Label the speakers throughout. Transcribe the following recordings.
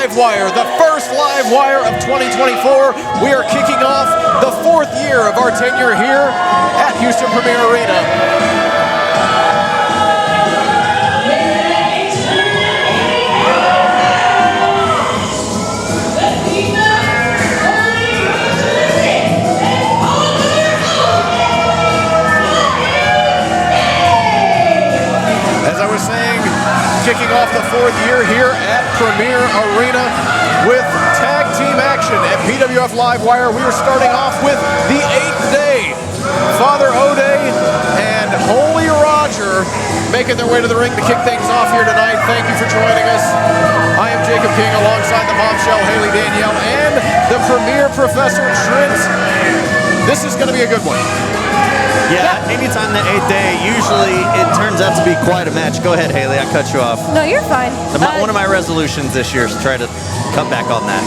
Speaker 1: Livewire, the first Livewire of 2024. We are kicking off the 4th year of our tenure here at Houston Premier Arena. As I was saying, kicking off the 4th year here at Premier Arena with tag team action at PWF Livewire. We are starting off with the 8th day. Father Osei and Holy Roger making their way to the ring to kick things off here tonight. Thank you for joining us. I am Jacob King alongside the bombshell Haley Danielle and the Premier Professor Trent. This is going to be a good one.
Speaker 2: Yeah, anytime the 8th day, usually it turns out to be quite a match. Go ahead, Haley, I cut you off.
Speaker 3: No, you're fine.
Speaker 2: One of my resolutions this year is to try to cut back on that.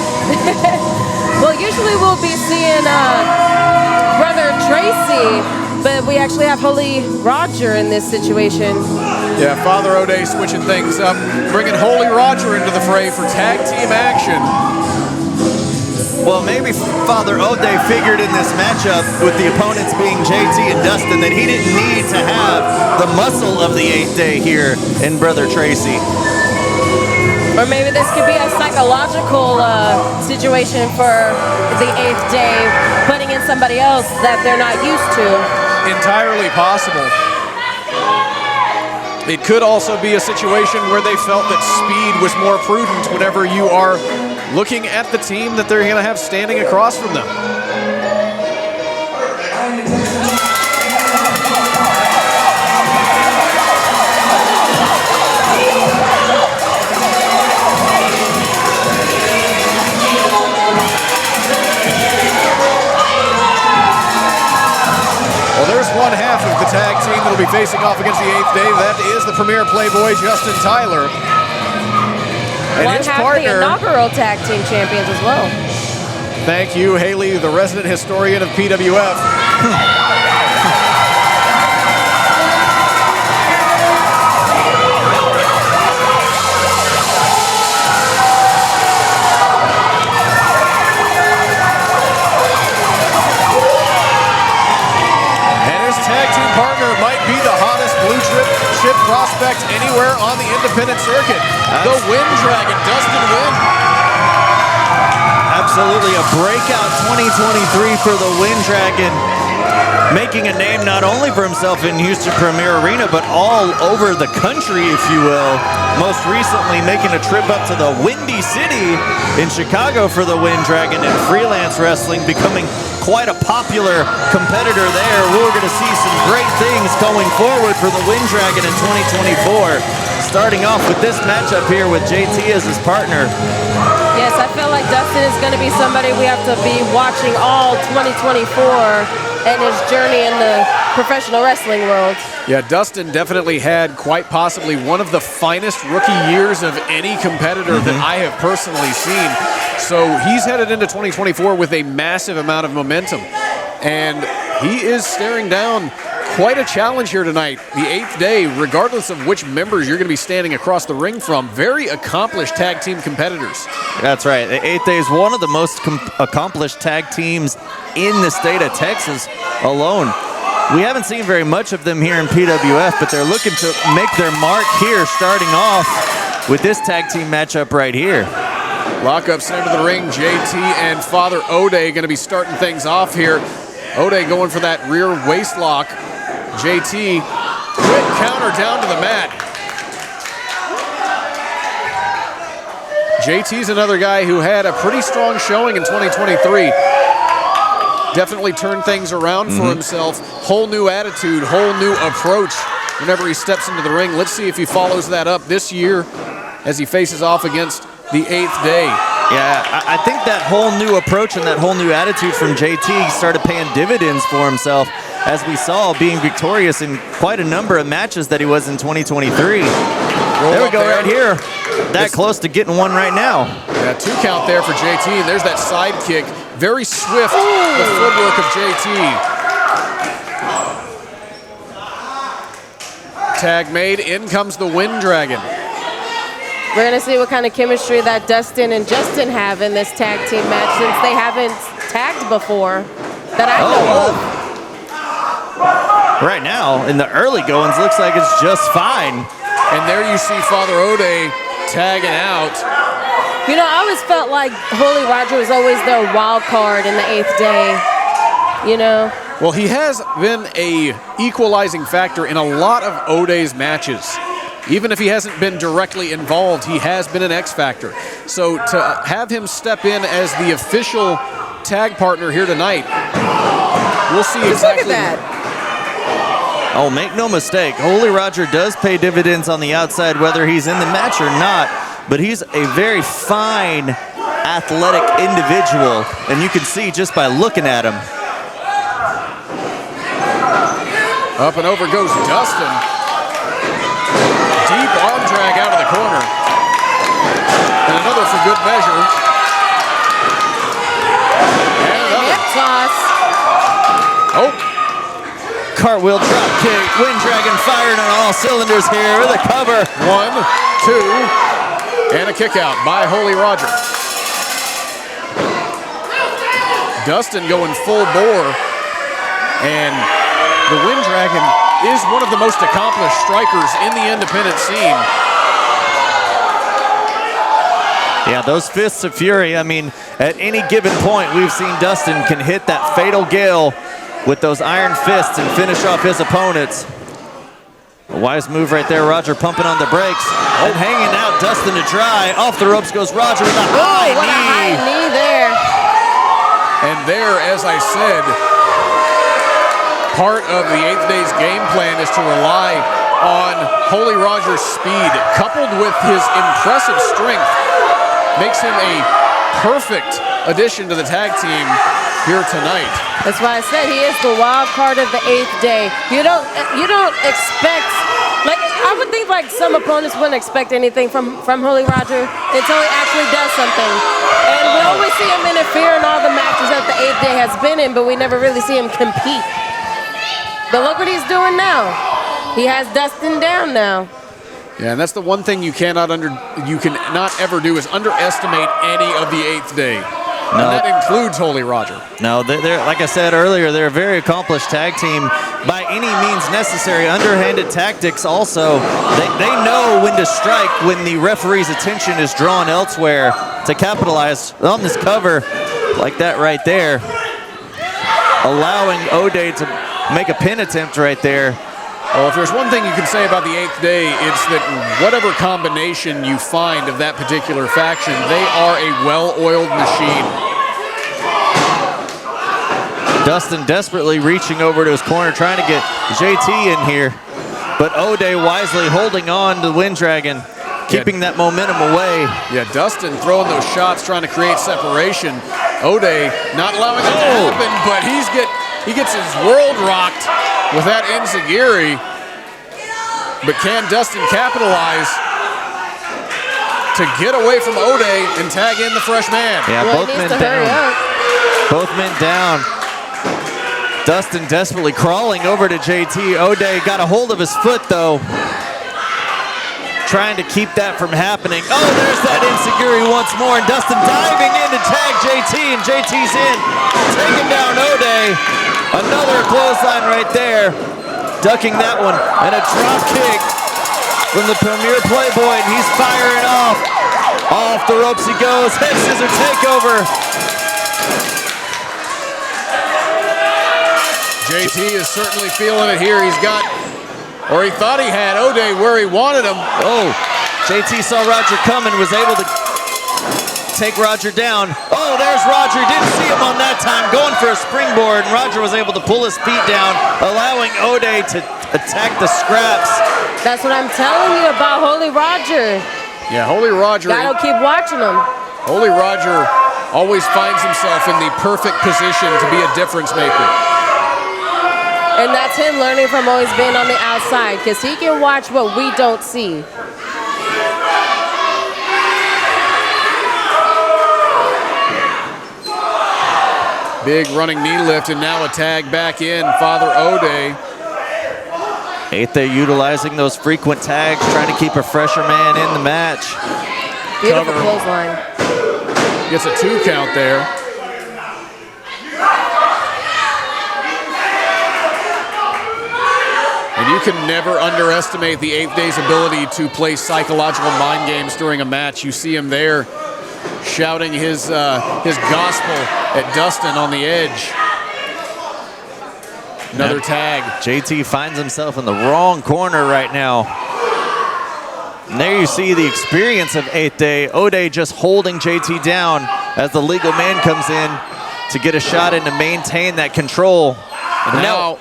Speaker 3: Well, usually we'll be seeing Brother Tracy, but we actually have Holy Roger in this situation.
Speaker 1: Yeah, Father Osei switching things up, bringing Holy Roger into the fray for tag team action.
Speaker 2: Well, maybe Father Osei figured in this matchup with the opponents being JT and Dustin that he didn't need to have the muscle of the 8th day here in Brother Tracy.
Speaker 3: Or maybe this could be a psychological situation for the 8th day, putting in somebody else that they're not used to. Entirely
Speaker 1: possible. It could also be a situation where they felt that speed was more prudent whenever you are looking at the team that they're going to have standing across from them. Well, there's one half of the tag team that will be facing off against the 8th day. That is the Premier Playboy, Justin Tyler. And
Speaker 3: one
Speaker 1: his
Speaker 3: half
Speaker 1: partner,
Speaker 3: the inaugural tag team champions as well.
Speaker 1: Thank you, Haley, the resident historian of PWF. And his tag team partner might be the hottest blue chip prospect anywhere on the independent circuit. The Wind Dragon, Dustin Nguyen.
Speaker 2: Absolutely a breakout 2023 for the Wind Dragon, making a name not only for himself in Houston Premier Arena, but all over the country, if you will. Most recently making a trip up to the Windy City in Chicago for the Wind Dragon and freelance wrestling, becoming quite a popular competitor there. We're going to see some great things going forward for the Wind Dragon in 2024. Starting off with this matchup here with JT as his partner.
Speaker 3: Yes, I feel like Dustin is going to be somebody we have to be watching all 2024 and his journey in the professional wrestling world.
Speaker 1: Yeah, Dustin definitely had quite possibly one of the finest rookie years of any competitor that I have personally seen. So he's headed into 2024 with a massive amount of momentum. And he is staring down quite a challenge here tonight. The 8th day, regardless of which members you're going to be standing across the ring from, very accomplished tag team competitors.
Speaker 2: That's right. The 8th day is one of the most accomplished tag teams in the state of Texas alone. We haven't seen very much of them here in PWF, but they're looking to make their mark here, starting off with this tag team matchup right here.
Speaker 1: Lockup center of the ring, JT and Father Osei going to be starting things off here. Osei going for that rear waist lock. JT, quick counter down to the mat. JT's another guy who had a pretty strong showing in 2023. Definitely turned things around for himself. Whole new attitude, whole new approach whenever he steps into the ring. Let's see if he follows that up this year as he faces off against the 8th day.
Speaker 2: Yeah, I think that whole new approach and that whole new attitude from JT started paying dividends for himself, as we saw being victorious in quite a number of matches that he was in 2023. There we go, right here. That close to getting one right now.
Speaker 1: Yeah, 2 count there for JT, and there's that side kick. Very swift, the footwork of JT. Tag made, in comes the Wind Dragon.
Speaker 3: We're going to see what kind of chemistry that Dustin and Justin have in this tag team match, since they haven't tagged before that I know of.
Speaker 2: Right now, in the early goings, looks like it's just fine.
Speaker 1: And there you see Father Ode tagging out.
Speaker 3: You know, I always felt like Holy Roger was always their wild card in the 8th day, you know?
Speaker 1: Well, he has been a equalizing factor in a lot of Ode's matches. Even if he hasn't been directly involved, he has been an X factor. So to have him step in as the official tag partner here tonight, we'll see exactly.
Speaker 3: Look at that.
Speaker 2: Oh, make no mistake, Holy Roger does pay dividends on the outside, whether he's in the match or not, but he's a very fine, athletic individual, and you can see just by looking at him.
Speaker 1: Up and over goes Dustin. Deep arm drag out of the corner. And another for good measure. And another.
Speaker 3: Hip toss.
Speaker 1: Oh.
Speaker 2: Cartwheel drop kick. Wind Dragon firing on all cylinders here with a cover.
Speaker 1: 1, 2, and a kick out by Holy Roger. Dustin going full bore. And the Wind Dragon is one of the most accomplished strikers in the independent scene.
Speaker 2: Yeah, those fists of fury, I mean, at any given point, we've seen Dustin can hit that fatal gale with those iron fists and finish off his opponents. A wise move right there, Roger pumping on the brakes and hanging out Dustin to dry. Off the ropes goes Roger with a high knee.
Speaker 3: What a high knee there.
Speaker 1: And there, as I said, part of the 8th day's game plan is to rely on Holy Roger's speed, coupled with his impressive strength, makes him a perfect addition to the tag team here tonight.
Speaker 3: That's why I said he is the wild card of the 8th day. You don't expect, like, I would think like some opponents wouldn't expect anything from Holy Roger until he actually does something. And we always see him interfere in all the matches that the 8th day has been in, but we never really see him compete. But look what he's doing now. He has Dustin down now.
Speaker 1: Yeah, and that's the one thing you cannot ever do is underestimate any of the 8th day. And that includes Holy Roger.
Speaker 2: No, they're like I said earlier, they're a very accomplished tag team by any means necessary. Underhanded tactics also. They know when to strike when the referee's attention is drawn elsewhere to capitalize on this cover like that right there. Allowing Ode to make a pin attempt right there.
Speaker 1: Well, if there's one thing you can say about the 8th day, it's that whatever combination you find of that particular faction, they are a well-oiled machine.
Speaker 2: Dustin desperately reaching over to his corner, trying to get JT in here. But Ode wisely holding on to the Wind Dragon, keeping that momentum away.
Speaker 1: Yeah, Dustin throwing those shots, trying to create separation. Ode not allowing that to happen, but he gets his world rocked with that enziguri. But can Dustin capitalize to get away from Ode and tag in the fresh man?
Speaker 2: Yeah, both men down. Both men down. Dustin desperately crawling over to JT. Ode got a hold of his foot though, trying to keep that from happening. Oh, there's that enziguri once more, and Dustin diving in to tag JT, and JT's in, taking down Ode. Another clothesline right there, ducking that one, and a drop kick from the Premier Playboy, and he's firing off. Off the ropes he goes, head scissor takeover.
Speaker 1: JT is certainly feeling it here. He's got, or he thought he had Ode where he wanted him.
Speaker 2: Oh, JT saw Roger coming, was able to take Roger down. Oh, there's Roger. Didn't see him on that time. Going for a springboard. Roger was able to pull his feet down, allowing Ode to attack the scraps.
Speaker 3: That's what I'm telling you about Holy Roger.
Speaker 1: Yeah, Holy Roger.
Speaker 3: Gotta keep watching him.
Speaker 1: Holy Roger always finds himself in the perfect position to be a difference maker.
Speaker 3: And that's him learning from always being on the outside, because he can watch what we don't see. Big running knee lift, and now a tag back in, Father Ode.
Speaker 2: 8th Day utilizing those frequent tags, trying to keep a fresher man in the match.
Speaker 3: Beautiful
Speaker 1: Cover.
Speaker 3: clothesline.
Speaker 1: Gets a 2 count there. And you can never underestimate the 8th Day's ability to play psychological mind games during a match. You see him there shouting his gospel at Dustin on the edge. Another tag.
Speaker 2: JT finds himself in the wrong corner right now. And there you see the experience of 8th Day. Osei just holding JT down as the legal man comes in to get a shot in to maintain that control.
Speaker 1: And now,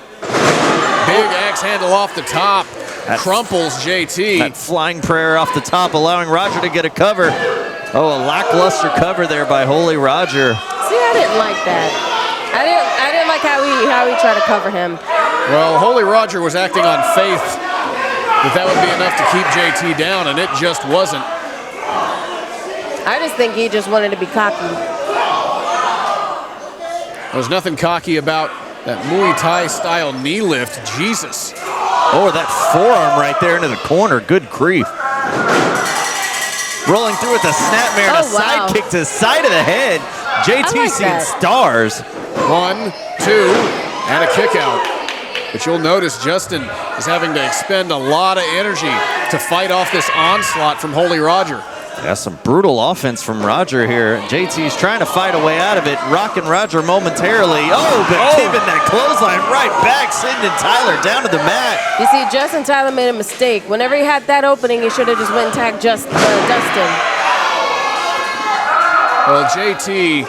Speaker 1: big axe handle off the top. Crumples JT.
Speaker 2: That flying prayer off the top, allowing Roger to get a cover. Oh, a lackluster cover there by Holy Roger.
Speaker 3: See, I didn't like that. I didn't like how he tried to cover him.
Speaker 1: Well, Holy Roger was acting on faith that would be enough to keep JT down, and it just wasn't.
Speaker 3: I just think he just wanted to be cocky.
Speaker 1: There's nothing cocky about that Muay Thai style knee lift. Jesus.
Speaker 2: Oh, that forearm right there into the corner. Good grief. Rolling through with a snapmare and a side kick to the side of the head. JT seeing stars.
Speaker 1: 1, 2, and a kick out. But you'll notice Justin is having to expend a lot of energy to fight off this onslaught from Holy Roger.
Speaker 2: That's some brutal offense from Roger here. JT's trying to fight a way out of it. Rocking Roger momentarily. Oh, but keeping that clothesline right back, sending Tyler down to the mat.
Speaker 3: You see, Justin Tyler made a mistake. Whenever he had that opening, he should have just went and tagged Dustin.
Speaker 1: Well, JT,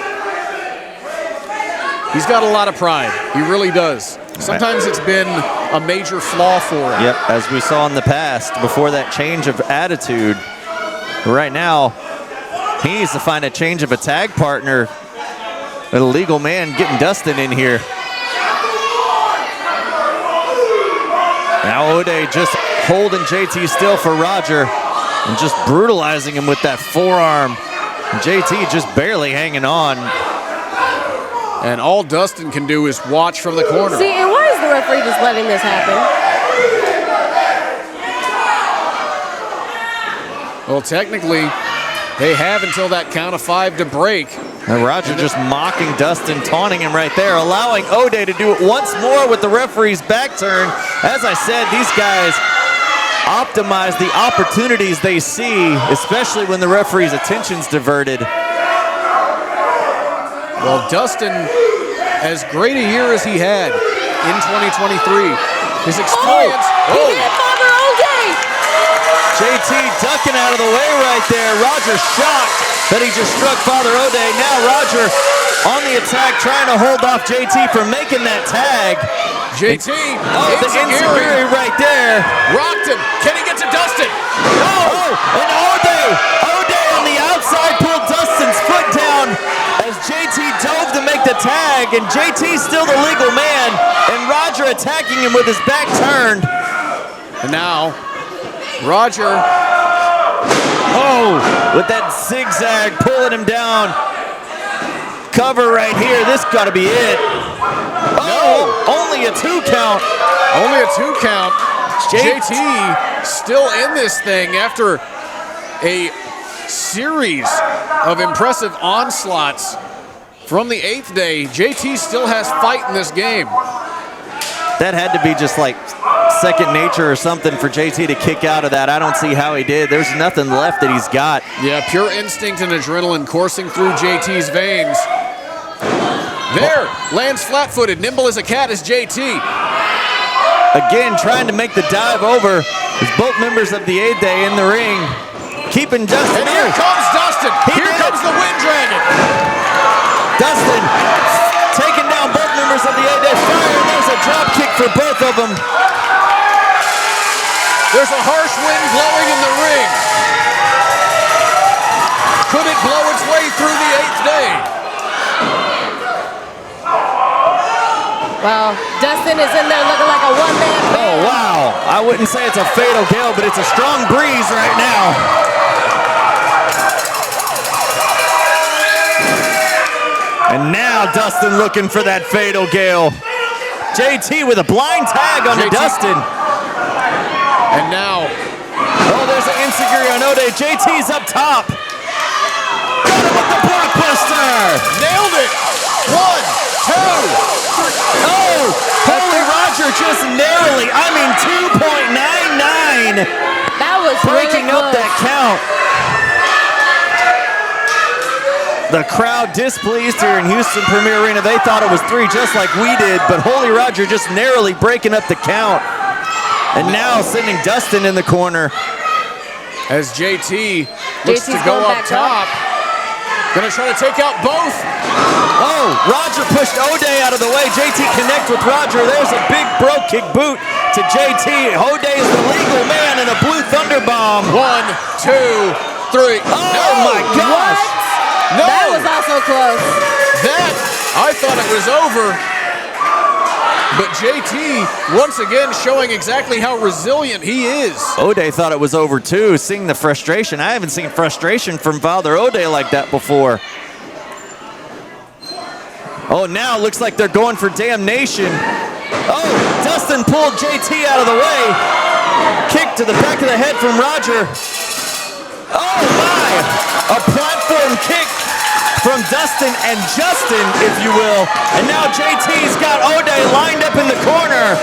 Speaker 1: he's got a lot of pride. He really does. Sometimes it's been a major flaw for him.
Speaker 2: Yep, as we saw in the past, before that change of attitude. Right now, he needs to find a change of a tag partner. A legal man getting Dustin in here. Now Osei just holding JT still for Roger and just brutalizing him with that forearm. And JT just barely hanging on.
Speaker 1: And all Dustin can do is watch from the corner.
Speaker 3: See, and why is the referee just letting this happen?
Speaker 1: Well, technically, they have until that count of 5 to break.
Speaker 2: And Roger just mocking Dustin, taunting him right there, allowing Osei to do it once more with the referee's back turn. As I said, these guys optimize the opportunities they see, especially when the referee's attention's diverted.
Speaker 1: Well, Dustin, as great a year as he had in 2023, his experience...
Speaker 3: He hit Father Osei!
Speaker 2: JT ducking out of the way right there. Roger shocked that he just struck Father Osei. Now Roger on the attack, trying to hold off JT from making that tag.
Speaker 1: JT,
Speaker 2: the enziguri right there.
Speaker 1: Rocked him. Can he get to Dustin?
Speaker 2: Oh, and Osei on the outside pulled Dustin's foot down as JT dove to make the tag, and JT's still the legal man, and Roger attacking him with his back turned.
Speaker 1: And now, Roger.
Speaker 2: Oh, with that zigzag pulling him down. Cover right here. This got to be it. Oh, only a 2 count.
Speaker 1: Only a 2 count. JT still in this thing after a series of impressive onslaughts from the 8th Day. JT still has fight in this game.
Speaker 2: That had to be just like second nature or something for JT to kick out of that. I don't see how he did. There's nothing left that he's got.
Speaker 1: Yeah, pure instinct and adrenaline coursing through JT's veins. There, lands flat-footed, nimble as a cat is JT.
Speaker 2: Again, trying to make the dive over. There's both members of the 8th Day in the ring. Keeping Dustin.
Speaker 1: And here comes Dustin. Here comes the Wind Dragon.
Speaker 2: Dustin taking down both members of the 8th Day. Fire, and there's a drop kick for both of them.
Speaker 1: There's a harsh wind blowing in the ring. Could it blow its way through the 8th Day?
Speaker 3: Well, Dustin is in there looking like a one-man band.
Speaker 2: Oh, wow. I wouldn't say it's a fatal gale, but it's a strong breeze right now. And now Dustin looking for that fatal gale. JT with a blind tag on Dustin.
Speaker 1: And now,
Speaker 2: oh, there's an insecurity on O'Day. JT's up top. Got him with the blockbuster.
Speaker 1: nailed it. 1, 2.
Speaker 2: Oh, Holy Roger just narrowly, I mean 2.99.
Speaker 3: That was
Speaker 2: Breaking
Speaker 3: really
Speaker 2: up
Speaker 3: close.
Speaker 2: that count. The crowd displeased here in Houston Premier Arena. They thought it was 3 just like we did, but Holy Roger just narrowly breaking up the count. And now sending Dustin in the corner.
Speaker 1: As JT looks to
Speaker 3: JT's
Speaker 1: go
Speaker 3: going
Speaker 1: up
Speaker 3: back
Speaker 1: top. Gonna try to take out both.
Speaker 2: Oh, Roger pushed O'Day out of the way. JT connect with Roger. There's a big bro kick boot to JT. O'Day is the legal man in a blue thunder bomb.
Speaker 1: 1, 2, 3.
Speaker 2: Oh my gosh.
Speaker 1: No.
Speaker 3: That was also close.
Speaker 1: That, I thought it was over. But JT, once again, showing exactly how resilient he is.
Speaker 2: O'Day thought it was over too, seeing the frustration. I haven't seen frustration from Father O'Day like that before. Oh, now it looks like they're going for damnation. Oh, Dustin pulled JT out of the way. Kick to the back of the head from Roger. Oh my, a platform kick from Dustin and Justin, if you will. And now JT's got O'Day lined up in the corner.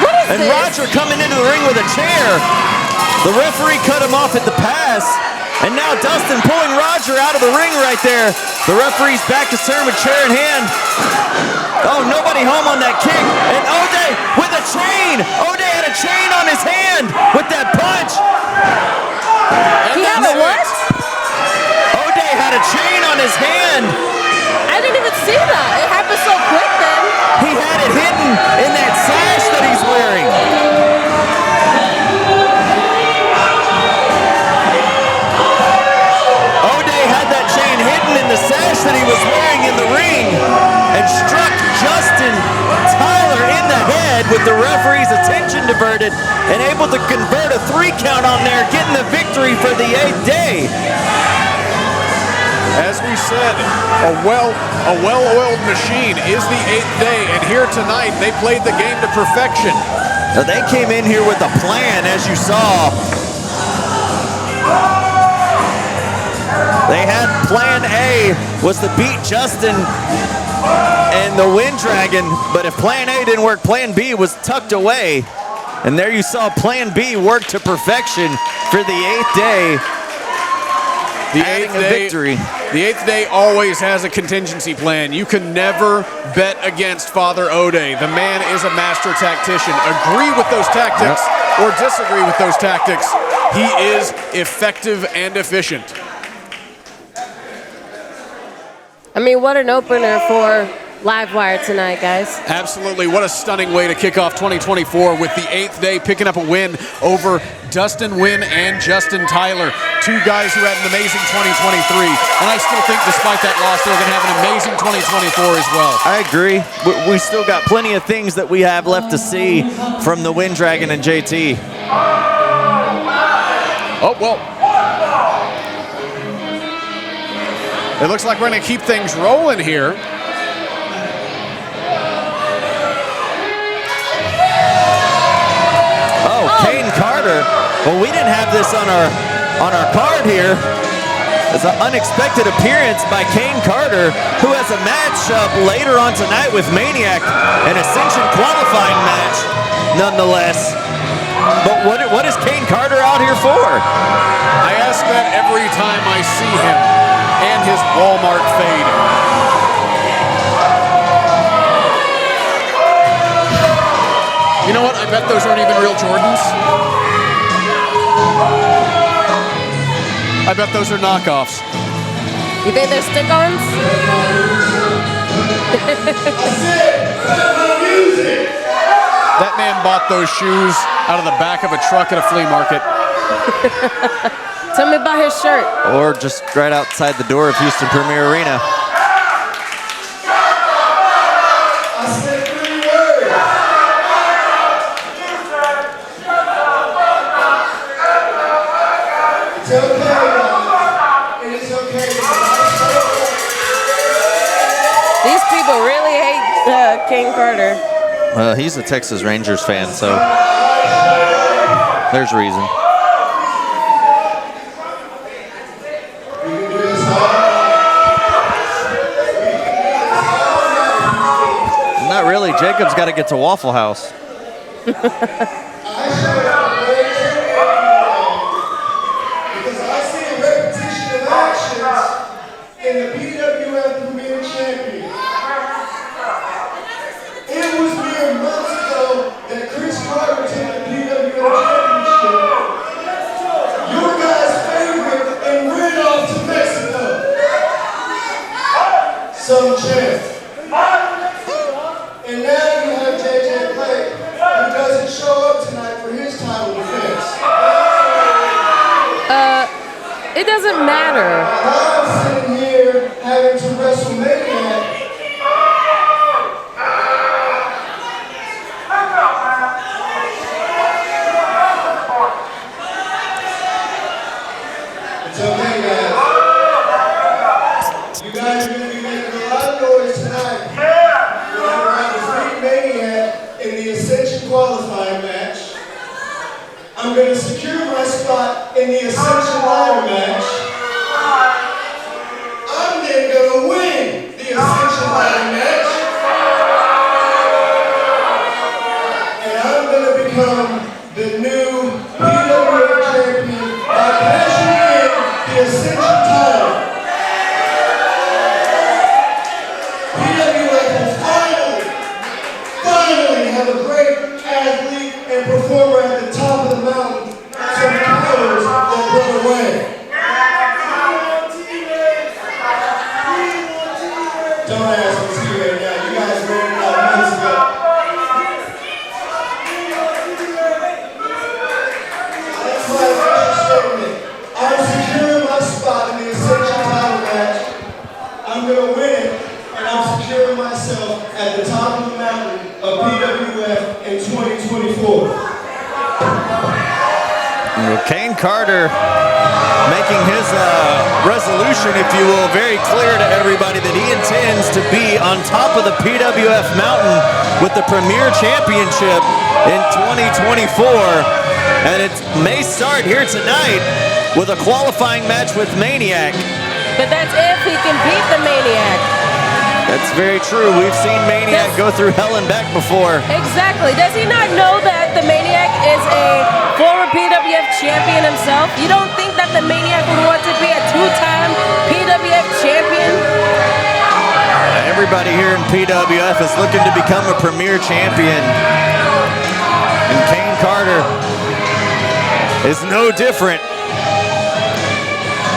Speaker 3: What is
Speaker 2: And
Speaker 3: this?
Speaker 2: Roger coming into the ring with a chair. The referee cut him off at the pass. And now Dustin pulling Roger out of the ring right there. The referee's back to turn with chair in hand. Oh, nobody home on that kick. And O'Day with a chain. O'Day had a chain on his hand with that punch.
Speaker 3: He had a what?
Speaker 2: O'Day had a chain on his hand.
Speaker 3: I didn't even see that. It happened so quick then.
Speaker 2: He had it hidden in that sash that he's wearing. O'Day had that chain hidden in the sash that he was wearing in the ring and struck Justin Tyler in the head with the referee's attention diverted and able to convert a 3 count on there, getting the victory for the 8th day.
Speaker 1: As we said, a well-oiled machine is the 8th day, and here tonight they played the game to perfection.
Speaker 2: Now they came in here with a plan, as you saw. They had plan A was to beat Justin and the Wind Dragon, but if plan A didn't work, plan B was tucked away. And there you saw plan B work to perfection for the 8th day.
Speaker 1: The
Speaker 2: Adding
Speaker 1: 8th
Speaker 2: a
Speaker 1: day,
Speaker 2: victory.
Speaker 1: The 8th day always has a contingency plan. You can never bet against Father O'Day. The man is a master tactician. Agree with those tactics or disagree with those tactics. He is effective and efficient.
Speaker 3: I mean, what an opener for Livewire tonight, guys.
Speaker 1: Absolutely. What a stunning way to kick off 2024 with the 8th day picking up a win over Dustin Nguyen and Justin Tyler. 2 guys who had an amazing 2023. And I still think despite that loss, they're going to have an amazing 2024 as well.
Speaker 2: I agree. We still got plenty of things that we have left to see from the Wind Dragon and JT.
Speaker 1: Oh, well. It looks like we're going to keep things rolling here.
Speaker 2: Oh, Kane Carter. Well, we didn't have this on our card here. It's an unexpected appearance by Kane Carter, who has a matchup later on tonight with Maniac, an Ascension qualifying match, nonetheless. But what is Kane Carter out here for?
Speaker 1: I ask that every time I see him and his Walmart fade. You know what? I bet those aren't even real Jordans. I bet those are knockoffs.
Speaker 3: You think they're stick-ons?
Speaker 1: That man bought those shoes out of the back of a truck at a flea market.
Speaker 3: Tell me about his shirt.
Speaker 2: Or just right outside the door of Houston Premier Arena.
Speaker 3: These people really hate Kane Carter.
Speaker 2: He's a Texas Rangers fan, so There's reason. Not really. Jacob's got to get to Waffle House.
Speaker 4: In the PWF Premier Champion. It was mere months ago that Chris Carter took the PWF Championship. Your guys' favorite and ran off to Mexico. Some champ. And now you have JJ Blake, who doesn't show up tonight for his title defense.
Speaker 3: It doesn't matter.
Speaker 4: I'm sitting here having to wrestle Maniac. It's okay, guys. You guys are going to be making a lot of noise tonight. We're going to defeat Maniac in the Ascension qualifying match. I'm going to secure my spot in the Ascension ladder match. I'm then going to win the Ascension ladder match. And I'm going to become the new PWF champion by cashing in the Ascension title. PWF will finally have a great athlete and performer at the top of the mountain. Some cowards that run away. Don't ask me to right now. You guys ran it out months ago. That's my official statement. I'm securing my spot in the Ascension title match. I'm going to win it, and I'm securing myself at the top of the mountain of PWF in 2024.
Speaker 2: Kane Carter making his resolution, if you will, very clear to everybody that he intends to be on top of the PWF mountain with the Premier Championship in 2024. And it may start here tonight with a qualifying match with Maniac.
Speaker 3: But that's if he can beat the Maniac.
Speaker 2: That's very true. We've seen Maniac go through hell and back before.
Speaker 3: Exactly. Does he not know that the Maniac is a former PWF champion himself? You don't think that the Maniac would want to be a two-time PWF champion?
Speaker 2: Everybody here in PWF is looking to become a premier champion. And Kane Carter is no different.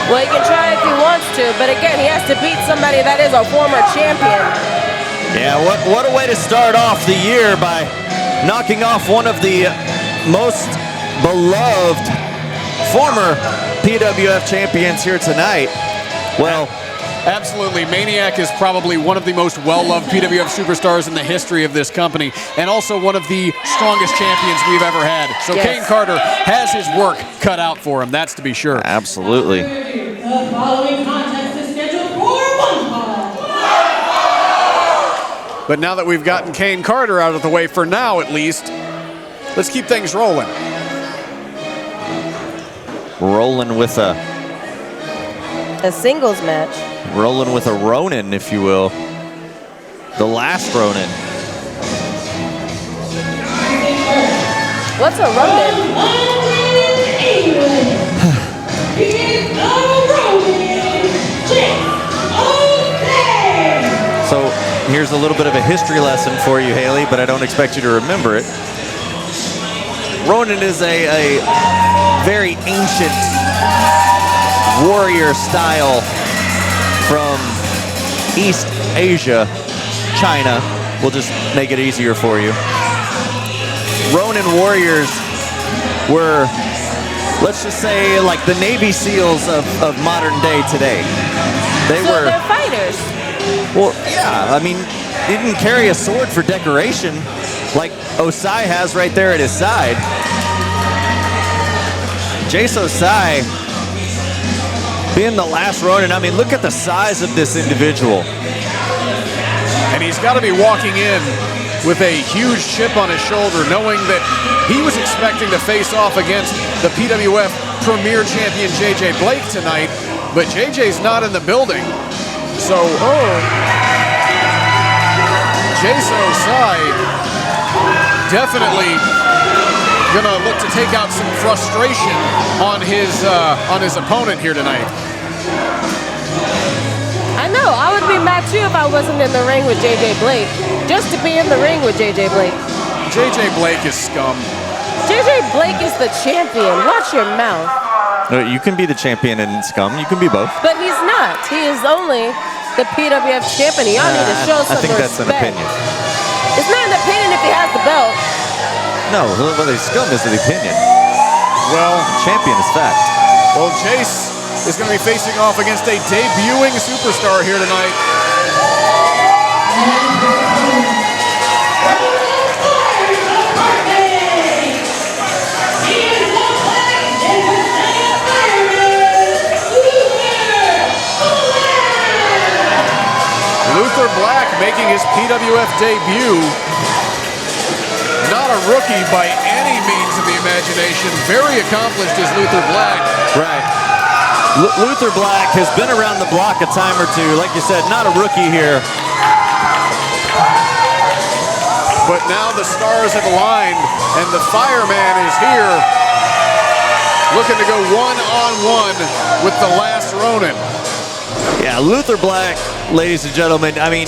Speaker 3: Well, he can try if he wants to, but again, he has to beat somebody that is a former champion.
Speaker 2: Yeah, what a way to start off the year by knocking off one of the most beloved former PWF champions here tonight. Well,
Speaker 1: absolutely. Maniac is probably one of the most well-loved PWF superstars in the history of this company, and also one of the strongest champions we've ever had. So
Speaker 3: yes.
Speaker 1: Kane Carter has his work cut out for him, that's to be sure.
Speaker 2: Absolutely.
Speaker 5: The following contest is scheduled for one fall.
Speaker 1: But now that we've gotten Kane Carter out of the way, for now at least, let's keep things rolling.
Speaker 2: Rolling with a
Speaker 3: singles match.
Speaker 2: Rolling with a Ronin, if you will. The last Ronin.
Speaker 3: What's a Ronin?
Speaker 2: So here's a little bit of a history lesson for you, Haley, but I don't expect you to remember it. Ronin is a very ancient warrior style from East Asia, China. We'll just make it easier for you. Ronin warriors were, let's just say, like the Navy SEALs of modern day today. They
Speaker 3: So
Speaker 2: were
Speaker 3: they're fighters.
Speaker 2: Well, yeah, I mean, he didn't carry a sword for decoration like Osei has right there at his side. Jase Osei being the last Ronin, I mean, look at the size of this individual.
Speaker 1: And he's got to be walking in with a huge chip on his shoulder, knowing that he was expecting to face off against the PWF Premier Champion JJ Blake tonight, but JJ's not in the building. So, Jase Osei definitely gonna look to take out some frustration on his opponent here tonight.
Speaker 3: I know, I would be mad too if I wasn't in the ring with JJ Blake. Just to be in the ring with JJ Blake.
Speaker 1: JJ Blake is scum.
Speaker 3: JJ Blake is the champion. Watch your mouth.
Speaker 2: You can be the champion and scum. You can be both.
Speaker 3: But he's not. He is only the PWF champion. Y'all need to show some respect.
Speaker 2: I think that's an opinion.
Speaker 3: It's not an opinion if he has the belt.
Speaker 2: No, whether he's scum is the opinion.
Speaker 1: Well,
Speaker 2: champion is fact.
Speaker 1: Well, Jase is going to be facing off against a debuting superstar here tonight. Luther Black making his PWF debut. Not a rookie by any means of the imagination. Very accomplished is Luther Black.
Speaker 2: Right. Luther Black has been around the block a time or two. Like you said, not a rookie here.
Speaker 1: But now the stars have aligned, and the fireman is here, looking to go one-on-one with the last Ronin.
Speaker 2: Yeah, Luther Black, ladies and gentlemen, I mean,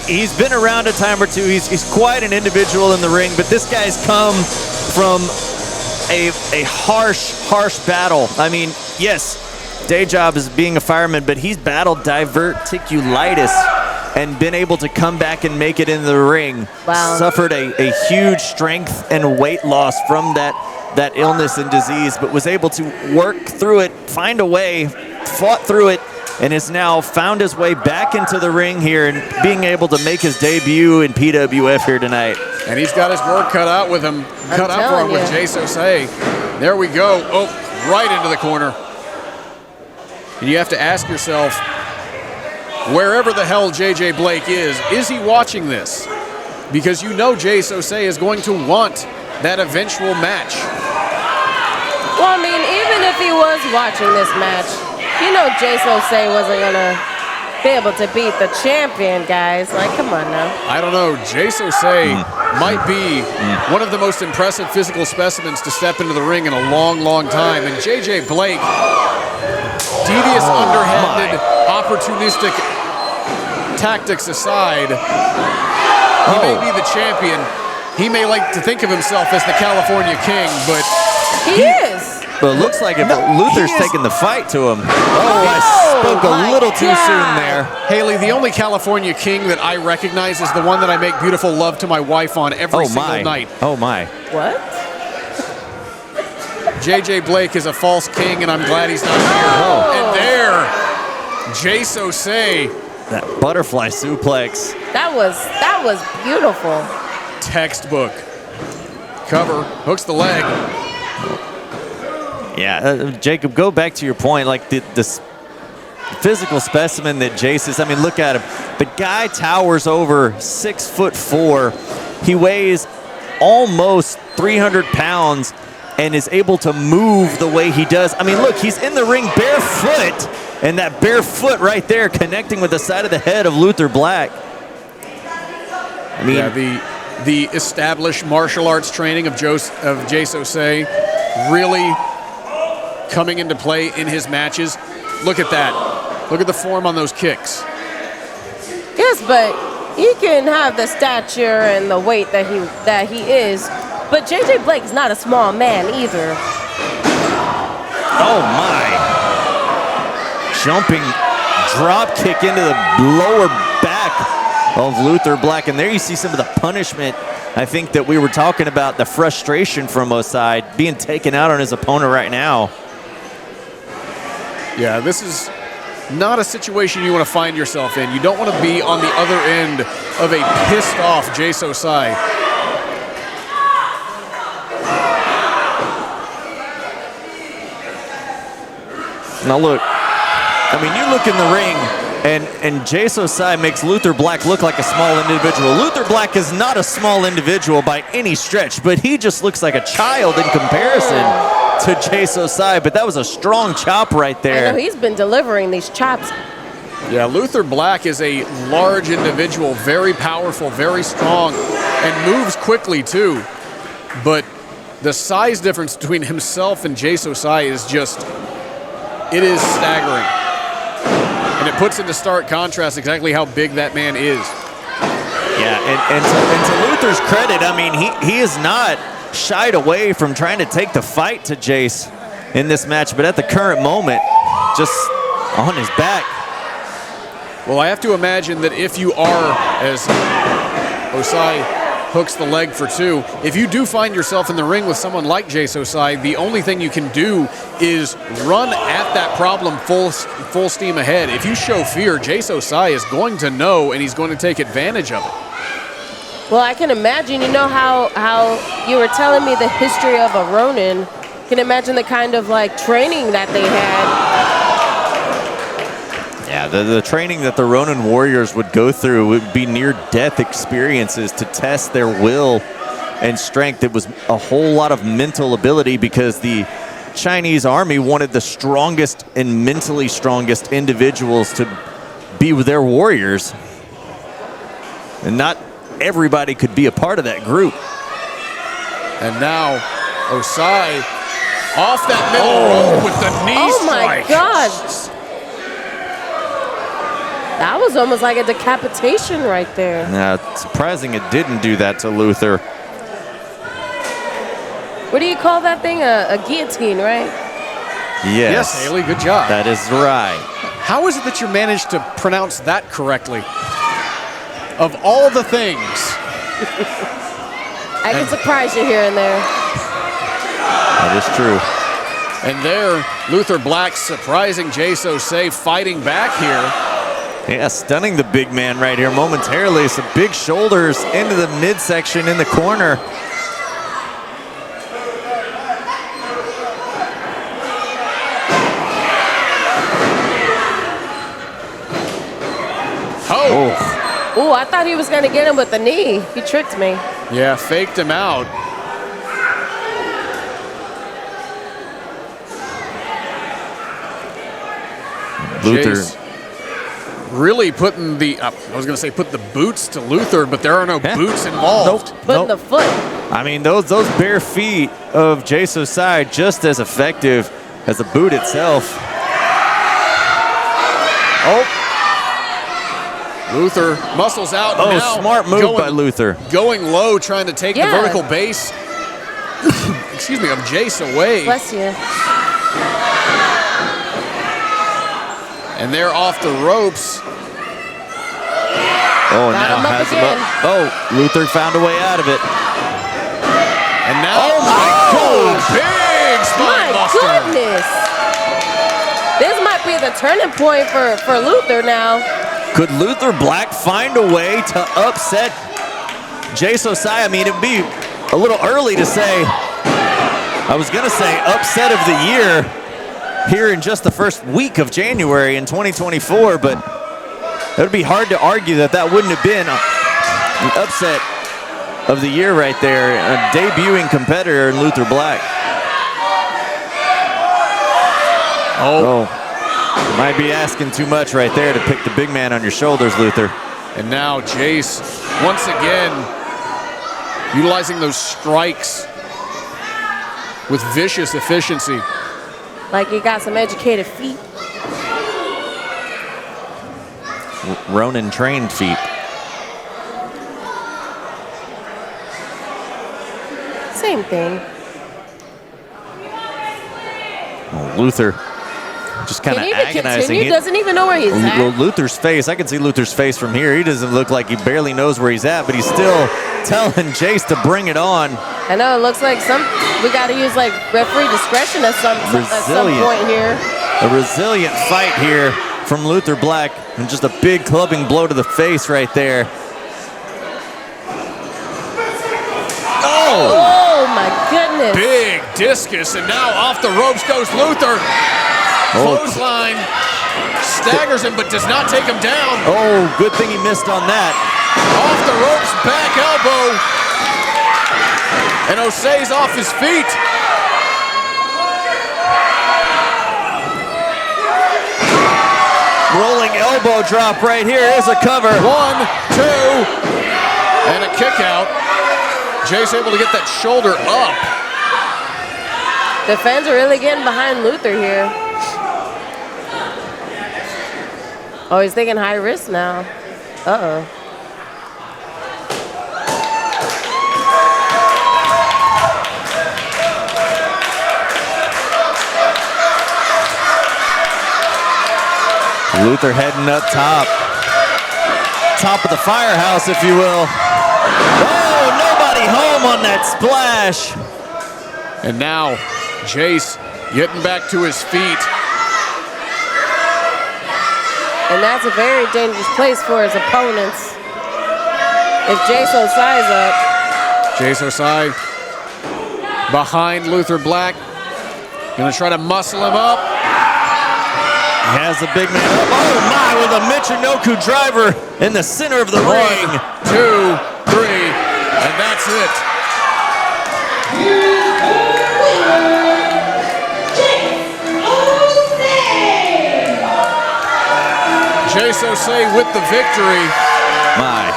Speaker 2: he's been around a time or two. He's quite an individual in the ring, but this guy's come from a harsh battle. I mean, yes, day job is being a fireman, but he's battled diverticulitis and been able to come back and make it in the ring.
Speaker 3: Wow.
Speaker 2: Suffered a huge strength and weight loss from that illness and disease, but was able to work through it, find a way, fought through it, and has now found his way back into the ring here and being able to make his debut in PWF here tonight.
Speaker 1: And he's got his work cut out with him, cut out for him with Jase Osei. There we go. Oh, right into the corner. And you have to ask yourself, wherever the hell JJ Blake is he watching this? Because you know Jase Osei is going to want that eventual match.
Speaker 3: Well, I mean, even if he was watching this match, you know Jase Osei wasn't going to be able to beat the champion, guys. Like, come on now.
Speaker 1: I don't know. Jase Osei might be one of the most impressive physical specimens to step into the ring in a long, long time. And JJ Blake, devious, underhanded, opportunistic tactics aside, he may be the champion. He may like to think of himself as the California King, but
Speaker 3: he is.
Speaker 2: But it looks like if Luther's taking the fight to him. I spoke a little too soon there.
Speaker 1: Haley, the only California King that I recognize is the one that I make beautiful love to my wife on every single night.
Speaker 2: Oh my.
Speaker 3: What?
Speaker 1: JJ Blake is a false king, and I'm glad he's not here. And there, Jase Osei.
Speaker 2: That butterfly suplex.
Speaker 3: That was beautiful.
Speaker 1: Textbook. Cover, hooks the leg.
Speaker 2: Yeah, Jacob, go back to your point. Like this physical specimen that Jase is. I mean, look at him. The guy towers over 6'4". He weighs almost 300 pounds and is able to move the way he does. I mean, look, he's in the ring barefoot, and that bare foot right there connecting with the side of the head of Luther Black. I mean,
Speaker 1: yeah, the established martial arts training of Jase Osei really coming into play in his matches. Look at that. Look at the form on those kicks.
Speaker 3: Yes, but he can have the stature and the weight that he is. But JJ Blake is not a small man either.
Speaker 2: Oh my. Jumping drop kick into the lower back of Luther Black. And there you see some of the punishment, I think, that we were talking about, the frustration from Osei being taken out on his opponent right now. Yeah,
Speaker 1: this is not a situation you want to find yourself in. You don't want to be on the other end of a pissed off Jase Osei.
Speaker 2: Now look, I mean, you look in the ring, And Jase Osei makes Luther Black look like a small individual. Luther Black is not a small individual by any stretch, but he just looks like a child in comparison to Jase Osei. But that was a strong chop right there.
Speaker 3: I know he's been delivering these chops.
Speaker 1: Yeah, Luther Black is a large individual, very powerful, very strong, and moves quickly too. But the size difference between himself and Jase Osei is just, it is staggering. And it puts into stark contrast exactly how big that man is.
Speaker 2: Yeah, and to Luther's credit, I mean, he is not shied away from trying to take the fight to Jase in this match, but at the current moment, just on his back.
Speaker 1: Well, I have to imagine that if you are, as Osei hooks the leg for 2, if you do find yourself in the ring with someone like Jase Osei, the only thing you can do is run at that problem full steam ahead. If you show fear, Jase Osei is going to know, and he's going to take advantage of it.
Speaker 3: Well, I can imagine, you know how you were telling me the history of a Ronin. I can imagine the kind of like training that they had.
Speaker 2: Yeah, the training that the Ronin warriors would go through would be near-death experiences to test their will and strength. It was a whole lot of mental ability because the Chinese army wanted the strongest and mentally strongest individuals to be with their warriors. And not everybody could be a part of that group.
Speaker 1: And now Osei off that middle rope with the knee strike.
Speaker 3: Oh my gosh. That was almost like a decapitation right there.
Speaker 2: Now, surprising it didn't do that to Luther.
Speaker 3: What do you call that thing? A guillotine, right?
Speaker 2: Yes,
Speaker 1: Haley, good job.
Speaker 2: That is right.
Speaker 1: How is it that you managed to pronounce that correctly? Of all the things.
Speaker 3: I can surprise you here and there.
Speaker 2: That is true.
Speaker 1: And there, Luther Black surprising Jase Osei, fighting back here.
Speaker 2: Yeah, stunning the big man right here momentarily. Some big shoulders into the midsection in the corner.
Speaker 3: Oh, I thought he was going to get him with the knee. He tricked me.
Speaker 1: Yeah, faked him out.
Speaker 2: Luther.
Speaker 1: Jase really putting the, I was going to say put the boots to Luther, but there are no boots involved.
Speaker 3: Putting the foot.
Speaker 2: I mean, those bare feet of Jase Osei just as effective as the boot itself.
Speaker 1: Oh. Luther muscles out.
Speaker 2: Oh,
Speaker 1: now
Speaker 2: smart move by Luther.
Speaker 1: Going low, trying to take the vertical base, excuse me, of Jase away.
Speaker 3: Bless you.
Speaker 1: And they're off the ropes.
Speaker 2: Oh, now has him up. Oh, Luther found a way out of it.
Speaker 1: And now, big spine buster.
Speaker 3: My goodness. This might be the turning point for Luther now.
Speaker 2: Could Luther Black find a way to upset Jase Osei? I mean, it'd be a little early to say, I was going to say upset of the year here in just the first week of January in 2024, but it would be hard to argue that that wouldn't have been an upset of the year right there. A debuting competitor in Luther Black. Oh. Might be asking too much right there to pick the big man on your shoulders, Luther.
Speaker 1: And now Jase, once again, utilizing those strikes with vicious efficiency.
Speaker 3: Like he got some educated feet.
Speaker 2: Ronin trained feet.
Speaker 3: Same thing.
Speaker 2: Oh, Luther just kind of agonizing.
Speaker 3: He doesn't even know where he's at.
Speaker 2: Luther's face, I can see Luther's face from here. He doesn't look like he barely knows where he's at, but he's still telling Jase to bring it on.
Speaker 3: I know, it looks like we got to use like referee discretion at some point here.
Speaker 2: A resilient fight here from Luther Black, and just a big clubbing blow to the face right there.
Speaker 3: Oh my goodness.
Speaker 1: Big discus, and now off the ropes goes Luther. Clothesline. Staggers him, but does not take him down.
Speaker 2: Oh, good thing he missed on that.
Speaker 1: Off the ropes, back elbow. And Osei's off his feet.
Speaker 2: Rolling elbow drop right here. Here's a cover.
Speaker 1: 1, 2, and a kick out. Jase able to get that shoulder up.
Speaker 3: The fans are really getting behind Luther here. Oh, he's taking high risk now. Uh-oh.
Speaker 2: Luther heading up top. Top of the firehouse, if you will. Oh, nobody home on that splash.
Speaker 1: And now, Jase getting back to his feet.
Speaker 3: And that's a very dangerous place for his opponents. If Jase Osei's up.
Speaker 1: Jase Osei behind Luther Black. Gonna try to muscle him up.
Speaker 2: He has the big man up. Oh my, with a Michinoku driver in the center of the ring.
Speaker 1: 1, 2, 3, and that's it. Jase Osei with the victory.
Speaker 2: My.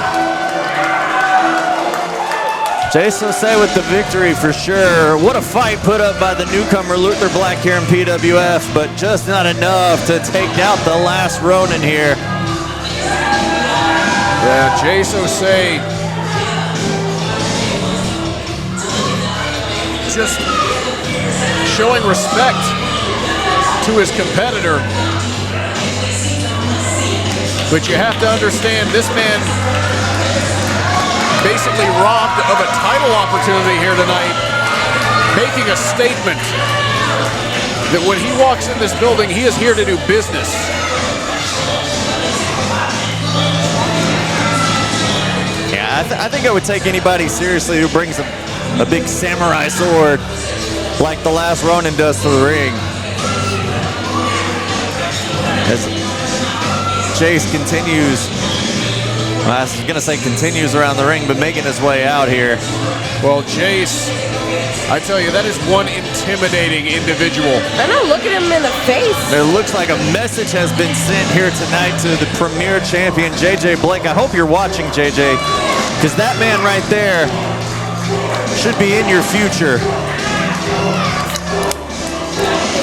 Speaker 2: Jase Osei with the victory for sure. What a fight put up by the newcomer Luther Black here in PWF, but just not enough to take out the last Ronin here.
Speaker 1: Yeah, Jase Osei just showing respect to his competitor. But you have to understand, this man basically robbed of a title opportunity here tonight, making a statement that when he walks in this building, he is here to do business.
Speaker 2: Yeah, I think I would take anybody seriously who brings a big samurai sword like the last Ronin does to the ring. As Jase continues, well, I was going to say continues around the ring, but making his way out here.
Speaker 1: Well, Jase, I tell you, that is one intimidating individual.
Speaker 3: I know, look at him in the face.
Speaker 2: It looks like a message has been sent here tonight to the premier champion, JJ Blake. I hope you're watching, JJ, because that man right there should be in your future.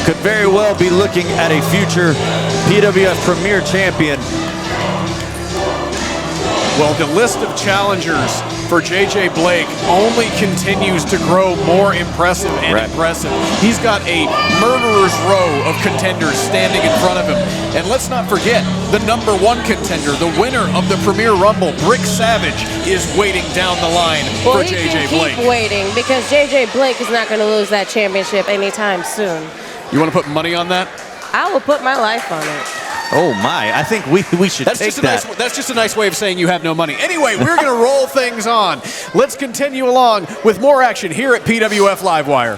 Speaker 2: Could very well be looking at a future PWF Premier Champion.
Speaker 1: Well, the list of challengers for JJ Blake only continues to grow more impressive and impressive. He's got a murderer's row of contenders standing in front of him. And let's not forget, the #1 contender, the winner of the Premier Rumble, Brick Savage, is waiting down the line for JJ Blake.
Speaker 3: Keep waiting, because JJ Blake is not going to lose that championship anytime soon.
Speaker 1: You want to put money on that?
Speaker 3: I will put my life on it.
Speaker 2: Oh my, I think we should take that.
Speaker 1: That's just a nice way of saying you have no money. Anyway, we're going to roll things on. Let's continue along with more action here at PWF Livewire.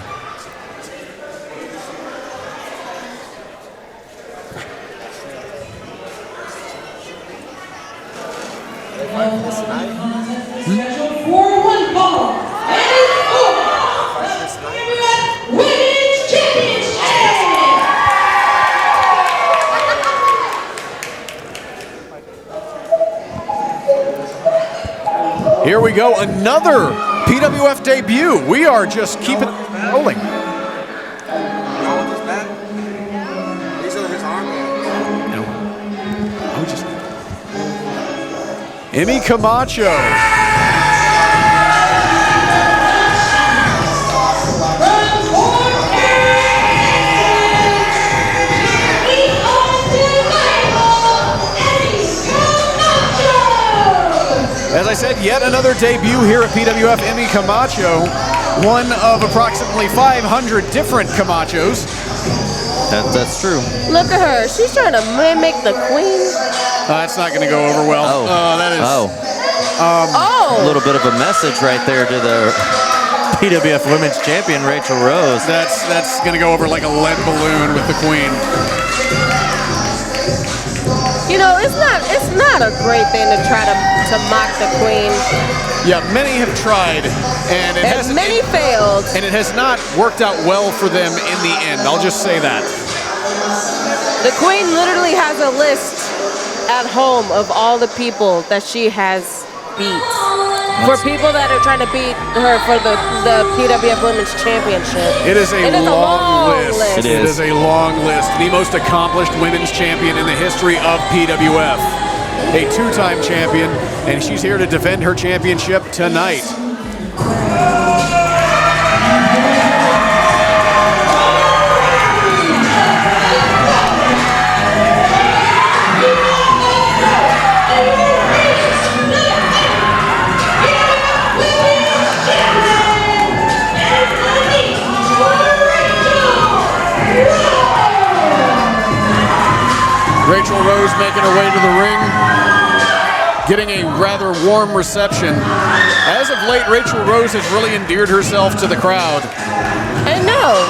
Speaker 5: Scheduled for one fall. Women's Championship.
Speaker 1: Here we go, another PWF debut. We are just keeping it rolling. Emmy Camacho. As I said, yet another debut here at PWF, Emmy Camacho, one of approximately 500 different Camachos.
Speaker 2: That's true.
Speaker 3: Look at her. She's trying to mimic the queen.
Speaker 1: That's not going to go over well. That is.
Speaker 2: A little bit of a message right there to the PWF Women's Champion, Raychell Rose.
Speaker 1: That's going to go over like a lead balloon with the queen.
Speaker 3: You know, it's not a great thing to try to mock the queen.
Speaker 1: Yeah, many have tried, and
Speaker 3: Many failed.
Speaker 1: And it has not worked out well for them in the end. I'll just say that.
Speaker 3: The queen literally has a list at home of all the people that she has beat. For people that are trying to beat her for the PWF Women's Championship.
Speaker 1: It is a long list.
Speaker 2: It is
Speaker 1: a long list. The most accomplished women's champion in the history of PWF. A two-time champion, and she's here to defend her championship tonight. Raychell Rose making her way to the ring, getting a rather warm reception. As of late, Raychell Rose has really endeared herself to the crowd.
Speaker 3: I know.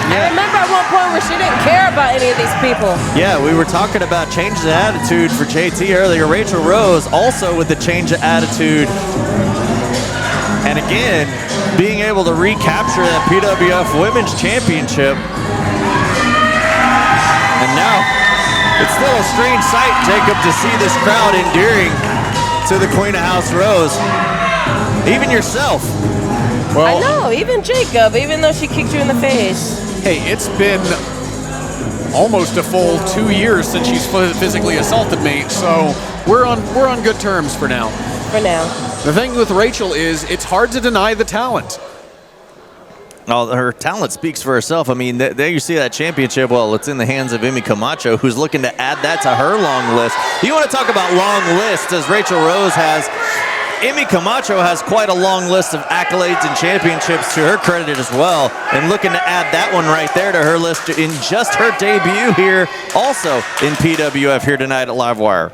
Speaker 3: I remember at one point where she didn't care about any of these people.
Speaker 2: Yeah, we were talking about changes of attitude for JT earlier. Raychell Rose also with the change of attitude. And again, being able to recapture that PWF Women's Championship. And now, it's still a strange sight, Jacob, to see this crowd endearing to the Queen of House Rose. Even yourself.
Speaker 1: Well,
Speaker 3: I know, even Jacob, even though she kicked you in the face.
Speaker 1: Hey, it's been almost a full 2 years since she's physically assaulted me, so we're on good terms for now.
Speaker 3: For now.
Speaker 1: The thing with Raychell is it's hard to deny the talent.
Speaker 2: Oh, her talent speaks for herself. I mean, there you see that championship. Well, it's in the hands of Emmy Camacho, who's looking to add that to her long list. You want to talk about long lists, as Raychell Rose has. Emmy Camacho has quite a long list of accolades and championships to her credit as well, and looking to add that one right there to her list in just her debut here, also in PWF here tonight at Livewire.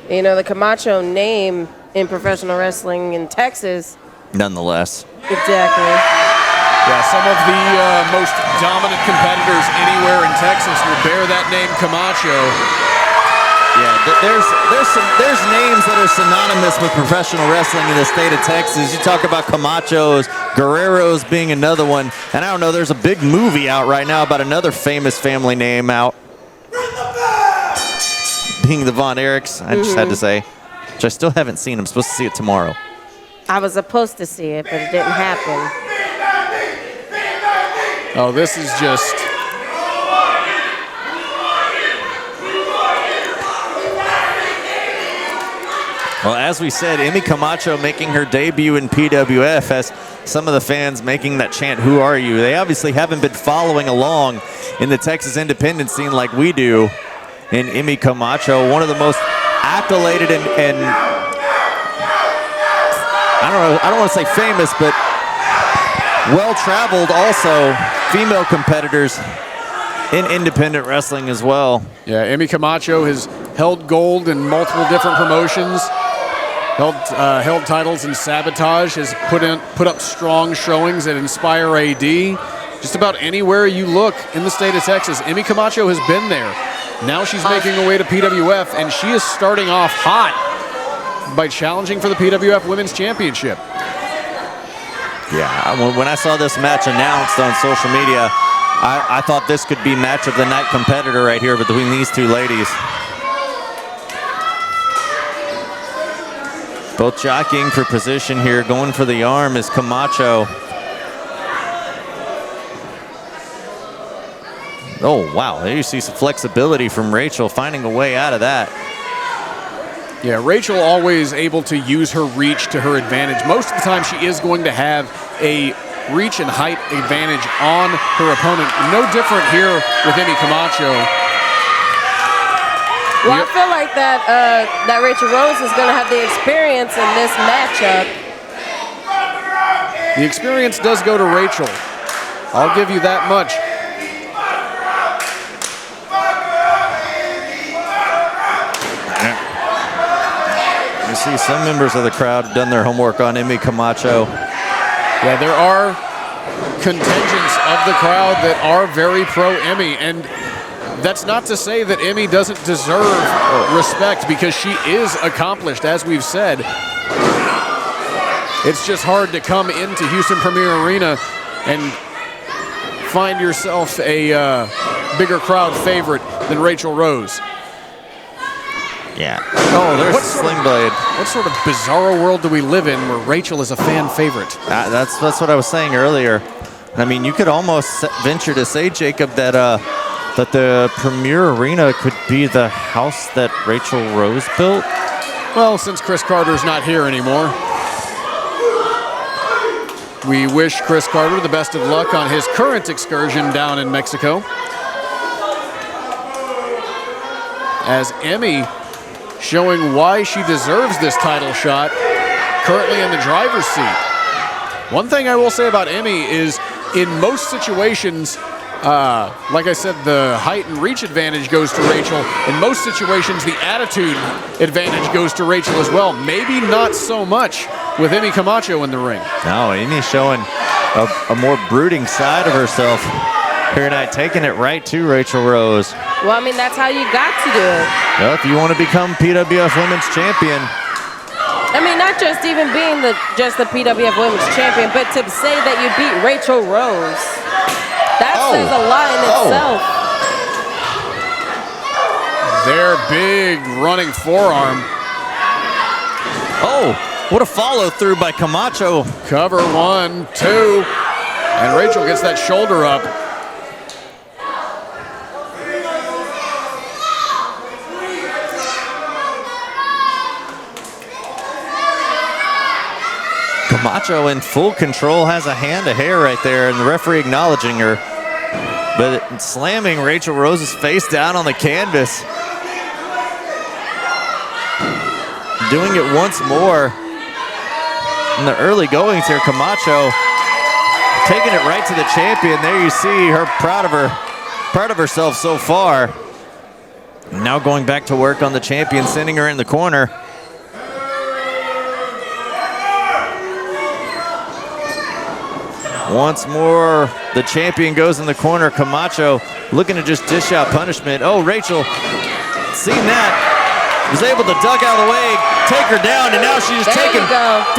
Speaker 3: You know, the Camacho name in professional wrestling in Texas.
Speaker 2: Nonetheless.
Speaker 3: Exactly.
Speaker 1: Yeah, some of the most dominant competitors anywhere in Texas will bear that name, Camacho.
Speaker 2: Yeah, there's names that are synonymous with professional wrestling in the state of Texas. You talk about Camachos, Guerreros being another one, and I don't know, there's a big movie out right now about another famous family name out. Being the Von Erichs, I just had to say, which I still haven't seen. I'm supposed to see it tomorrow.
Speaker 3: I was supposed to see it, but it didn't happen.
Speaker 1: Oh, this is just...
Speaker 2: Well, as we said, Emmy Camacho making her debut in PWF has some of the fans making that chant, "Who are you?" They obviously haven't been following along in the Texas independent scene like we do. And Emmy Camacho, one of the most accoladed and I don't want to say famous, but well-traveled also female competitors in independent wrestling as well.
Speaker 1: Yeah, Emmy Camacho has held gold in multiple different promotions, held titles in Sabotage, has put up strong showings at Inspire AD. Just about anywhere you look in the state of Texas, Emmy Camacho has been there. Now she's making her way to PWF, and she is starting off hot by challenging for the PWF Women's Championship.
Speaker 2: Yeah, when I saw this match announced on social media, I thought this could be match of the night competitor right here between these two ladies. Both jockeying for position here, going for the arm is Camacho. Oh, wow, there you see some flexibility from Raychell, finding a way out of that.
Speaker 1: Yeah, Raychell always able to use her reach to her advantage. Most of the time she is going to have a reach and height advantage on her opponent. No different here with Emmy Camacho.
Speaker 3: Well, I feel like that Raychell Rose is going to have the experience in this matchup.
Speaker 1: The experience does go to Raychell. I'll give you that much.
Speaker 2: You see some members of the crowd have done their homework on Emmy Camacho.
Speaker 1: Yeah, there are contingents of the crowd that are very pro-Emmy, and That's not to say that Emmy doesn't deserve respect, because she is accomplished, as we've said. It's just hard to come into Houston Premier Arena and find yourself a bigger crowd favorite than Raychell Rose.
Speaker 2: Yeah. Oh, there's
Speaker 1: What
Speaker 2: a
Speaker 1: sort of-
Speaker 2: sling blade.
Speaker 1: What sort of bizarro world do we live in where Raychell is a fan favorite?
Speaker 2: That's what I was saying earlier. I mean, you could almost venture to say, Jacob, that that the Premier Arena could be the house that Raychell Rose built.
Speaker 1: Well, since Chris Carter's not here anymore, we wish Chris Carter the best of luck on his current excursion down in Mexico. As Emmy showing why she deserves this title shot, currently in the driver's seat. One thing I will say about Emmy is, in most situations, like I said, the height and reach advantage goes to Raychell. In most situations, the attitude advantage goes to Raychell as well. Maybe not so much with Emmy Camacho in the ring.
Speaker 2: No, Emmy's showing a more brooding side of herself here tonight, taking it right to Raychell Rose.
Speaker 3: Well, I mean, that's how you got to do it.
Speaker 2: Well, if you want to become PWF Women's Champion,
Speaker 3: I mean, not just even being just the PWF Women's Champion, but to say that you beat Raychell Rose, that says a lot in itself.
Speaker 1: Their big running forearm.
Speaker 2: oh, what a follow through by Camacho.
Speaker 1: Cover 1, 2, and Raychell gets that shoulder up.
Speaker 2: Camacho in full control, has a hand of hair right there, and the referee acknowledging her. But slamming Raychell Rose's face down on the canvas. Doing it once more. In the early goings here, Camacho taking it right to the champion. There you see her proud of herself so far. Now going back to work on the champion, sending her in the corner. Once more, the champion goes in the corner. Camacho looking to just dish out punishment. Oh, Raychell, seen that, was able to duck out of the way, take her down, and now she's just taking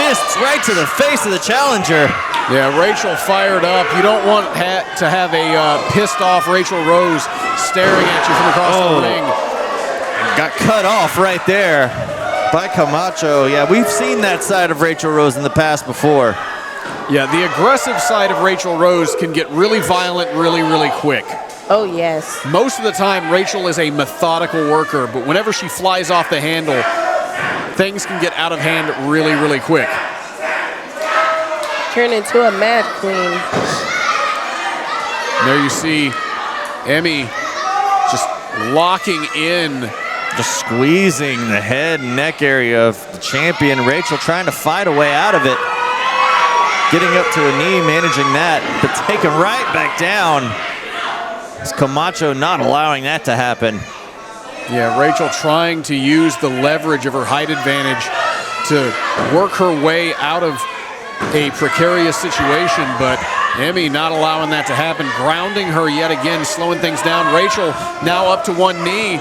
Speaker 2: fists right to the face of the challenger.
Speaker 1: Yeah, Raychell fired up. You don't want to have a pissed off Raychell Rose staring at you from across the ring.
Speaker 2: Got cut off right there by Camacho. Yeah, we've seen that side of Raychell Rose in the past before.
Speaker 1: Yeah, the aggressive side of Raychell Rose can get really violent really, really quick.
Speaker 3: Oh, yes.
Speaker 1: Most of the time, Raychell is a methodical worker, but whenever she flies off the handle, things can get out of hand really, really quick.
Speaker 3: Turn into a mad queen.
Speaker 1: There you see Emmy just locking in.
Speaker 2: Just squeezing the head and neck area of the champion. Raychell trying to fight a way out of it. Getting up to a knee, managing that, but taken right back down. It's Camacho not allowing that to happen.
Speaker 1: Yeah, Raychell trying to use the leverage of her height advantage to work her way out of a precarious situation, but Emmy not allowing that to happen, grounding her yet again, slowing things down. Raychell now up to one knee,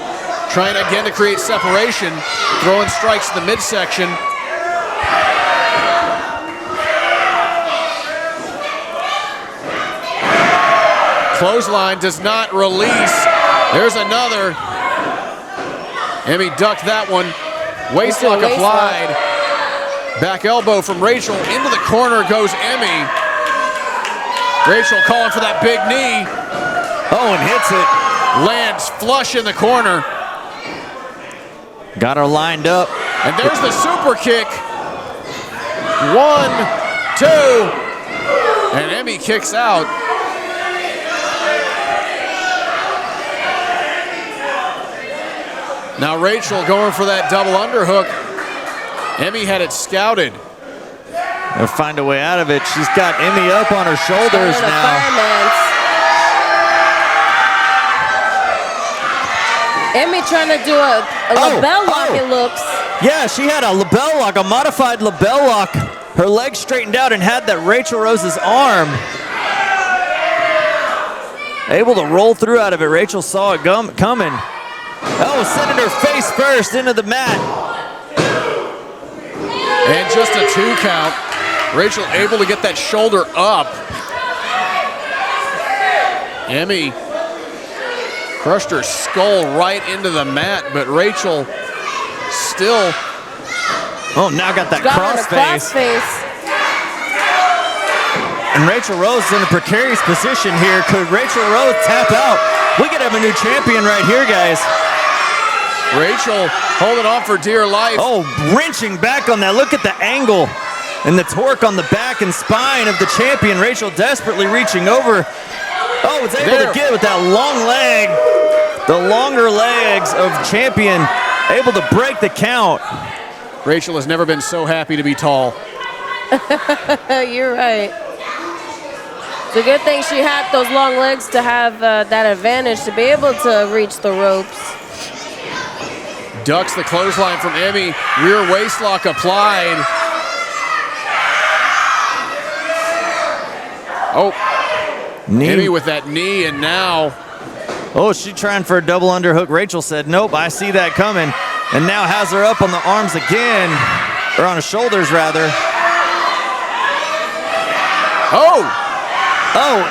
Speaker 1: trying again to create separation, throwing strikes in the midsection. Clothesline does not release. There's another. Emmy ducked that one. Waistlock applied. Back elbow from Raychell. Into the corner goes Emmy. Raychell calling for that big knee.
Speaker 2: Oh, and hits it.
Speaker 1: Lands flush in the corner.
Speaker 2: Got her lined up.
Speaker 1: And there's the super kick. 1, 2. And Emmy kicks out. Now Raychell going for that double underhook. Emmy had it scouted.
Speaker 2: They'll find a way out of it. She's got Emmy up on her shoulders now.
Speaker 3: Emmy trying to do a label lock, it looks.
Speaker 2: Yeah, she had a label lock, a modified label lock. Her legs straightened out and had that Raychell Rose's arm. able to roll through out of it. Raychell saw it coming. Oh, sending her face first into the mat.
Speaker 1: And just a 2 count. Raychell able to get that shoulder up. Emmy crushed her skull right into the mat, but Raychell still.
Speaker 2: Oh, now got that crossface. And Raychell Rose in a precarious position here. Could Raychell Rose tap out? We could have a new champion right here, guys.
Speaker 1: Raychell holding on for dear life.
Speaker 2: Oh, wrenching back on that. Look at the angle and the torque on the back and spine of the champion. Raychell desperately reaching over. Oh, it's able to get with that long leg. The longer legs of champion, able to break the count.
Speaker 1: Raychell has never been so happy to be tall.
Speaker 3: You're right. It's a good thing she had those long legs to have that advantage to be able to reach the ropes.
Speaker 1: Ducks the clothesline from Emmy. Rear waistlock applied. Oh, Emmy with that knee, and now.
Speaker 2: Oh, she trying for a double underhook. Raychell said, nope, I see that coming. And now has her up on the arms again, or on her shoulders rather.
Speaker 1: Oh!
Speaker 2: Oh,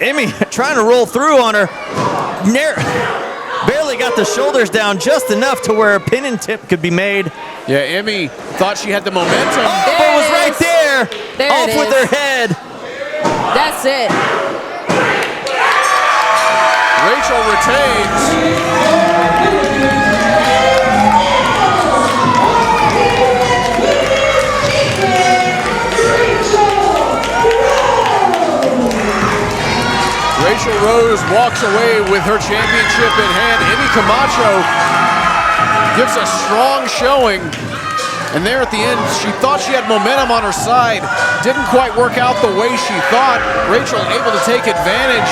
Speaker 2: Emmy trying to roll through on her. Barely got the shoulders down just enough to where a pin and tip could be made.
Speaker 1: Yeah, Emmy thought she had the momentum.
Speaker 2: Oh, but it was right there. Off with her head.
Speaker 3: That's it.
Speaker 1: Raychell retains. Raychell Rose walks away with her championship in hand. Emmy Camacho gives a strong showing. And there at the end, she thought she had momentum on her side. Didn't quite work out the way she thought. Raychell able to take advantage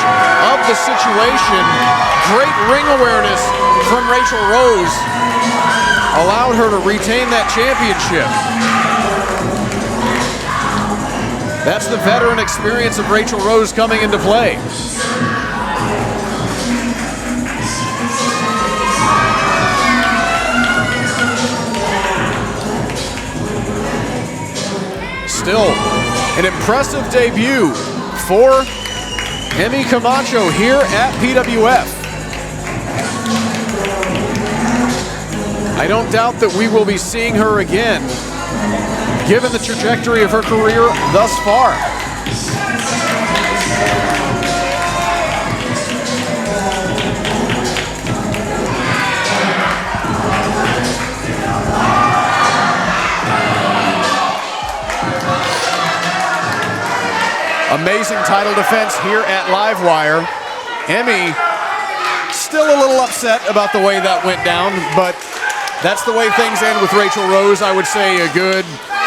Speaker 1: of the situation. Great ring awareness from Raychell Rose. Allowed her to retain that championship. That's the veteran experience of Raychell Rose coming into play. Still an impressive debut for Emmy Camacho here at PWF. I don't doubt that we will be seeing her again, given the trajectory of her career thus far. Amazing title defense here at Livewire. Emmy still a little upset about the way that went down, but that's the way things end with Raychell Rose. I would say a good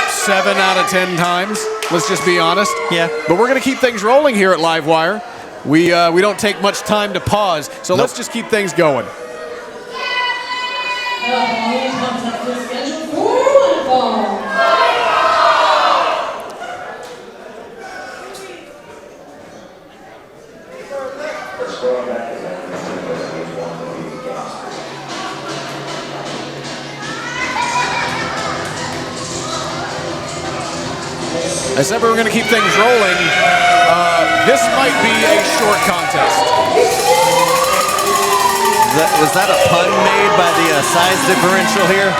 Speaker 1: 7 out of 10 times. Let's just be honest.
Speaker 2: Yeah.
Speaker 1: But we're going to keep things rolling here at Livewire. We don't take much time to pause, so let's just keep things going. I said we were going to keep things rolling. This might be a short contest.
Speaker 2: Was that a pun made by the size differential here?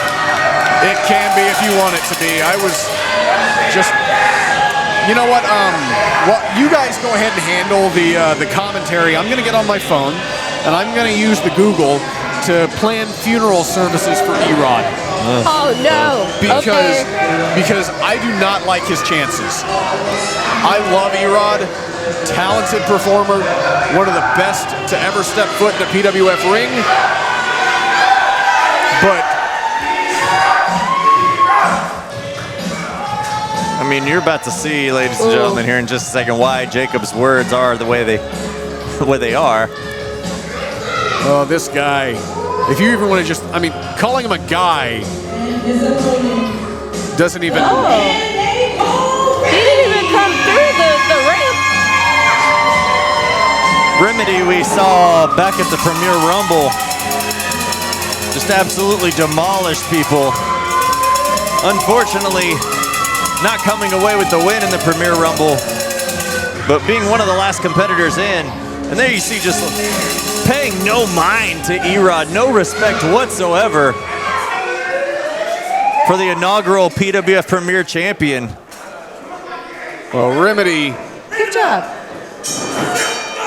Speaker 1: It can be if you want it to be. I was just, you know what? Well, you guys go ahead and handle the commentary. I'm going to get on my phone and I'm going to use the Google to plan funeral services for Erod.
Speaker 3: Oh no!
Speaker 1: Because I do not like his chances. I love Erod, talented performer, one of the best to ever step foot in a PWF ring. But
Speaker 2: I mean, you're about to see, ladies and gentlemen, here in just a second why Jacob's words are the way they are.
Speaker 1: Oh, this guy. If you even want to just, I mean, calling him a guy doesn't even.
Speaker 3: Oh. He didn't even come through the ramp.
Speaker 2: Remedy we saw back at the Premier Rumble just absolutely demolished people. Unfortunately, not coming away with the win in the Premier Rumble, but being one of the last competitors in. And there you see just paying no mind to Erod, no respect whatsoever for the inaugural PWF Premier Champion.
Speaker 1: Well, Remedy.
Speaker 3: Good job.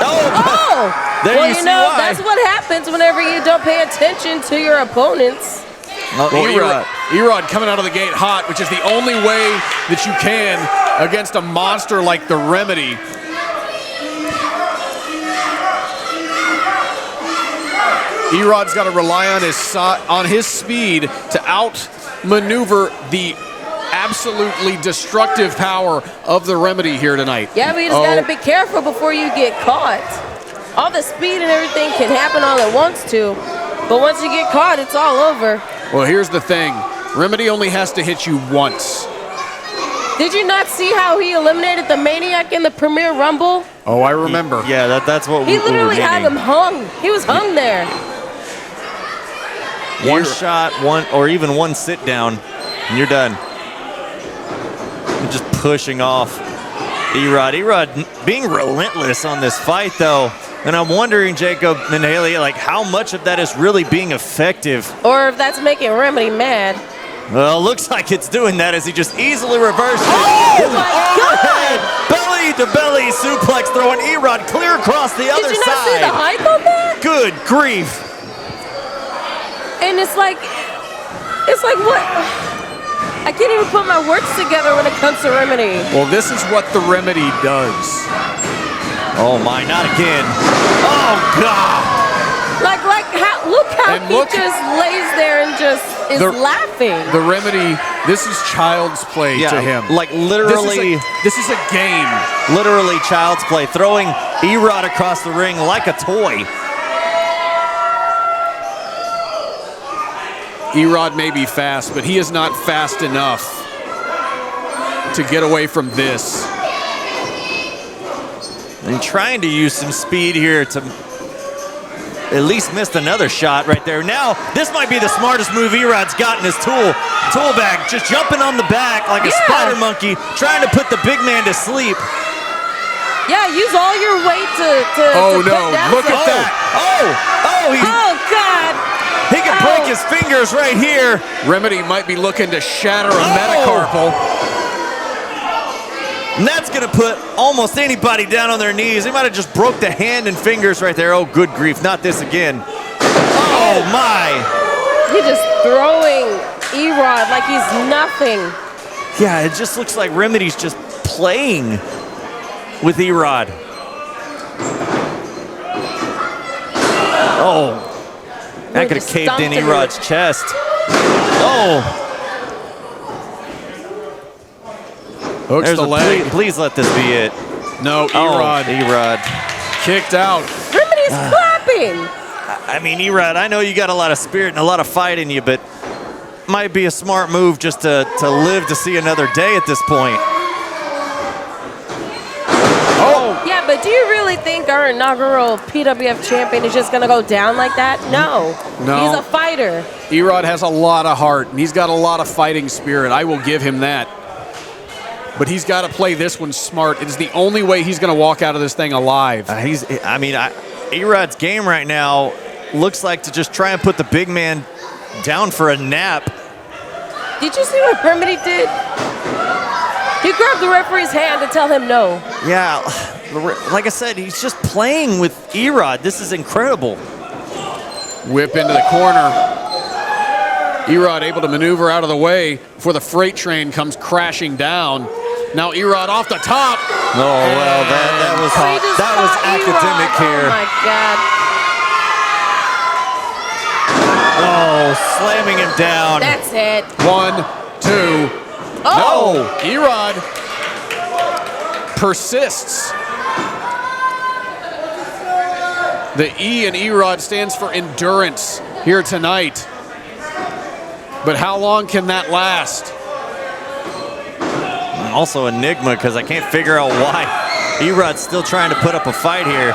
Speaker 2: Oh! There
Speaker 3: Well,
Speaker 2: you
Speaker 3: you
Speaker 2: see
Speaker 3: know,
Speaker 2: why.
Speaker 3: that's what happens whenever you don't pay attention to your opponents.
Speaker 2: Well,
Speaker 1: Erod coming out of the gate hot, which is the only way that you can against a monster like the Remedy. Erod's got to rely on his speed to outmaneuver the absolutely destructive power of the Remedy here tonight.
Speaker 3: Yeah, but you just gotta be careful before you get caught. All the speed and everything can happen all at once too, but once you get caught, it's all over.
Speaker 1: Well, here's the thing. Remedy only has to hit you once.
Speaker 3: Did you not see how he eliminated the Maniac in the Premier Rumble?
Speaker 1: Oh, I remember.
Speaker 2: Yeah, that's what
Speaker 3: He
Speaker 2: we were
Speaker 3: literally had
Speaker 2: meaning.
Speaker 3: him hung. He was hung there.
Speaker 2: One shot, or even one sit down, and you're done. And just pushing off Erod. Erod being relentless on this fight, though. And I'm wondering, Jacob and Haley, like how much of that is really being effective?
Speaker 3: Or if that's making Remedy mad.
Speaker 2: Well, looks like it's doing that as he just easily reversed it.
Speaker 3: Oh my
Speaker 2: Overhead,
Speaker 3: God!
Speaker 2: belly-to-belly suplex, throwing Erod clear across the other
Speaker 3: Did you not
Speaker 2: side.
Speaker 3: see the height on that?
Speaker 2: Good grief.
Speaker 3: And it's like what? I can't even put my words together when it comes to Remedy.
Speaker 1: Well, this is what the Remedy does.
Speaker 2: Oh my, not again. Oh God.
Speaker 3: Look how
Speaker 1: And
Speaker 3: he
Speaker 1: look-
Speaker 3: just lays there and just is laughing.
Speaker 1: The Remedy, this is child's play to him.
Speaker 2: Like literally,
Speaker 1: This is a game.
Speaker 2: literally child's play, throwing Erod across the ring like a toy.
Speaker 1: Erod may be fast, but he is not fast enough to get away from this.
Speaker 2: And trying to use some speed here to at least missed another shot right there. Now, this might be the smartest move Erod's got in his tool bag. Just jumping on the back like a spider monkey, trying to put the big man to sleep.
Speaker 3: Yeah, use all your weight to
Speaker 1: Oh
Speaker 3: put
Speaker 1: no,
Speaker 3: down
Speaker 1: look at
Speaker 3: something.
Speaker 1: that.
Speaker 3: Oh God!
Speaker 2: He can break his fingers right here.
Speaker 1: Remedy might be looking to shatter a metacarpal.
Speaker 2: And that's gonna put almost anybody down on their knees. He might have just broke the hand and fingers right there. Oh, good grief, not this again. Oh my.
Speaker 3: He's just throwing Erod like he's nothing.
Speaker 2: Yeah, it just looks like Remedy's just playing with Erod. Oh. That could have caved in Erod's chest. Oh.
Speaker 1: Hooks
Speaker 2: There's
Speaker 1: the leg.
Speaker 2: Please let this be it.
Speaker 1: No, Erod
Speaker 2: Erod.
Speaker 1: kicked out.
Speaker 3: Remedy's clapping.
Speaker 2: I mean, Erod, I know you got a lot of spirit and a lot of fight in you, but might be a smart move just to live to see another day at this point. Oh!
Speaker 3: Yeah, but do you really think our inaugural PWF champion is just going to go down like that? No.
Speaker 1: No.
Speaker 3: He's a fighter.
Speaker 1: Erod has a lot of heart, and he's got a lot of fighting spirit. I will give him that. But he's got to play this one smart. It is the only way he's going to walk out of this thing alive.
Speaker 2: Erod's game right now looks like to just try and put the big man down for a nap.
Speaker 3: Did you see what Remedy did? He grabbed the referee's hand to tell him no.
Speaker 2: Yeah, like I said, he's just playing with Erod. This is incredible.
Speaker 1: Whip into the corner. Erod able to maneuver out of the way before the freight train comes crashing down. Now Erod off the top.
Speaker 2: Oh, well, that was academic
Speaker 3: Erod.
Speaker 2: here.
Speaker 3: Oh, my God.
Speaker 2: Oh, slamming him down.
Speaker 3: That's it.
Speaker 1: 1, 2.
Speaker 3: Oh.
Speaker 1: No, Erod persists. The E in Erod stands for endurance here tonight. But how long can that last?
Speaker 2: Also Enigma, because I can't figure out why Erod's still trying to put up a fight here.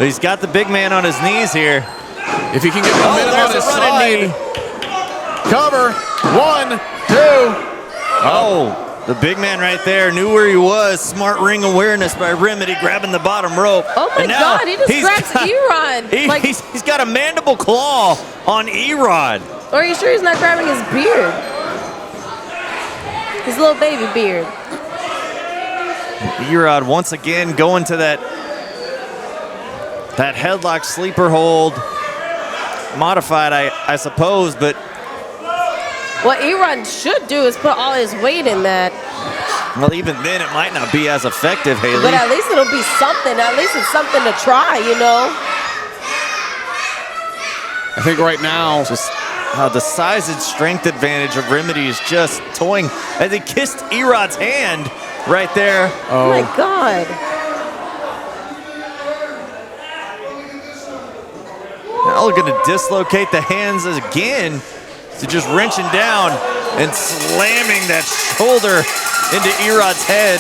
Speaker 2: But he's got the big man on his knees here.
Speaker 1: If he can get momentum on his side. Cover. 1, 2.
Speaker 2: Oh, the big man right there knew where he was. Smart ring awareness by Remedy, grabbing the bottom rope.
Speaker 3: Oh my God, he just grabs Erod.
Speaker 2: He's got a mandible claw on Erod.
Speaker 3: Are you sure he's not grabbing his beard? His little baby beard.
Speaker 2: Erod once again going to that headlock sleeper hold. Modified, I suppose, but
Speaker 3: what Erod should do is put all his weight in that.
Speaker 2: well, even then it might not be as effective, Haley.
Speaker 3: But at least it'll be something. At least it's something to try, you know?
Speaker 1: I think right now,
Speaker 2: Just how the size and strength advantage of Remedy is just toying. As he kissed Erod's hand right there.
Speaker 3: Oh my God.
Speaker 2: Now we're gonna dislocate the hands again. So just wrenching down and slamming that shoulder into Erod's head.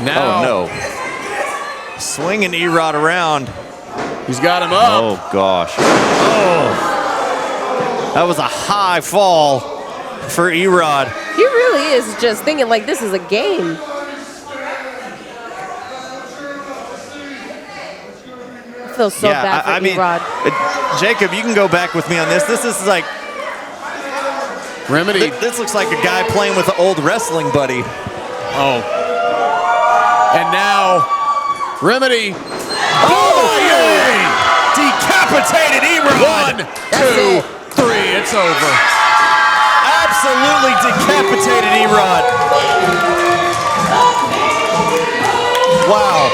Speaker 1: now
Speaker 2: Oh no. Swinging Erod around.
Speaker 1: he's got him up.
Speaker 2: Oh gosh. Oh. That was a high fall for Erod.
Speaker 3: He really is just thinking like this is a game. I feel so bad for Erod.
Speaker 2: Jacob, you can go back with me on this. This is like
Speaker 1: Remedy.
Speaker 2: This looks like a guy playing with an old wrestling buddy.
Speaker 1: Oh. And now, Remedy. Oh, yay!
Speaker 2: Decapitated Erod.
Speaker 1: 1, 2, 3. It's over.
Speaker 2: Absolutely decapitated Erod. Wow.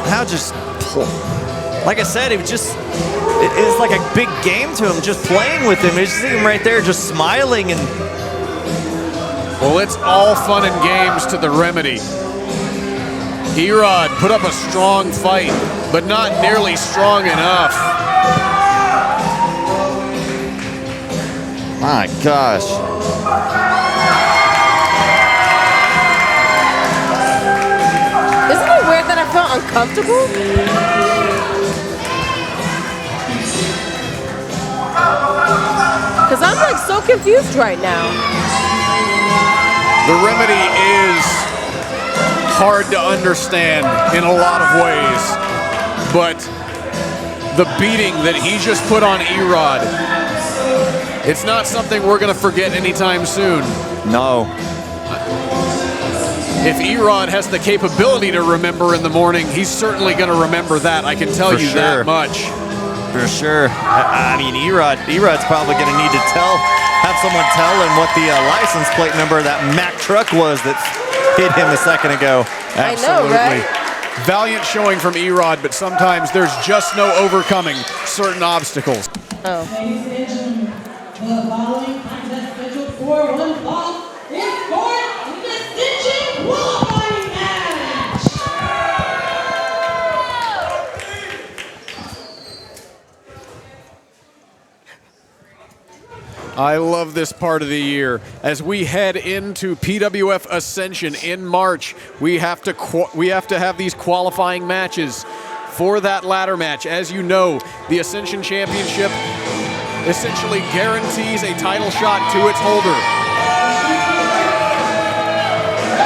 Speaker 2: How just, like I said, it was just, it's like a big game to him, just playing with him. You see him right there just smiling and.
Speaker 1: Well, it's all fun and games to the Remedy. Erod put up a strong fight, but not nearly strong enough.
Speaker 2: My gosh.
Speaker 3: Isn't it weird that I felt uncomfortable? Because I'm like so confused right now.
Speaker 1: The Remedy is hard to understand in a lot of ways, but the beating that he just put on Erod, it's not something we're going to forget anytime soon.
Speaker 2: No.
Speaker 1: If Erod has the capability to remember in the morning, he's certainly going to remember that. I can tell you that much.
Speaker 2: For sure. I mean, Erod's probably going to need to have someone tell him what the license plate number of that Mack truck was that hit him a second ago.
Speaker 1: Absolutely.
Speaker 3: I know, right?
Speaker 1: Valiant showing from Erod, but sometimes there's just no overcoming certain obstacles.
Speaker 3: Oh.
Speaker 5: Ladies and gentlemen, the following contest scheduled for one fall is for the distinction qualifying match.
Speaker 1: I love this part of the year. As we head into PWF Ascension in March, we have to have these qualifying matches for that ladder match. As you know, the Ascension Championship essentially guarantees a title shot to its holder.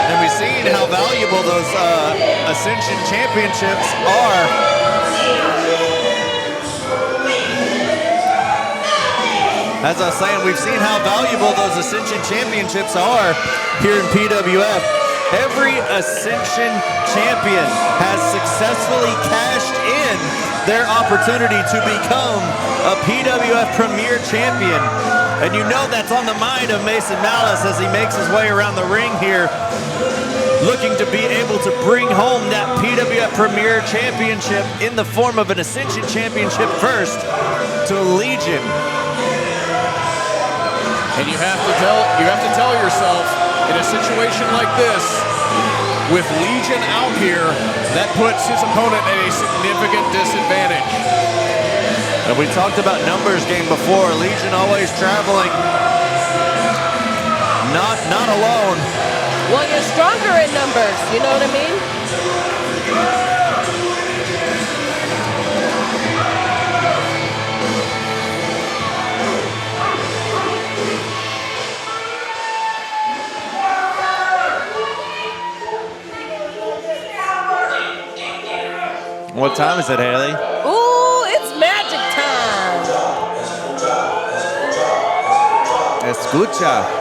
Speaker 2: And we've seen how valuable those Ascension Championships are. As I was saying, we've seen how valuable those Ascension Championships are here in PWF. Every Ascension champion has successfully cashed in their opportunity to become a PWF Premier Champion. And you know that's on the mind of Mason Malice as he makes his way around the ring here, looking to be able to bring home that PWF Premier Championship in the form of an Ascension Championship first to Legion.
Speaker 1: And you have to tell yourself, in a situation like this, with Legion out here, that puts his opponent at a significant disadvantage.
Speaker 2: And we talked about numbers game before. Legion always traveling not alone.
Speaker 3: Well, you're stronger in numbers, you know what I mean?
Speaker 2: What time is it, Haley?
Speaker 3: Ooh, it's magic time.
Speaker 2: Escucha.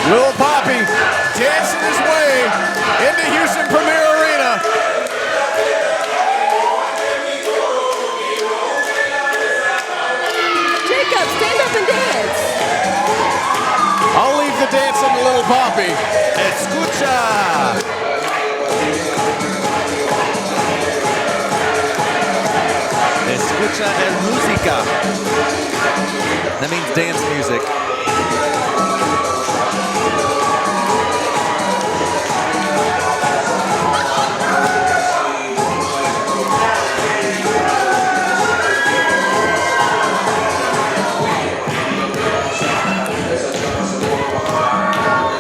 Speaker 1: Little Papi dancing his way into Houston Premier Arena.
Speaker 3: Jacob, stand up and dance.
Speaker 1: I'll leave the dancing to Little Papi.
Speaker 2: Escucha. Escucha el música. That means dance music.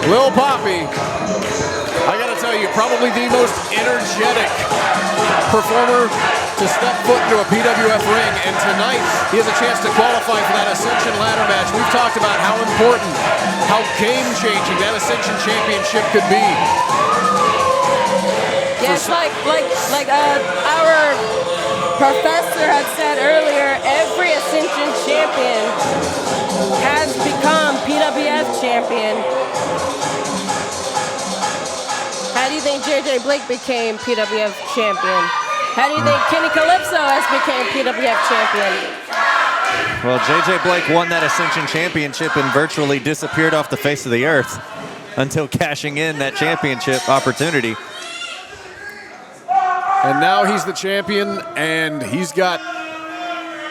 Speaker 1: Lil Papi, I gotta tell you, probably the most energetic performer to step foot into a PWF ring, and tonight he has a chance to qualify for that Ascension ladder match. We've talked about how important, how game-changing that Ascension Championship could be.
Speaker 3: Yes, like our professor had said earlier, every Ascension champion has become PWF champion. How do you think JJ Blake became PWF champion? How do you think Kenny Calypso has become PWF champion?
Speaker 2: Well, JJ Blake won that Ascension Championship and virtually disappeared off the face of the earth until cashing in that championship opportunity.
Speaker 1: And now he's the champion, and he's got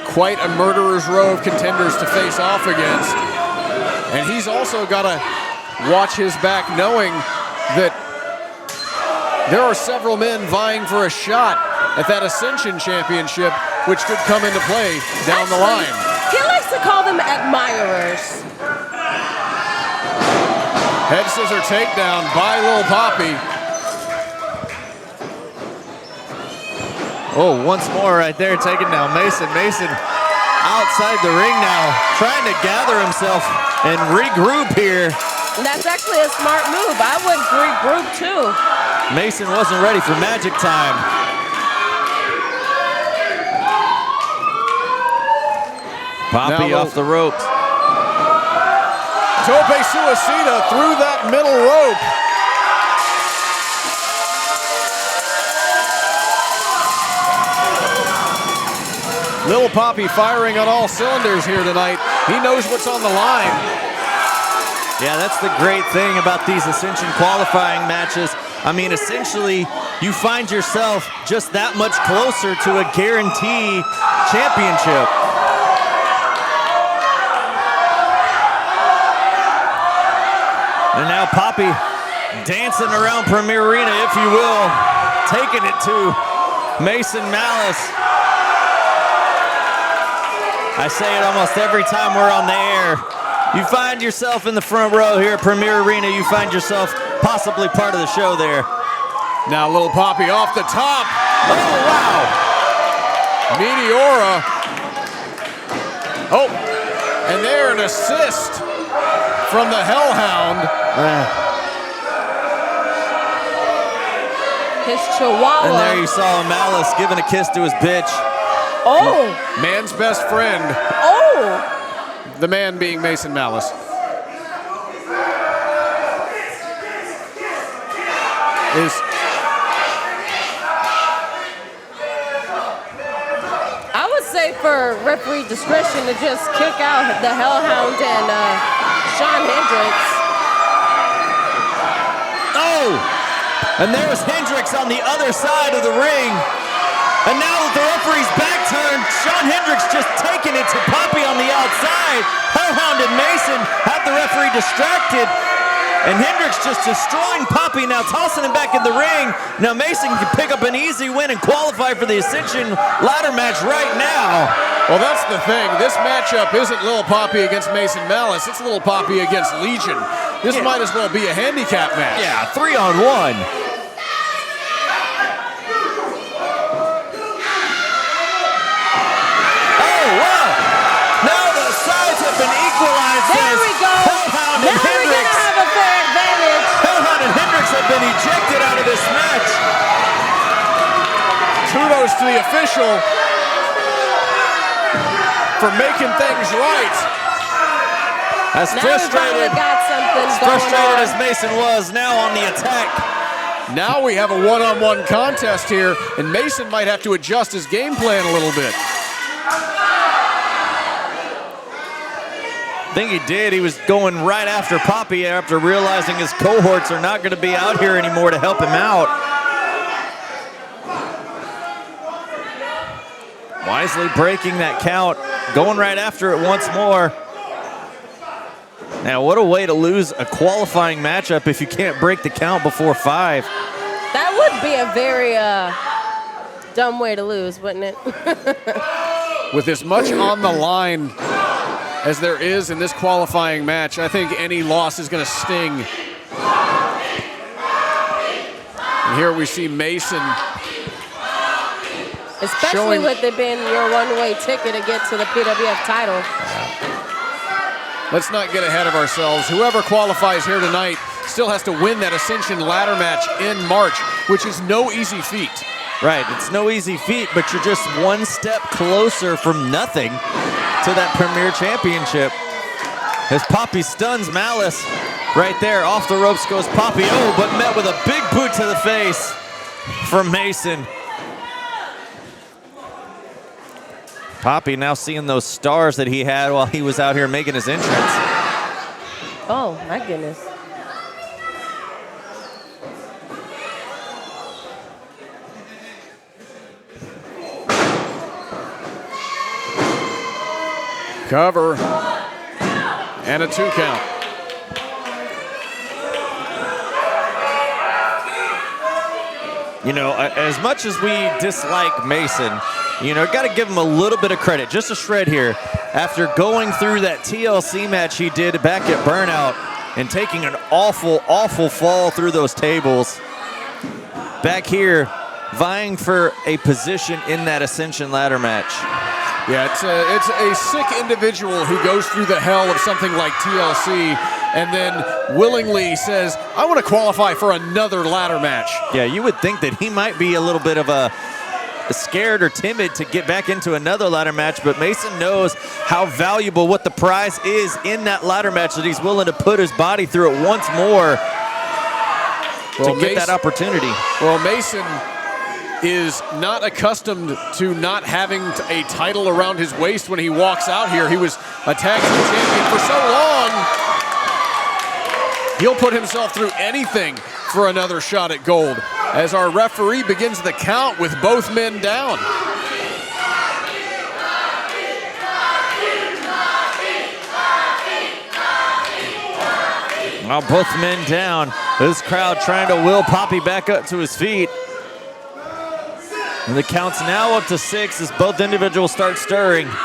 Speaker 1: quite a murderer's row of contenders to face off against. And he's also got to watch his back, knowing that there are several men vying for a shot at that Ascension Championship, which could come into play down the line.
Speaker 3: He likes to call them admirers.
Speaker 1: Head scissor takedown by Lil Papi.
Speaker 2: Oh, once more right there, taking down Mason. Mason outside the ring now, trying to gather himself and regroup here.
Speaker 3: That's actually a smart move. I would regroup too.
Speaker 2: Mason wasn't ready for magic time. Papi off the ropes.
Speaker 1: Tope Suicida through that middle rope. Lil Papi firing on all cylinders here tonight. He knows what's on the line.
Speaker 2: Yeah, that's the great thing about these Ascension qualifying matches. I mean, essentially, you find yourself just that much closer to a guarantee championship. And now Papi dancing around Premier Arena, if you will, taking it to Mason Malice. I say it almost every time we're on the air. You find yourself in the front row here at Premier Arena, you find yourself possibly part of the show there.
Speaker 1: Now Lil Papi off the top.
Speaker 2: Oh, wow.
Speaker 1: Meteora. Oh, and there an assist from the Hellhound.
Speaker 3: His chihuahua.
Speaker 2: And there you saw Malice giving a kiss to his bitch.
Speaker 3: Oh.
Speaker 1: Man's best friend.
Speaker 3: Oh.
Speaker 1: The man being Mason Malice.
Speaker 3: I would say for referee discretion to just kick out the Hellhound and Shawn Hendricks.
Speaker 2: Oh! And there's Hendricks on the other side of the ring. And now with the referee's back turned, Shawn Hendricks just taking it to Papi on the outside. Hellhound and Mason have the referee distracted. And Hendricks just destroying Papi, now tossing him back in the ring. Now Mason can pick up an easy win and qualify for the Ascension ladder match right now.
Speaker 1: Well, that's the thing. This matchup isn't Lil Papi against Mason Malice. It's Lil Papi against Legion. This might as well be a handicap match.
Speaker 2: Yeah, 3-on-1. Oh, wow. Now the sides have been equalized.
Speaker 3: There we go.
Speaker 2: Hellhound and
Speaker 3: Now we're
Speaker 2: Hendricks.
Speaker 3: gonna have a fair advantage.
Speaker 2: Hellhound and Hendricks have been ejected out of this match.
Speaker 1: Kudos to the official for making things right.
Speaker 2: As
Speaker 3: Now we finally
Speaker 2: frustrated,
Speaker 3: got something
Speaker 2: frustrated
Speaker 3: going
Speaker 2: as
Speaker 3: on.
Speaker 2: Mason was, now on the attack.
Speaker 1: Now we have a one-on-one contest here, and Mason might have to adjust his game plan a little bit.
Speaker 2: I think he did. He was going right after Papi after realizing his cohorts are not going to be out here anymore to help him out. Wisely breaking that count, going right after it once more. Now, what a way to lose a qualifying matchup if you can't break the count before 5.
Speaker 3: That would be a very dumb way to lose, wouldn't it?
Speaker 1: With as much on the line as there is in this qualifying match, I think any loss is going to sting. And here we see Mason.
Speaker 3: Especially with it being your one-way ticket to get to the PWF title.
Speaker 1: Let's not get ahead of ourselves. Whoever qualifies here tonight still has to win that Ascension ladder match in March, which is no easy feat.
Speaker 2: Right, it's no easy feat, but you're just one step closer from nothing to that Premier Championship. As Papi stuns Malice, right there, off the ropes goes Papi. Oh, but met with a big boot to the face from Mason. Papi now seeing those stars that he had while he was out here making his entrance.
Speaker 3: Oh, my goodness.
Speaker 1: Cover. And a 2 count.
Speaker 2: You know, as much as we dislike Mason, you know, got to give him a little bit of credit, just a shred here. After going through that TLC match he did back at Burnout and taking an awful, awful fall through those tables, back here vying for a position in that Ascension ladder match.
Speaker 1: Yeah, it's a sick individual who goes through the hell of something like TLC and then willingly says, I want to qualify for another ladder match.
Speaker 2: Yeah, you would think that he might be a little bit of a scared or timid to get back into another ladder match, but Mason knows how valuable what the prize is in that ladder match that he's willing to put his body through it once more to get that opportunity.
Speaker 1: Well, Mason is not accustomed to not having a title around his waist when he walks out here. He was a tag team champion for so long. He'll put himself through anything for another shot at gold as our referee begins the count with both men down.
Speaker 2: Well, both men down. This crowd trying to will Papi back up to his feet. And the count's now up to 6 as both individuals start stirring. Well,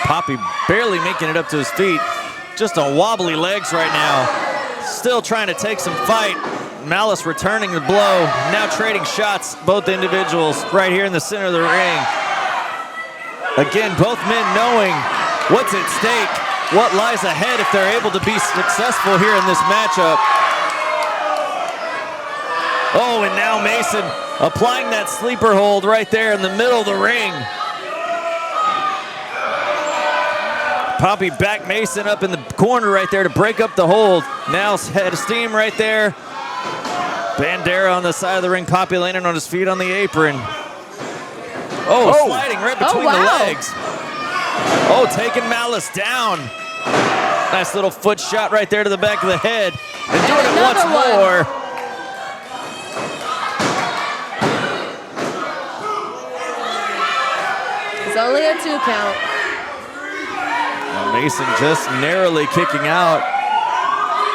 Speaker 2: Papi barely making it up to his feet. Just on wobbly legs right now. Still trying to take some fight. Malice returning the blow. Now trading shots, both individuals right here in the center of the ring. Again, both men knowing what's at stake, what lies ahead if they're able to be successful here in this matchup. Oh, and now Mason applying that sleeper hold right there in the middle of the ring. Papi back Mason up in the corner right there to break up the hold. Now head of steam right there. Bandera on the side of the ring. Papi landing on his feet on the apron. Oh, sliding right between the legs. Oh, taking Malice down. Nice little foot shot right there to the back of the head. And doing it once more.
Speaker 3: a 2 count.
Speaker 2: Mason just narrowly kicking out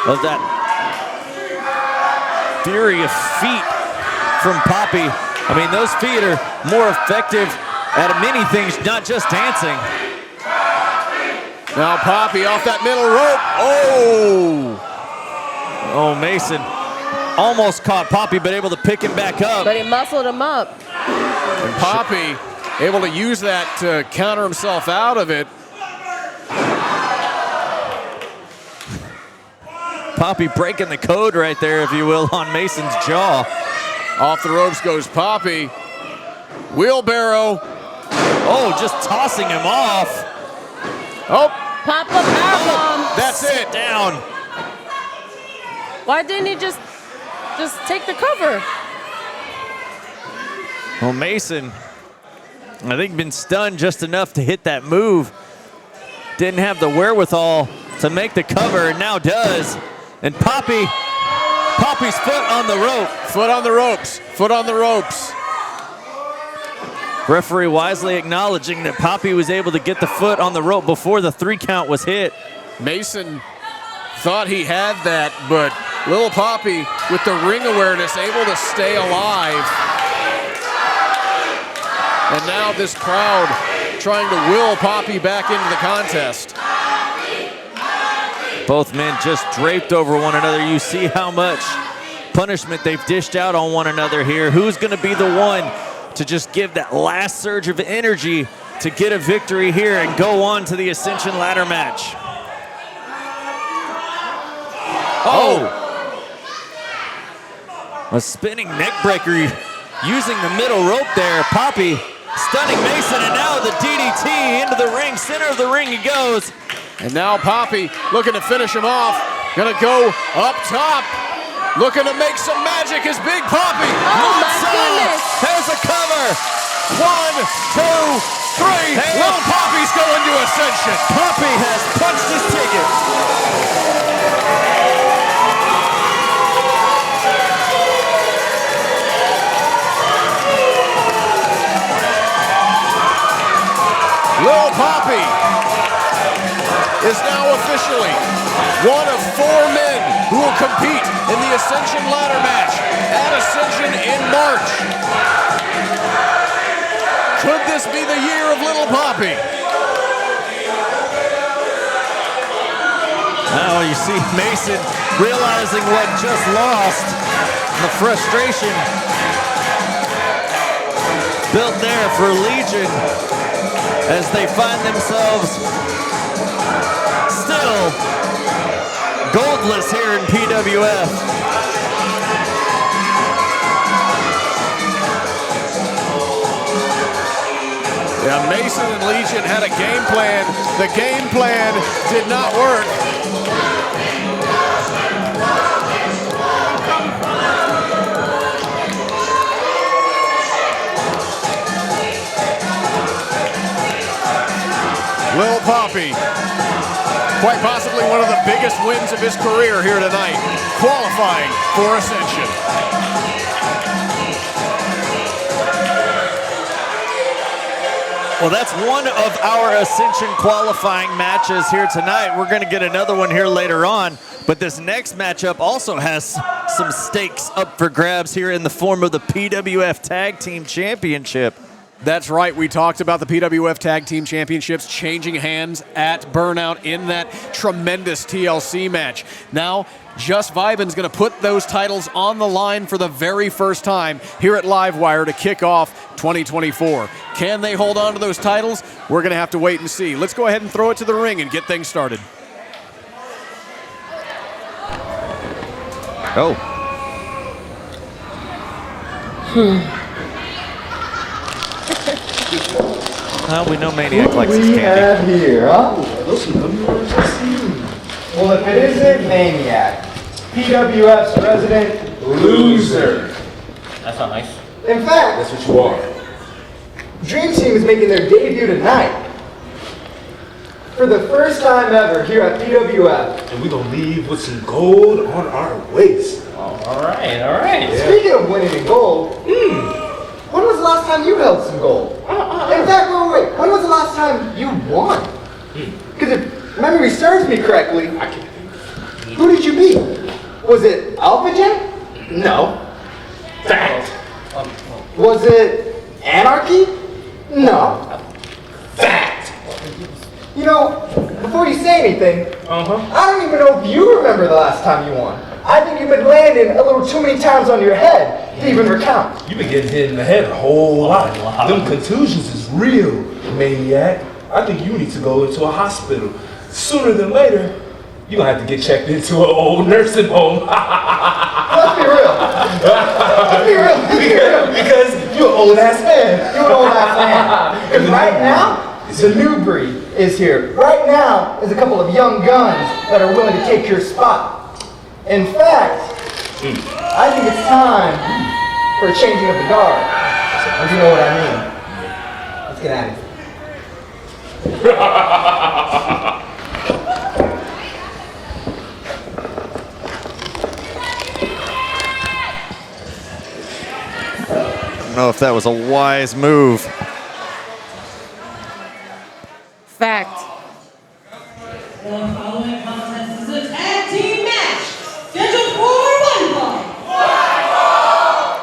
Speaker 2: of that fury of feet from Papi. I mean, those feet are more effective at many things, not just dancing.
Speaker 1: Now Papi off that middle rope. Oh!
Speaker 2: Oh, Mason almost caught Papi, but able to pick him back up.
Speaker 3: But he muscled him up.
Speaker 1: And Papi able to use that to counter himself out of it.
Speaker 2: Papi breaking the code right there, if you will, on Mason's jaw.
Speaker 1: Off the ropes goes Papi. Wheelbarrow.
Speaker 2: Oh, just tossing him off.
Speaker 1: Oh,
Speaker 3: Pop a powerbomb.
Speaker 1: that's it.
Speaker 2: Down.
Speaker 3: Why didn't he just take the cover?
Speaker 2: Well, Mason, I think, been stunned just enough to hit that move. Didn't have the wherewithal to make the cover, and now does. And Papi's foot on the rope.
Speaker 1: Foot on the ropes. Foot on the ropes.
Speaker 2: Referee wisely acknowledging that Papi was able to get the foot on the rope before the 3 count was hit.
Speaker 1: Mason thought he had that, but little Papi with the ring awareness able to stay alive. And now this crowd trying to will Papi back into the contest.
Speaker 2: Both men just draped over one another. You see how much punishment they've dished out on one another here. Who's going to be the one to just give that last surge of energy to get a victory here and go on to the Ascension ladder match? Oh! A spinning neck breaker using the middle rope there. Papi stunning Mason, and now the DDT into the ring. Center of the ring he goes.
Speaker 1: And now Papi looking to finish him off. Gonna go up top. Looking to make some magic is Big Papi.
Speaker 3: Oh my goodness.
Speaker 2: There's a cover.
Speaker 1: 1, 2, 3.
Speaker 2: Hey.
Speaker 1: Little Papi's going to Ascension.
Speaker 2: Papi has punched his ticket.
Speaker 1: Little Papi is now officially one of 4 men who will compete in the Ascension ladder match at Ascension in March. Could this be the year of Little Papi?
Speaker 2: Now you see Mason realizing what just lost. The frustration built there for Legion as they find themselves still goldless here in PWF.
Speaker 1: Yeah, Mason and Legion had a game plan. The game plan did not work. Lil Papi, quite possibly one of the biggest wins of his career here tonight, qualifying for Ascension.
Speaker 2: Well, that's one of our Ascension qualifying matches here tonight. We're going to get another one here later on, but this next matchup also has some stakes up for grabs here in the form of the PWF Tag Team Championship.
Speaker 1: That's right, we talked about the PWF Tag Team Championships changing hands at Burnout in that tremendous TLC match. Now, Just Vibin's going to put those titles on the line for the very first time here at Livewire to kick off 2024. Can they hold on to those titles? We're going to have to wait and see. Let's go ahead and throw it to the ring and get things started.
Speaker 2: Oh. Well, we know Maniac likes his
Speaker 6: we
Speaker 2: candy.
Speaker 6: have here, huh? Well, if it isn't Maniac, PWF's resident loser.
Speaker 7: That's not nice.
Speaker 6: In fact,
Speaker 7: That's what you are.
Speaker 6: Dream Team is making their debut tonight. For the first time ever here at PWF.
Speaker 8: And we gonna leave with some gold on our waist.
Speaker 7: All right.
Speaker 6: Speaking of winning in gold, when was the last time you held some gold? In fact, wait, when was the last time you won? Because if memory serves me correctly, who did you beat? Was it Alpha J? No.
Speaker 8: Fact.
Speaker 6: Was it Anarchy? No.
Speaker 8: Fact.
Speaker 6: You know, before you say anything, I don't even know if you remember the last time you won. I think you've been landing a little too many times on your head to even recount.
Speaker 8: You've been getting hit in the head a whole lot. Them contusions is real, Maniac. I think you need to go into a hospital. Sooner than later, you're gonna have to get checked into an old nursing home.
Speaker 6: Let's be real. Let's be real.
Speaker 8: Because you're an old ass man.
Speaker 6: You're an old ass man. Because right now, the new breed is here. Right now is a couple of young guns that are willing to take your spot. In fact, I think it's time for a changing of the guard. If you know what I mean. Let's get at it.
Speaker 2: I don't know if that was a wise move.
Speaker 3: Fact.
Speaker 5: The following contest is a tag team match scheduled for 1 fall.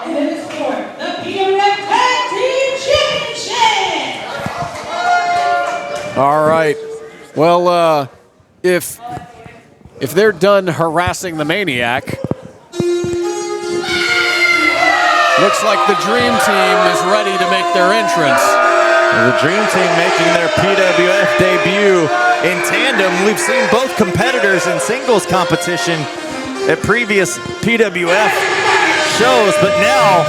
Speaker 5: And it is for the PWF Tag Team Championship.
Speaker 1: All right. Well, if they're done harassing the Maniac, looks like the Dream Team is ready to make their entrance.
Speaker 2: The Dream Team making their PWF debut in tandem. We've seen both competitors in singles competition at previous PWF shows, but now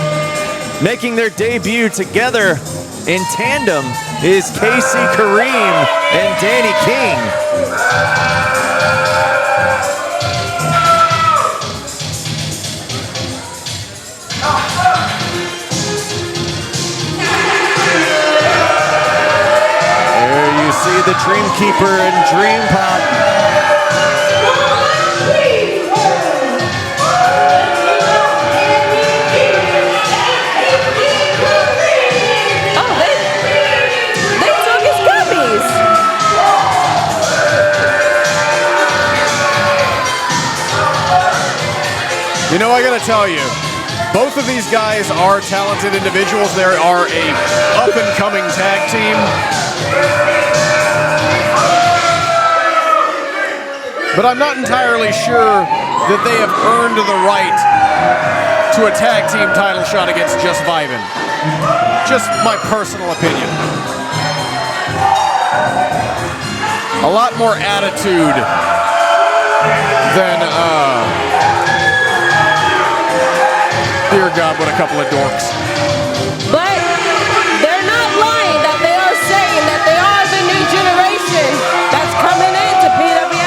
Speaker 2: making their debut together in tandem is Casey Kareem and Danny King. See the Dream Keeper and Dream Pop.
Speaker 3: Oh, they took his gummies.
Speaker 1: You know, I gotta tell you, both of these guys are talented individuals. They are a up-and-coming tag team. But I'm not entirely sure that they have earned the right to a tag team title shot against Just Vibin. Just my personal opinion. A lot more attitude than, dear God, what a couple of dorks.
Speaker 3: But they're not lying that they are saying that they are the new generation that's coming into PWF.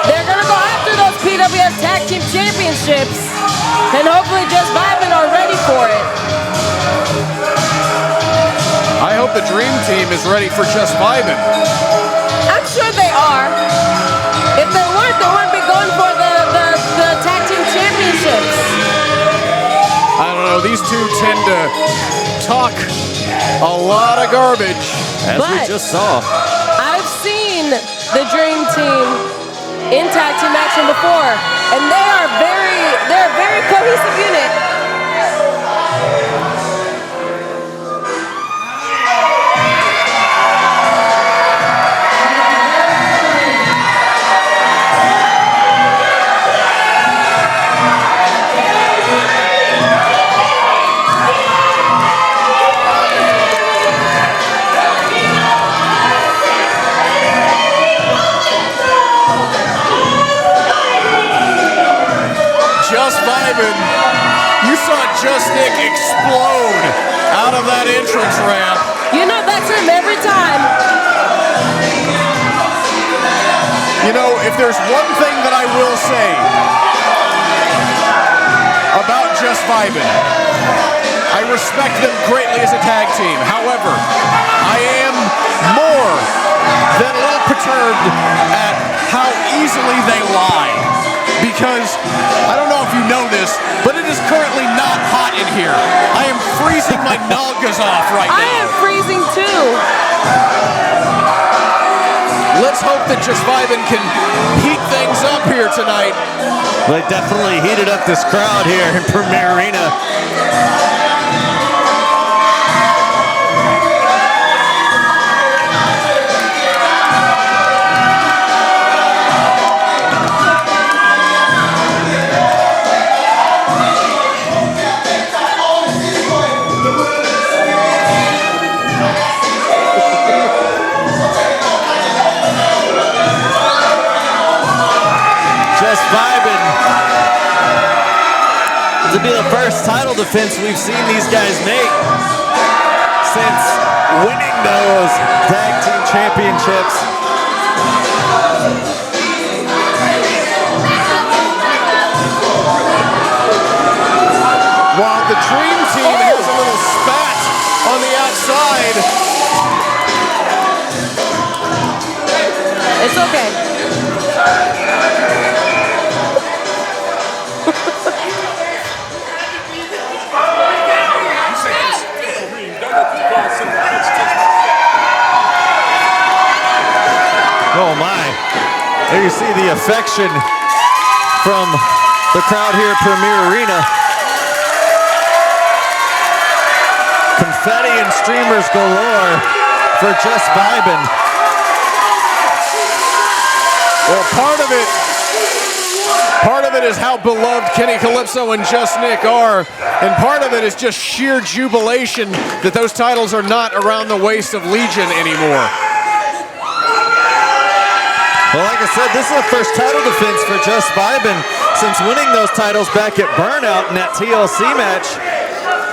Speaker 3: They're going to go after those PWF Tag Team Championships, and hopefully Just Vibin are ready for it.
Speaker 1: I hope the Dream Team is ready for Just Vibin.
Speaker 3: I'm sure they are. If they weren't, they wouldn't be going for the Tag Team Championships.
Speaker 1: I don't know, these two tend to talk a lot of garbage.
Speaker 2: As we just saw.
Speaker 3: I've seen the Dream Team in tag team action before, and they're a very cohesive unit.
Speaker 1: You saw Just Nick explode out of that entrance ramp.
Speaker 3: You know that's him every time.
Speaker 1: You know, if there's one thing that I will say about Just Vibin, I respect them greatly as a tag team. However, I am more than a little perturbed at how easily they lie. Because, I don't know if you know this, but it is currently not hot in here. I am freezing freezing my nuggas off right
Speaker 3: I
Speaker 1: now.
Speaker 3: am freezing too.
Speaker 1: Let's hope that Just Vibin can heat things up here tonight.
Speaker 2: They definitely heated up this crowd here in Premier Arena. Just Vibin. To be the first title defense we've seen these guys make since winning those tag team championships.
Speaker 1: While the Dream Team has a little spat on the outside.
Speaker 3: It's okay.
Speaker 2: Oh my. There you see the affection from the crowd here at Premier Arena. Confetti and streamers galore for Just Vibin.
Speaker 1: Well, part of it is how beloved Kenny Calypso and Just Nick are, and part of it is just sheer jubilation that those titles are not around the waist of Legion anymore.
Speaker 2: Well, like I said, this is the first title defense for Just Vibin since winning those titles back at Burnout in that TLC match.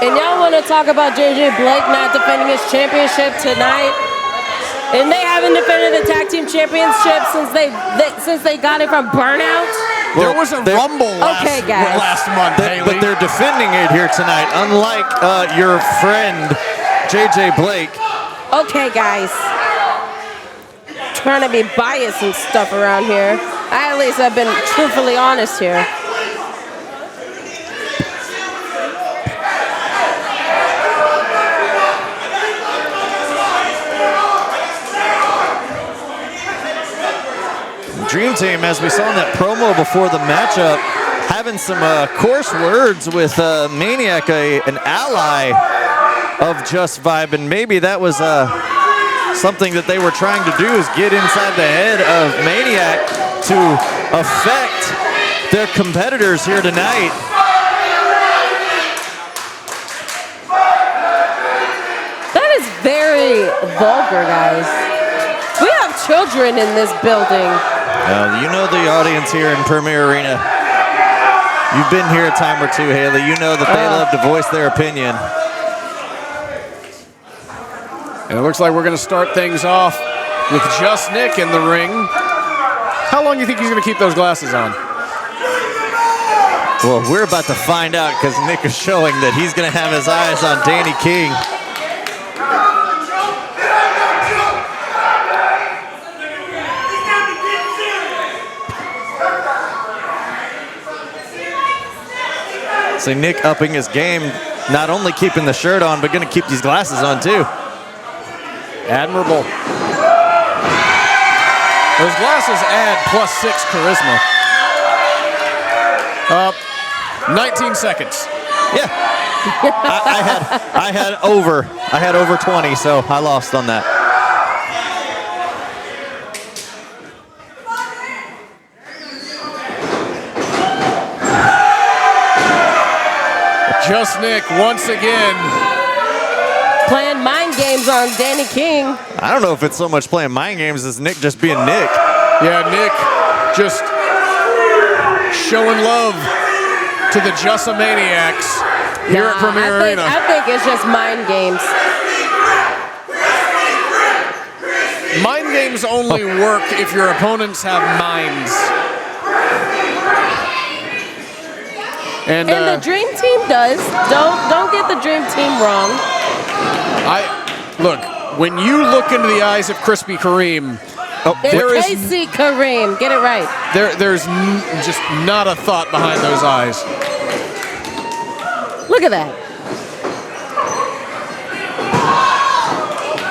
Speaker 3: And y'all want to talk about JJ Blake not defending his championship tonight? And they haven't defended the tag team championship since they got it from Burnout?
Speaker 1: There was a rumble last month, Haley.
Speaker 2: But they're defending it here tonight, unlike your friend JJ Blake.
Speaker 3: Okay, guys. Trying to be biased and stuff around here. I at least have been truthfully honest here.
Speaker 2: Dream Team, as we saw in that promo before the matchup, having some coarse words with Maniac, an ally of Just Vibin. Maybe that was something that they were trying to do, is get inside the head of Maniac to affect their competitors here tonight.
Speaker 3: That is very vulgar, guys. We have children in this building.
Speaker 2: You know the audience here in Premier Arena. You've been here a time or two, Haley. You know that they love to voice their opinion.
Speaker 1: And it looks like we're going to start things off with Just Nick in the ring. How long do you think he's going to keep those glasses on?
Speaker 2: Well, we're about to find out because Nick is showing that he's going to have his eyes on Danny King. So Nick upping his game, not only keeping the shirt on, but going to keep these glasses on too.
Speaker 1: Admirable. Those glasses add +6 charisma. 19 seconds.
Speaker 2: Yeah. I had over 20, so I lost on that.
Speaker 1: Just Nick once again
Speaker 3: playing mind games on Danny King.
Speaker 2: I don't know if it's so much playing mind games as Nick just being Nick.
Speaker 1: Yeah, Nick just showing love to the Jussamaniacs here at Premier Arena.
Speaker 3: I think it's just mind games.
Speaker 1: Mind games only work if your opponents have minds. And
Speaker 3: the Dream Team does. Don't get the Dream Team wrong.
Speaker 1: Look, when you look into the eyes of Krispy Kreme,
Speaker 3: Casey Kareem, get it right.
Speaker 1: There's just not a thought behind those eyes.
Speaker 3: Look at that.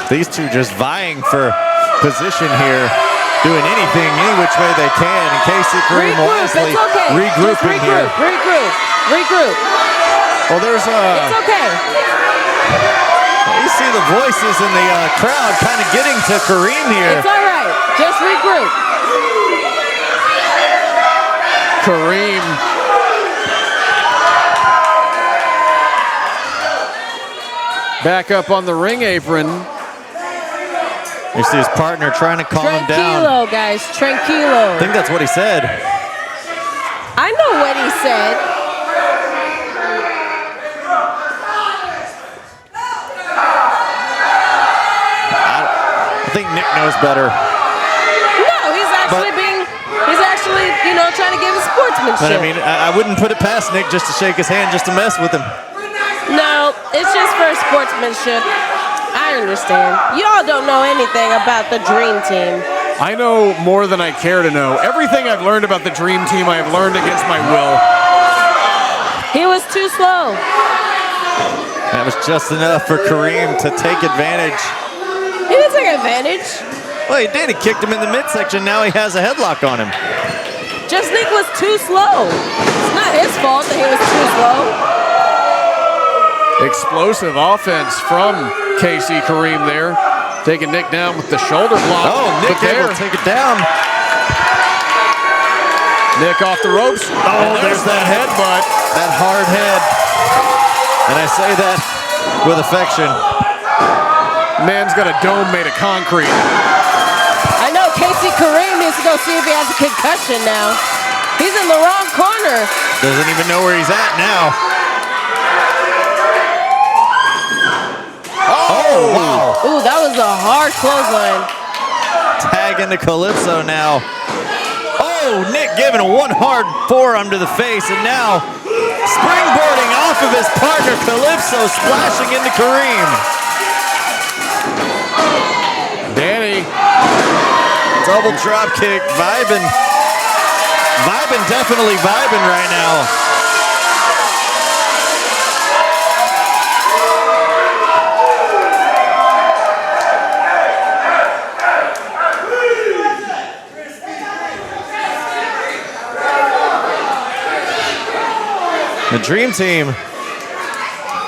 Speaker 2: These two just vying for position here, doing anything, any which way they can. And Casey Kareem wisely regrouping here.
Speaker 3: Regroup.
Speaker 1: Well, there's
Speaker 3: It's okay.
Speaker 2: You see the voices in the crowd kind of getting to Kareem here.
Speaker 3: It's all right. Just regroup.
Speaker 1: Kareem. Back up on the ring apron.
Speaker 2: You see his partner trying to calm him down.
Speaker 3: Tranquilo, guys. Tranquilo.
Speaker 2: I think that's what he said.
Speaker 3: I know what he said.
Speaker 2: I think Nick knows better.
Speaker 3: No, he's actually, trying to give his sportsmanship.
Speaker 2: But I mean, I wouldn't put it past Nick just to shake his hand, just to mess with him.
Speaker 3: No, it's just for sportsmanship. I understand. Y'all don't know anything about the Dream Team.
Speaker 1: I know more than I care to know. Everything I've learned about the Dream Team, I have learned against my will.
Speaker 3: He was too slow.
Speaker 2: That was just enough for Kareem to take advantage.
Speaker 3: He didn't take advantage.
Speaker 2: Well, he did. He kicked him in the midsection. Now he has a headlock on him.
Speaker 3: Just Nick was too slow. It's not his fault that he was too slow.
Speaker 1: Explosive offense from Casey Kareem there. Taking Nick down with the shoulder block.
Speaker 2: Oh, Nick able to take it down.
Speaker 1: Nick off the ropes.
Speaker 2: Oh, there's that headbutt. That hard head. And I say that with affection.
Speaker 1: Man's got a dome made of concrete.
Speaker 3: I know Casey Kareem needs to go see if he has a concussion now. He's in the wrong corner.
Speaker 2: Doesn't even know where he's at now. Oh, wow.
Speaker 3: Ooh, that was a hard clothesline.
Speaker 2: Tag into Calypso now. Oh, Nick giving a one hard forearm to the face, and now springboarding off of his partner Calypso, splashing into Kareem.
Speaker 1: Danny.
Speaker 2: Double drop kick, Vibin. Vibin definitely vibing right now. The Dream Team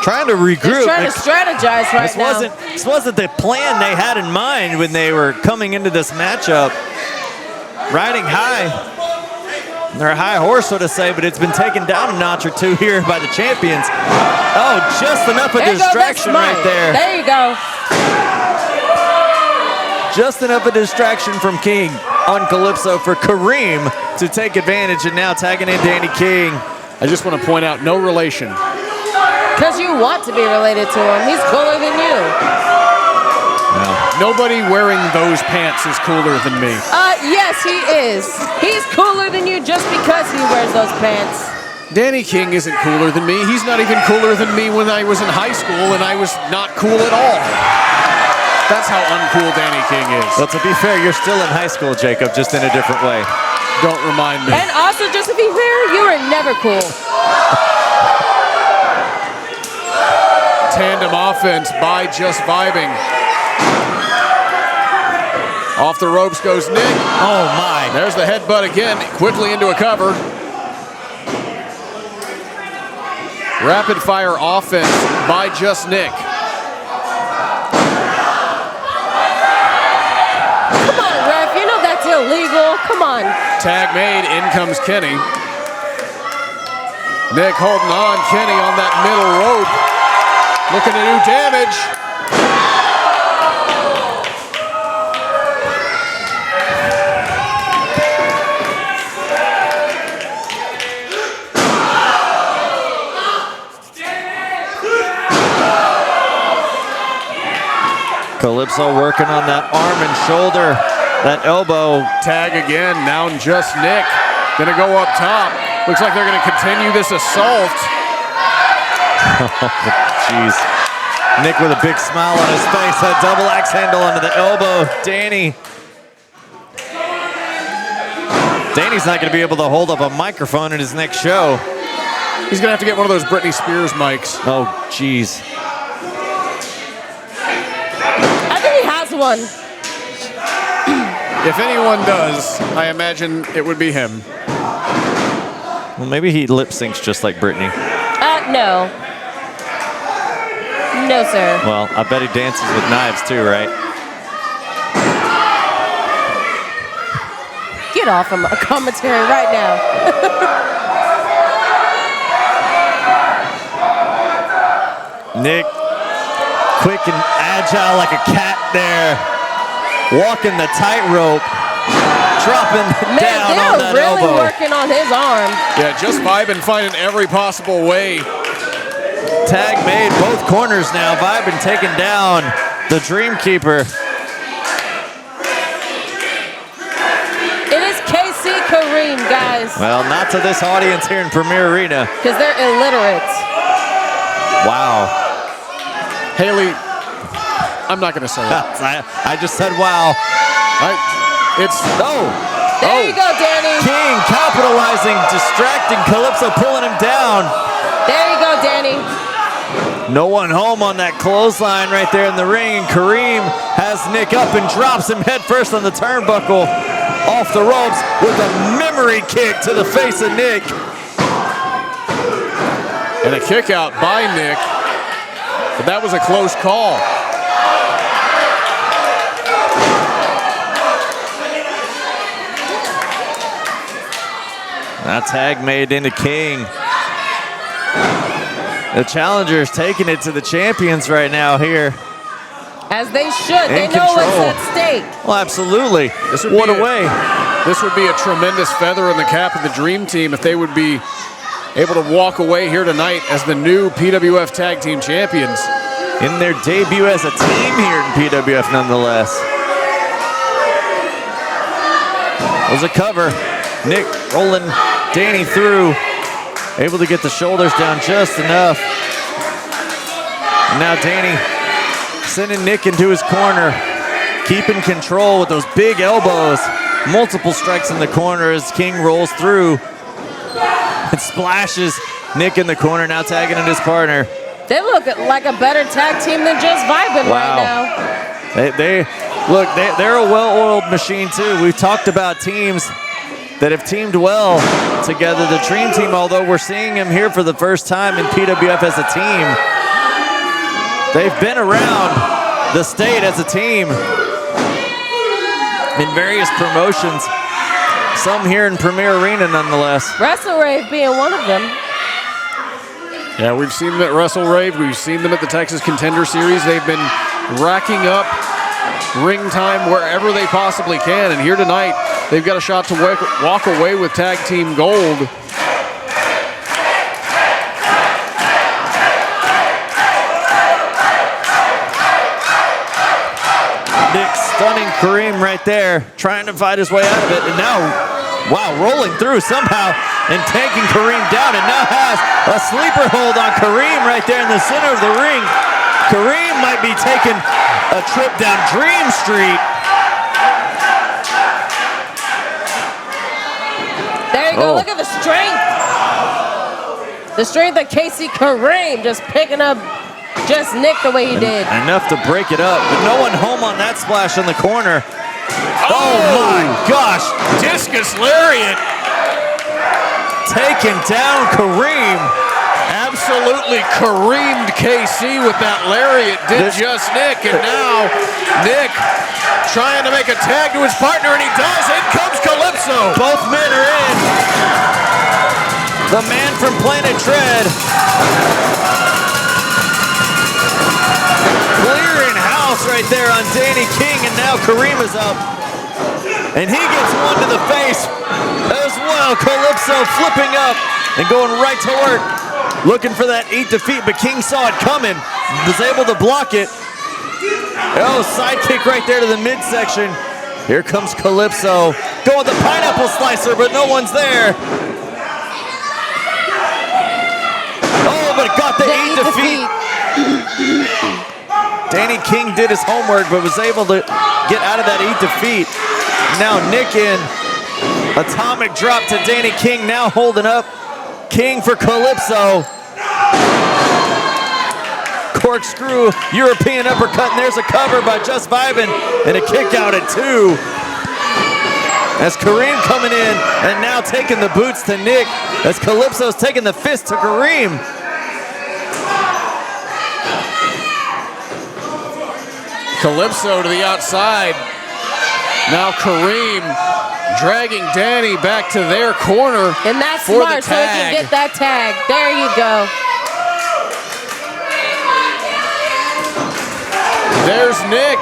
Speaker 2: trying to regroup.
Speaker 3: He's trying to strategize right now.
Speaker 2: This wasn't the plan they had in mind when they were coming into this matchup. Riding high. They're a high horse, so to say, but it's been taken down a notch or two here by the champions. Oh, just enough of distraction right there.
Speaker 3: There you go.
Speaker 2: Just enough of distraction from King on Calypso for Kareem to take advantage, and now tagging in Danny King.
Speaker 1: I just want to point out, no relation.
Speaker 3: Because you want to be related to him. He's cooler than you.
Speaker 2: No.
Speaker 1: Nobody wearing those pants is cooler than me.
Speaker 3: Yes, he is. He's cooler than you just because he wears those pants.
Speaker 1: Danny King isn't cooler than me. He's not even cooler than me when I was in high school, and I was not cool at all. That's how uncool Danny King is.
Speaker 2: Well, to be fair, you're still in high school, Jacob, just in a different way.
Speaker 1: Don't remind me.
Speaker 3: And also, just to be fair, you were never cool.
Speaker 1: Tandem offense by Just Vibing. Off the ropes goes Nick.
Speaker 2: Oh, my.
Speaker 1: There's the headbutt again, quickly into a cover. Rapid fire offense by Just Nick.
Speaker 3: Come on, ref. You know that's illegal. Come on.
Speaker 1: Tag made. In comes Kenny. Nick holding on. Kenny on that middle rope. Looking to do damage.
Speaker 2: Calypso working on that arm and shoulder, that elbow.
Speaker 1: Tag again, now Just Nick. Gonna go up top. Looks like they're gonna continue this assault.
Speaker 2: Jeez. Nick with a big smile on his face, that double axe handle onto the elbow. Danny's not gonna be able to hold up a microphone in his next show.
Speaker 1: He's gonna have to get one of those Britney Spears mics.
Speaker 2: Oh, jeez.
Speaker 3: one.
Speaker 1: If anyone does, I imagine it would be him.
Speaker 2: Well, maybe he lip syncs just like Britney.
Speaker 3: No. No, sir.
Speaker 2: Well, I bet he dances with knives too, right?
Speaker 3: Get off of my commentary right now.
Speaker 2: Nick, quick and agile like a cat there. Walking the tightrope. Dropping down on that
Speaker 3: really
Speaker 2: elbow.
Speaker 3: Working on his arm.
Speaker 1: Yeah, just Vibin finding every possible way.
Speaker 2: Tag made, both corners now. Vibin taking down the Dreamkeeper.
Speaker 3: It is KC Kareem, guys.
Speaker 2: Well, not to this audience here in Premier Arena.
Speaker 3: Because they're illiterate.
Speaker 2: Wow.
Speaker 1: Haley, I'm not going to say it.
Speaker 2: I just said wow.
Speaker 3: There you go, Danny.
Speaker 2: King capitalizing, distracting Calypso, pulling him down.
Speaker 3: There you go, Danny.
Speaker 2: No one home on that clothesline right there in the ring, and Kareem has Nick up and drops him head first on the turnbuckle off the ropes with a memory kick to the face of Nick.
Speaker 1: And a kick out by Nick, but that was a close call.
Speaker 2: That tag made into King. The challengers taking it to the champions right now here.
Speaker 3: As they should. They
Speaker 2: In
Speaker 3: know what's
Speaker 2: control.
Speaker 3: at stake.
Speaker 2: Well, absolutely. What a way.
Speaker 1: This would be a tremendous feather in the cap of the Dream Team if they would be able to walk away here tonight as the new PWF Tag Team Champions.
Speaker 2: In their debut as a team here in PWF nonetheless. Was a cover. Nick rolling Danny through. Able to get the shoulders down just enough. And now Danny sending Nick into his corner. Keeping control with those big elbows. Multiple strikes in the corner as King rolls through. And splashes Nick in the corner, now tagging in his partner.
Speaker 3: They look like a better tag team than just Vibin right now.
Speaker 2: They're a well-oiled machine too. We've talked about teams that have teamed well together. The Dream Team, although we're seeing them here for the first time in PWF as a team, they've been around the state as a team in various promotions. Some here in Premier Arena nonetheless.
Speaker 3: Wrestle Rave being one of them.
Speaker 1: Yeah, we've seen them at Wrestle Rave. We've seen them at the Texas Contender Series. They've been racking up ring time wherever they possibly can. And here tonight, they've got a shot to walk away with tag team gold.
Speaker 2: Nick stunning Kareem right there, trying to fight his way out of it. And now, wow, rolling through somehow and taking Kareem down. And now has a sleeper hold on Kareem right there in the center of the ring. Kareem might be taking a trip down Dream Street.
Speaker 3: There you go. Look at the strength. The strength of KC Kareem just picking up just Nick the way he did.
Speaker 2: Enough to break it up, but no one home on that splash in the corner. Oh my gosh.
Speaker 1: Discus lariat.
Speaker 2: Taking down Kareem.
Speaker 1: Absolutely Kareemed KC with that lariat. Did just Nick, and now Nick trying to make a tag to his partner, and he does. In comes Calypso.
Speaker 2: Both men are in. The man from Planet Dread. Clearing house right there on Danny King, and now Kareem is up. And he gets one to the face as well. Calypso flipping up and going right to work. Looking for that 8 defeat, but King saw it coming. Was able to block it. Oh, side kick right there to the midsection. Here comes Calypso. Going with the pineapple slicer, but no one's there. Oh, but got the 8 defeat. Danny King did his homework, but was able to get out of that 8 defeat. Now Nick in. Atomic drop to Danny King, now holding up King for Calypso. corkscrew European uppercut, and there's a cover by Just Vibin, and a kick out at 2. As Kareem coming in, and now taking the boots to Nick, as Calypso's taking the fist to Kareem.
Speaker 1: Calypso to the outside. Now Kareem dragging Danny back to their corner.
Speaker 3: And that's
Speaker 1: for
Speaker 3: smart,
Speaker 1: the
Speaker 3: so he
Speaker 1: tag.
Speaker 3: can get that tag. There you go.
Speaker 1: There's Nick.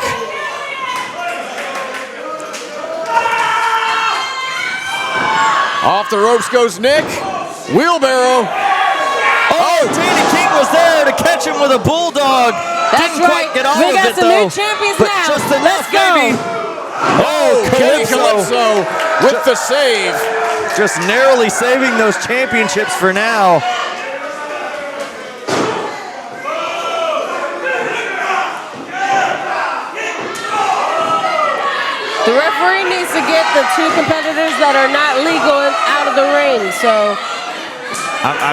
Speaker 1: Off the ropes goes Nick. Wheelbarrow.
Speaker 2: Oh, Danny King was there to catch him with a bulldog.
Speaker 3: That's
Speaker 2: Didn't
Speaker 3: right.
Speaker 2: quite get all
Speaker 3: We
Speaker 2: of
Speaker 3: got
Speaker 2: it,
Speaker 3: some
Speaker 2: though,
Speaker 3: new champions
Speaker 2: but
Speaker 3: now.
Speaker 2: just enough,
Speaker 3: Let's go.
Speaker 2: baby. Oh,
Speaker 1: Kenny
Speaker 2: Calypso.
Speaker 1: Calypso with the save.
Speaker 2: Just narrowly saving those championships for now.
Speaker 3: The referee needs to get the 2 competitors that are not legal out of the ring, so.
Speaker 2: I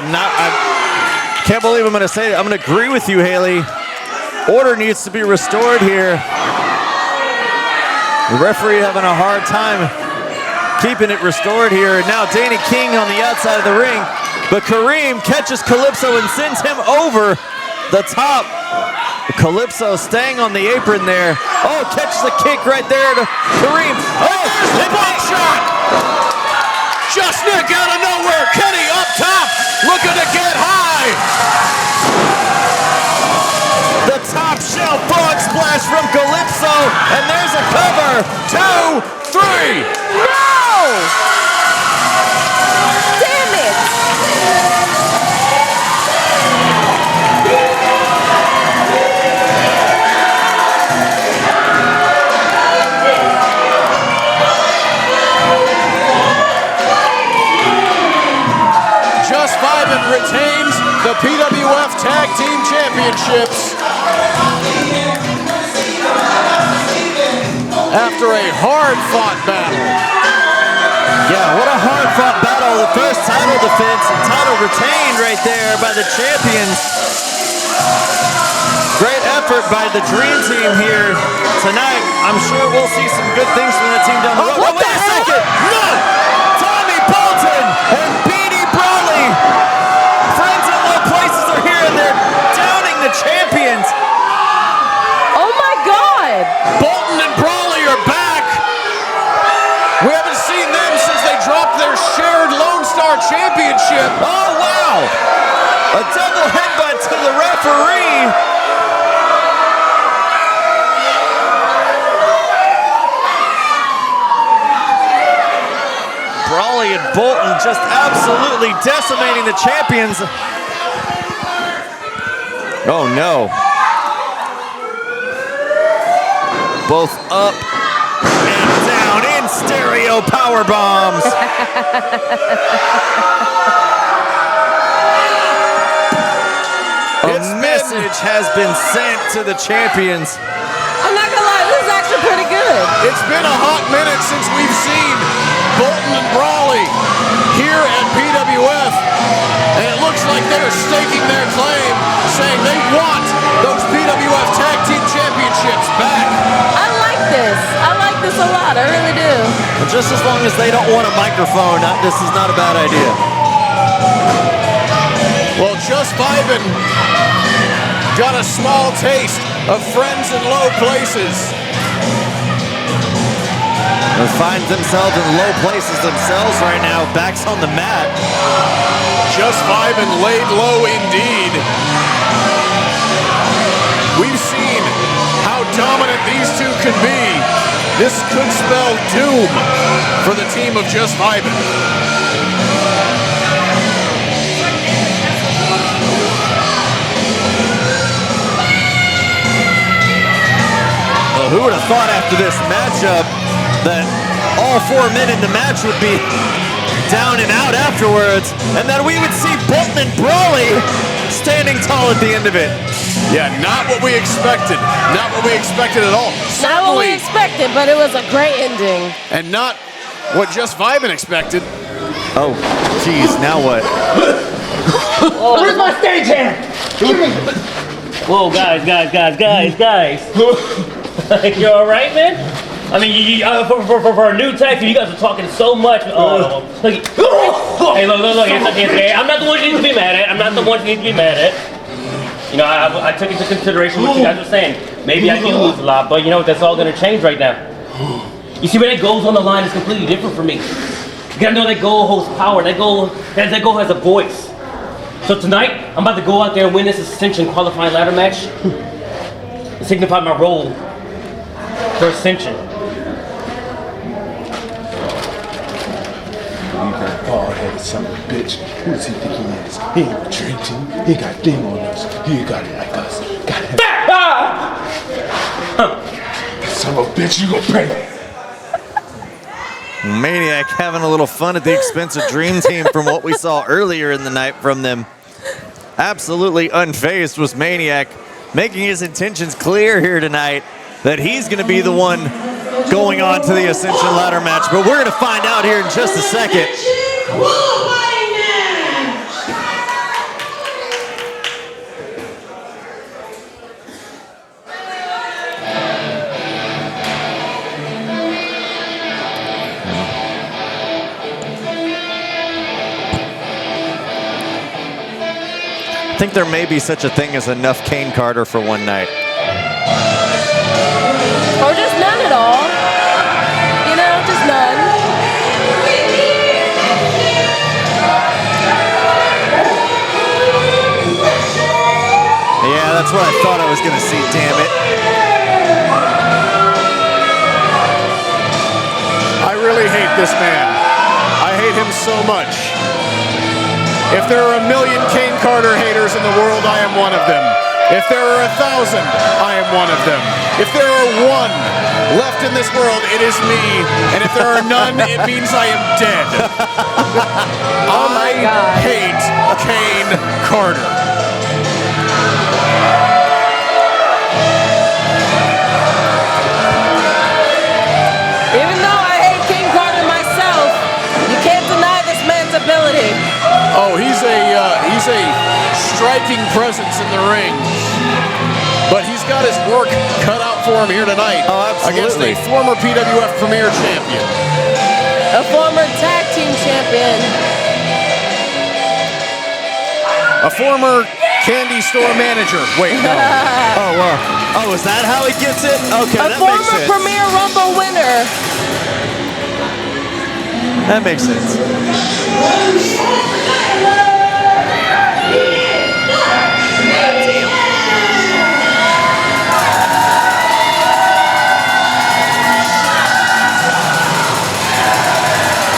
Speaker 2: can't believe I'm going to say it. I'm going to agree with you, Haley. Order needs to be restored here. The referee having a hard time keeping it restored here. And now Danny King on the outside of the ring. But Kareem catches Calypso and sends him over the top. Calypso staying on the apron there. Oh, catches the kick right there to Kareem. Oh,
Speaker 1: There's the bump shot. Just Nick out of nowhere. Kenny up top, looking to get high.
Speaker 2: the top shelf frog splash from Calypso. And there's a cover.
Speaker 1: 2, 3.
Speaker 3: No! Damn it!
Speaker 1: Just Vibin retains the PWF Tag Team Championships after a hard-fought battle.
Speaker 2: Yeah, what a hard-fought battle. The first title defense and title retained right there by the champions. Great effort by the Dream Team here tonight. I'm sure we'll see some good things from the team down the road.
Speaker 1: What
Speaker 2: Wait
Speaker 1: the
Speaker 2: a
Speaker 1: hell?
Speaker 2: second! No! Tommy Bolton and Beanie Brawley, friends in low places, are here and they're downing the champions.
Speaker 3: Oh my God!
Speaker 1: Bolton and Brawley are back. We haven't seen them since they dropped their shared Lone Star Championship.
Speaker 2: Oh, wow! A double headbutt to the referee. Brawley and Bolton just absolutely decimating the champions. Oh no. Both up and down in stereo power bombs. A message has been sent to the champions.
Speaker 3: I'm not gonna lie, this is actually pretty good.
Speaker 1: It's been a hot minute since we've seen Bolton and Brawley here at PWF, and it looks like they're staking their claim, saying they want those PWF Tag Team Championships back.
Speaker 3: I like this. I like this a lot. I really do.
Speaker 2: And just as long as they don't want a microphone, this is not a bad idea.
Speaker 1: Well, Just Vibin got a small taste of friends in low places.
Speaker 2: They find themselves in low places themselves right now. Backs on the mat.
Speaker 1: Just Vibin laid low indeed. We've seen how dominant these two can be. This could spell doom for the team of Just Vibin.
Speaker 2: Well, who would have thought after this matchup that all 4 men in the match would be down and out afterwards, and that we would see Bolton and Brawley standing tall at the end of it.
Speaker 1: Yeah, not what we expected. Not what we expected at all.
Speaker 3: Not what we
Speaker 1: Certainly,
Speaker 3: expected, but it was a great ending.
Speaker 1: and not what Just Vibin expected.
Speaker 2: Oh, geez, now what?
Speaker 6: Where's my stage hand? Give me.
Speaker 7: Whoa, guys. You all right, man? I mean, for a new tag team, you guys are talking so much. Hey, look. I'm not the one you need to be mad at. You know, I took into consideration what you guys were saying. Maybe I do lose a lot, but you know what? That's all going to change right now. You see, when that goal's on the line, it's completely different for me. You gotta know that goal holds power. That goal has a voice. So tonight, I'm about to go out there and win this Ascension qualifying ladder match and signify my role for Ascension.
Speaker 8: Bald-headed son of a bitch. Who does he think he is? He ain't no dream team. He ain't got a thing on us. He ain't got it like us. Got it. Son of a bitch, you gonna pay.
Speaker 2: Maniac having a little fun at the expense of Dream Team from what we saw earlier in the night from them. Absolutely unfazed was Maniac, making his intentions clear here tonight that he's going to be the one going on to the Ascension ladder match. But we're going to find out here in just a second. I think there may be such a thing as enough Kane Carter for one night.
Speaker 3: Or just none at all. You know, just none.
Speaker 2: Yeah, that's what I thought I was going to see, damn it.
Speaker 1: I really hate this man. I hate him so much. If there are 1 million Kane Carter haters in the world, I am one of them. If there are 1,000, I am one of them. If there are one left in this world, it is me. And if there are none, it means I am dead.
Speaker 3: Oh my God.
Speaker 1: I hate Kane Carter.
Speaker 3: Even though I hate King Carter myself, you can't deny this man's ability.
Speaker 1: Oh, he's a striking presence in the ring, but he's got his work cut out for him here tonight.
Speaker 2: Oh, absolutely.
Speaker 1: Against a former PWF Premier Champion,
Speaker 3: A former tag team champion.
Speaker 1: a former candy store manager. Wait, no.
Speaker 2: Oh, well. Oh, is that how he gets it? Okay,
Speaker 3: A
Speaker 2: that makes
Speaker 3: former
Speaker 2: sense.
Speaker 3: Premier Rumble winner.
Speaker 2: That makes sense.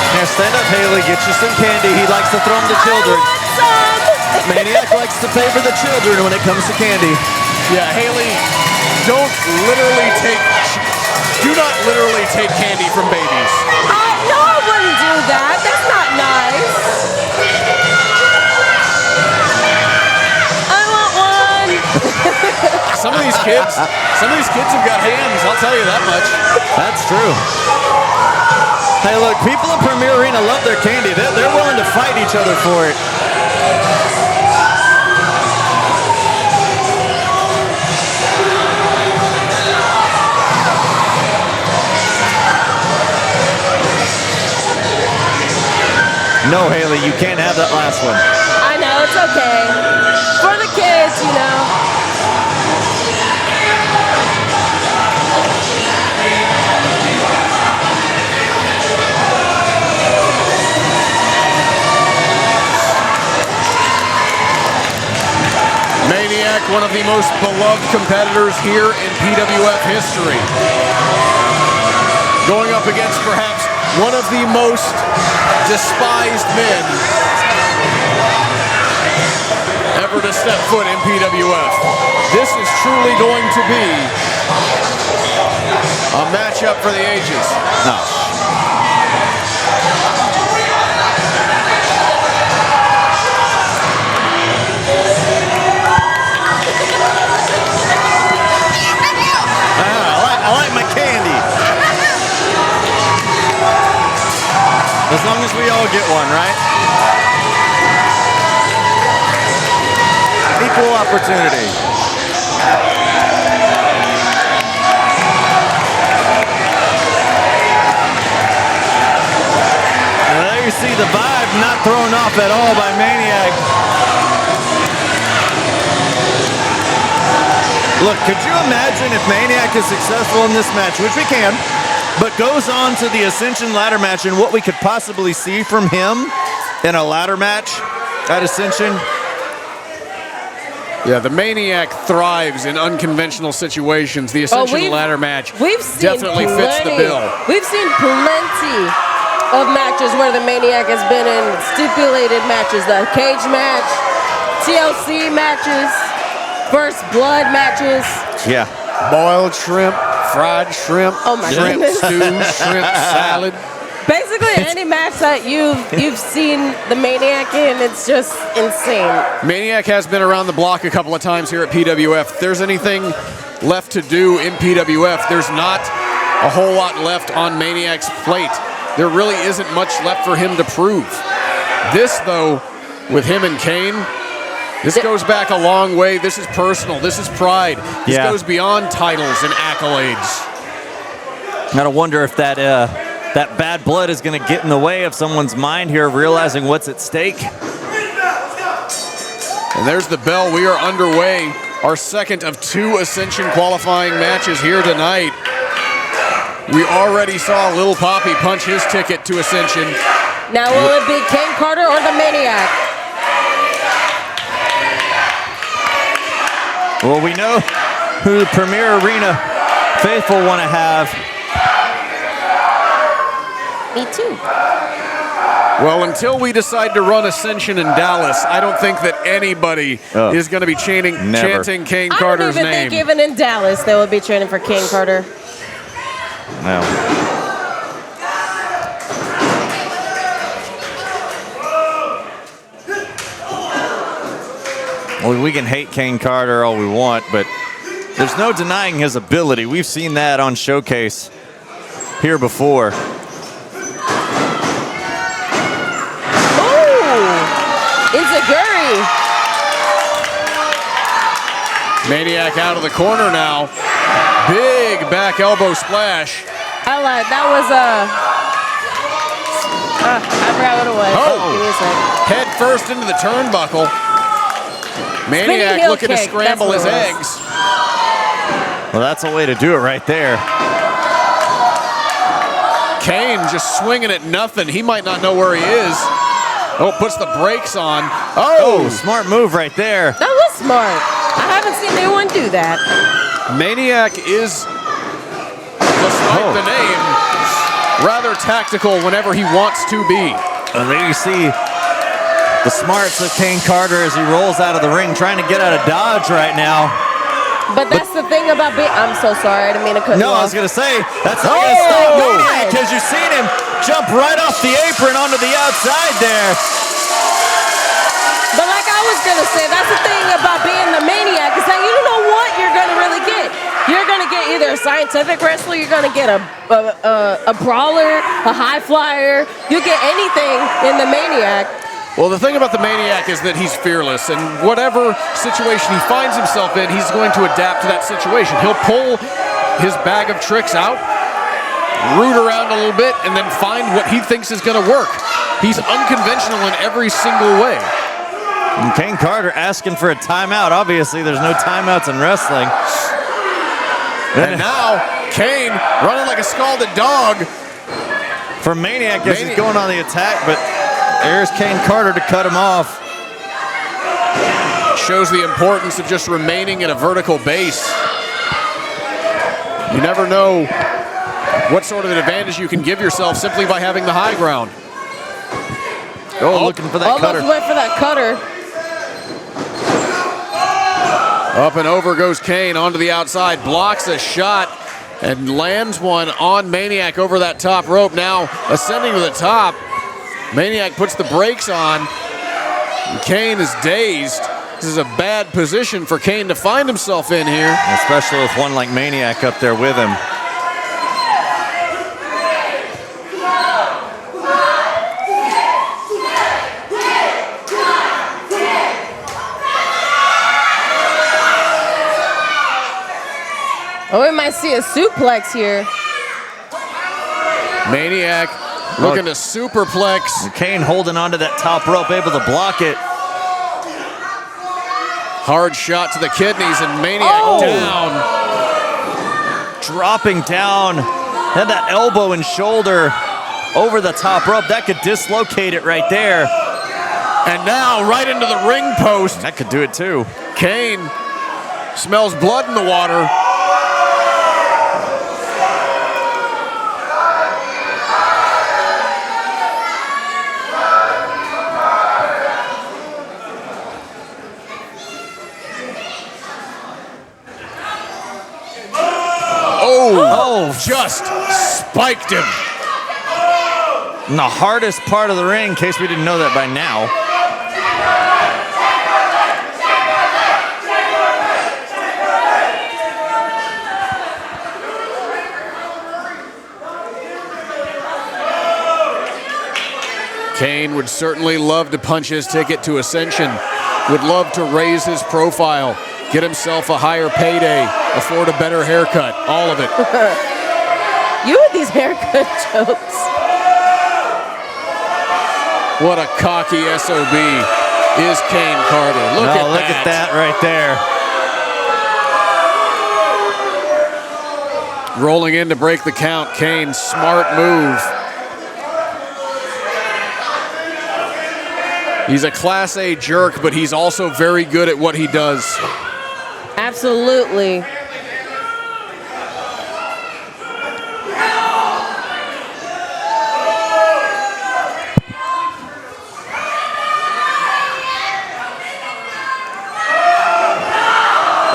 Speaker 2: Here, stand up, Haley. Get you some candy. He likes to throw them to children.
Speaker 3: I want some.
Speaker 2: Maniac likes to favor the children when it comes to candy.
Speaker 1: Yeah, Haley, do not literally take candy from babies.
Speaker 3: No, I wouldn't do that. That's not nice. I want one.
Speaker 1: Some of these kids have got hands, I'll tell you that much.
Speaker 2: That's true. Hey, look, people in Premier Arena love their candy. They're willing to fight each other for it. No, Haley, you can't have that last one.
Speaker 3: I know, it's okay. For the kids, you know.
Speaker 1: Maniac, one of the most beloved competitors here in PWF history. Going up against perhaps one of the most despised men ever to step foot in PWF. This is truly going to be a matchup for the ages.
Speaker 2: No. I like my candy. As long as we all get one, right? Equal opportunity. There you see the vibe not thrown off at all by Maniac. Look, could you imagine if Maniac is successful in this match, which we can, but goes on to the Ascension ladder match and what we could possibly see from him in a ladder match at Ascension?
Speaker 1: Yeah, the Maniac thrives in unconventional situations. The Ascension ladder match definitely fits the bill.
Speaker 3: We've seen plenty of matches where the Maniac has been in stipulated matches, the cage match, TLC matches, First Blood matches.
Speaker 2: Yeah.
Speaker 1: Boiled shrimp, fried shrimp, shrimp
Speaker 3: goodness.
Speaker 1: stew, shrimp salad.
Speaker 3: Basically, any match that you've seen the Maniac in, it's just insane.
Speaker 1: Maniac has been around the block a couple of times here at PWF. If there's anything left to do in PWF, there's not a whole lot left on Maniac's plate. There really isn't much left for him to prove. This, though, with him and Caine, this goes back a long way. This is personal. This is pride. This goes beyond titles and accolades.
Speaker 2: Gotta wonder if that that bad blood is going to get in the way of someone's mind here, realizing what's at stake.
Speaker 1: And there's the bell. We are underway. Our second of 2 Ascension qualifying matches here tonight. We already saw Lil Papi punch his ticket to Ascension.
Speaker 3: Now will it be Kane Carter or the Maniac?
Speaker 2: Well, we know who the Premier Arena faithful want to have.
Speaker 3: Me too.
Speaker 1: Well, until we decide to run Ascension in Dallas, I don't think that anybody is going to be chanting Kane Carter's name.
Speaker 3: I don't even think even in Dallas they will be chanting for Kane Carter.
Speaker 2: No. Well, we can hate Kane Carter all we want, but there's no denying his ability. We've seen that on Showcase here before.
Speaker 3: Inzaguri.
Speaker 1: Maniac out of the corner now. Big back elbow splash.
Speaker 3: I lied. That was I forgot what it was. Give me a second.
Speaker 1: Head first into the turnbuckle. Maniac looking to scramble his eggs.
Speaker 2: Well, that's a way to do it right there.
Speaker 1: Caine just swinging at nothing. He might not know where he is. Oh, puts the brakes on.
Speaker 2: Oh, smart move right there.
Speaker 3: That was smart. I haven't seen anyone do that.
Speaker 1: Maniac is, despite the name, rather tactical whenever he wants to be.
Speaker 2: And there you see the smarts of Kane Carter as he rolls out of the ring, trying to get out of dodge right now.
Speaker 3: But that's the thing about being. I'm so sorry. I didn't mean to cut you off.
Speaker 2: No, I was going to say, that's not going to stop Maniac, because you've seen him jump right off the apron onto the outside there.
Speaker 3: But like I was going to say, that's the thing about being the Maniac, is that you don't know what you're going to really get. You're going to get either a scientific wrestler, you're going to get a brawler, a high flyer. You get anything in the Maniac.
Speaker 1: Well, the thing about the Maniac is that he's fearless, and whatever situation he finds himself in, he's going to adapt to that situation. He'll pull his bag of tricks out, root around a little bit, and then find what he thinks is going to work. He's unconventional in every single way.
Speaker 2: And Kane Carter asking for a timeout. Obviously, there's no timeouts in wrestling.
Speaker 1: And now, Caine running like a scalded dog.
Speaker 2: For Maniac, as he's going on the attack, but there's Kane Carter to cut him off.
Speaker 1: Shows the importance of just remaining in a vertical base. You never know what sort of an advantage you can give yourself simply by having the high ground.
Speaker 2: Oh, looking for that cutter.
Speaker 3: Almost went for that cutter.
Speaker 1: Up and over goes Caine onto the outside, blocks a shot, and lands one on Maniac over that top rope. Now ascending to the top, Maniac puts the brakes on. Caine is dazed. This is a bad position for Caine to find himself in here.
Speaker 2: Especially with one like Maniac up there with him.
Speaker 3: Oh, we might see a suplex here.
Speaker 1: Maniac looking to superplex.
Speaker 2: Caine holding onto that top rope, able to block it.
Speaker 1: Hard shot to the kidneys and Maniac down.
Speaker 2: Dropping down. Had that elbow and shoulder over the top rope. That could dislocate it right there.
Speaker 1: And now right into the ring post.
Speaker 2: That could do it too.
Speaker 1: Caine smells blood in the water. Oh, just spiked him.
Speaker 2: In the hardest part of the ring, in case we didn't know that by now.
Speaker 1: Caine would certainly love to punch his ticket to Ascension. Would love to raise his profile, get himself a higher payday, afford a better haircut, all of it.
Speaker 3: You with these haircut jokes.
Speaker 1: What a cocky SOB is Kane Carter. Look at
Speaker 2: that right there.
Speaker 1: Rolling in to break the count. Caine, smart move. He's a Class A jerk, but he's also very good at what he does.
Speaker 3: Absolutely.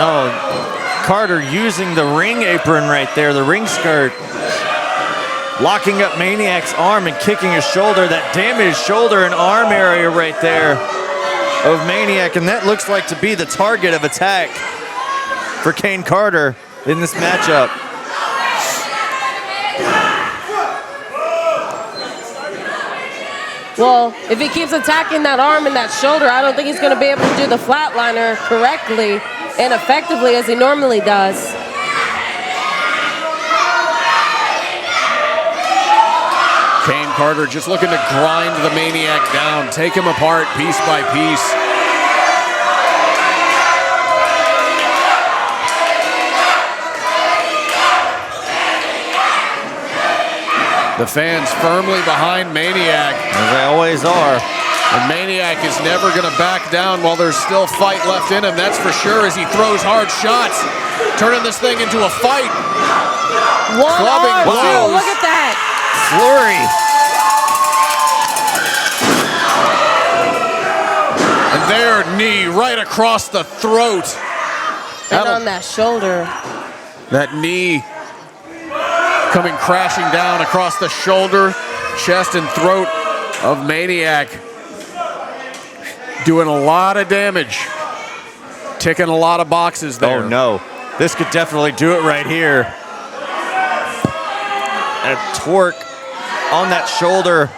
Speaker 2: Oh, Carter using the ring apron right there, the ring skirt. Locking up Maniac's arm and kicking his shoulder, that damaged shoulder and arm area right there of Maniac, and that looks like to be the target of attack for Kane Carter in this matchup.
Speaker 3: Well, if he keeps attacking that arm and that shoulder, I don't think he's going to be able to do the flatliner correctly and effectively as he normally does.
Speaker 1: Kane Carter just looking to grind the Maniac down, take him apart piece by piece. The fans firmly behind Maniac.
Speaker 2: As they always are.
Speaker 1: And Maniac is never going to back down while there's still fight left in him, that's for sure, as he throws hard shots, turning this thing into a fight.
Speaker 3: One arm, two, look at that.
Speaker 2: Flurry.
Speaker 1: And their knee right across the throat.
Speaker 3: And on that shoulder.
Speaker 1: That knee coming crashing down across the shoulder, chest, and throat of Maniac. Doing a lot of damage. Ticking a lot of boxes there.
Speaker 2: Oh no, this could definitely do it right here. A torque on that shoulder.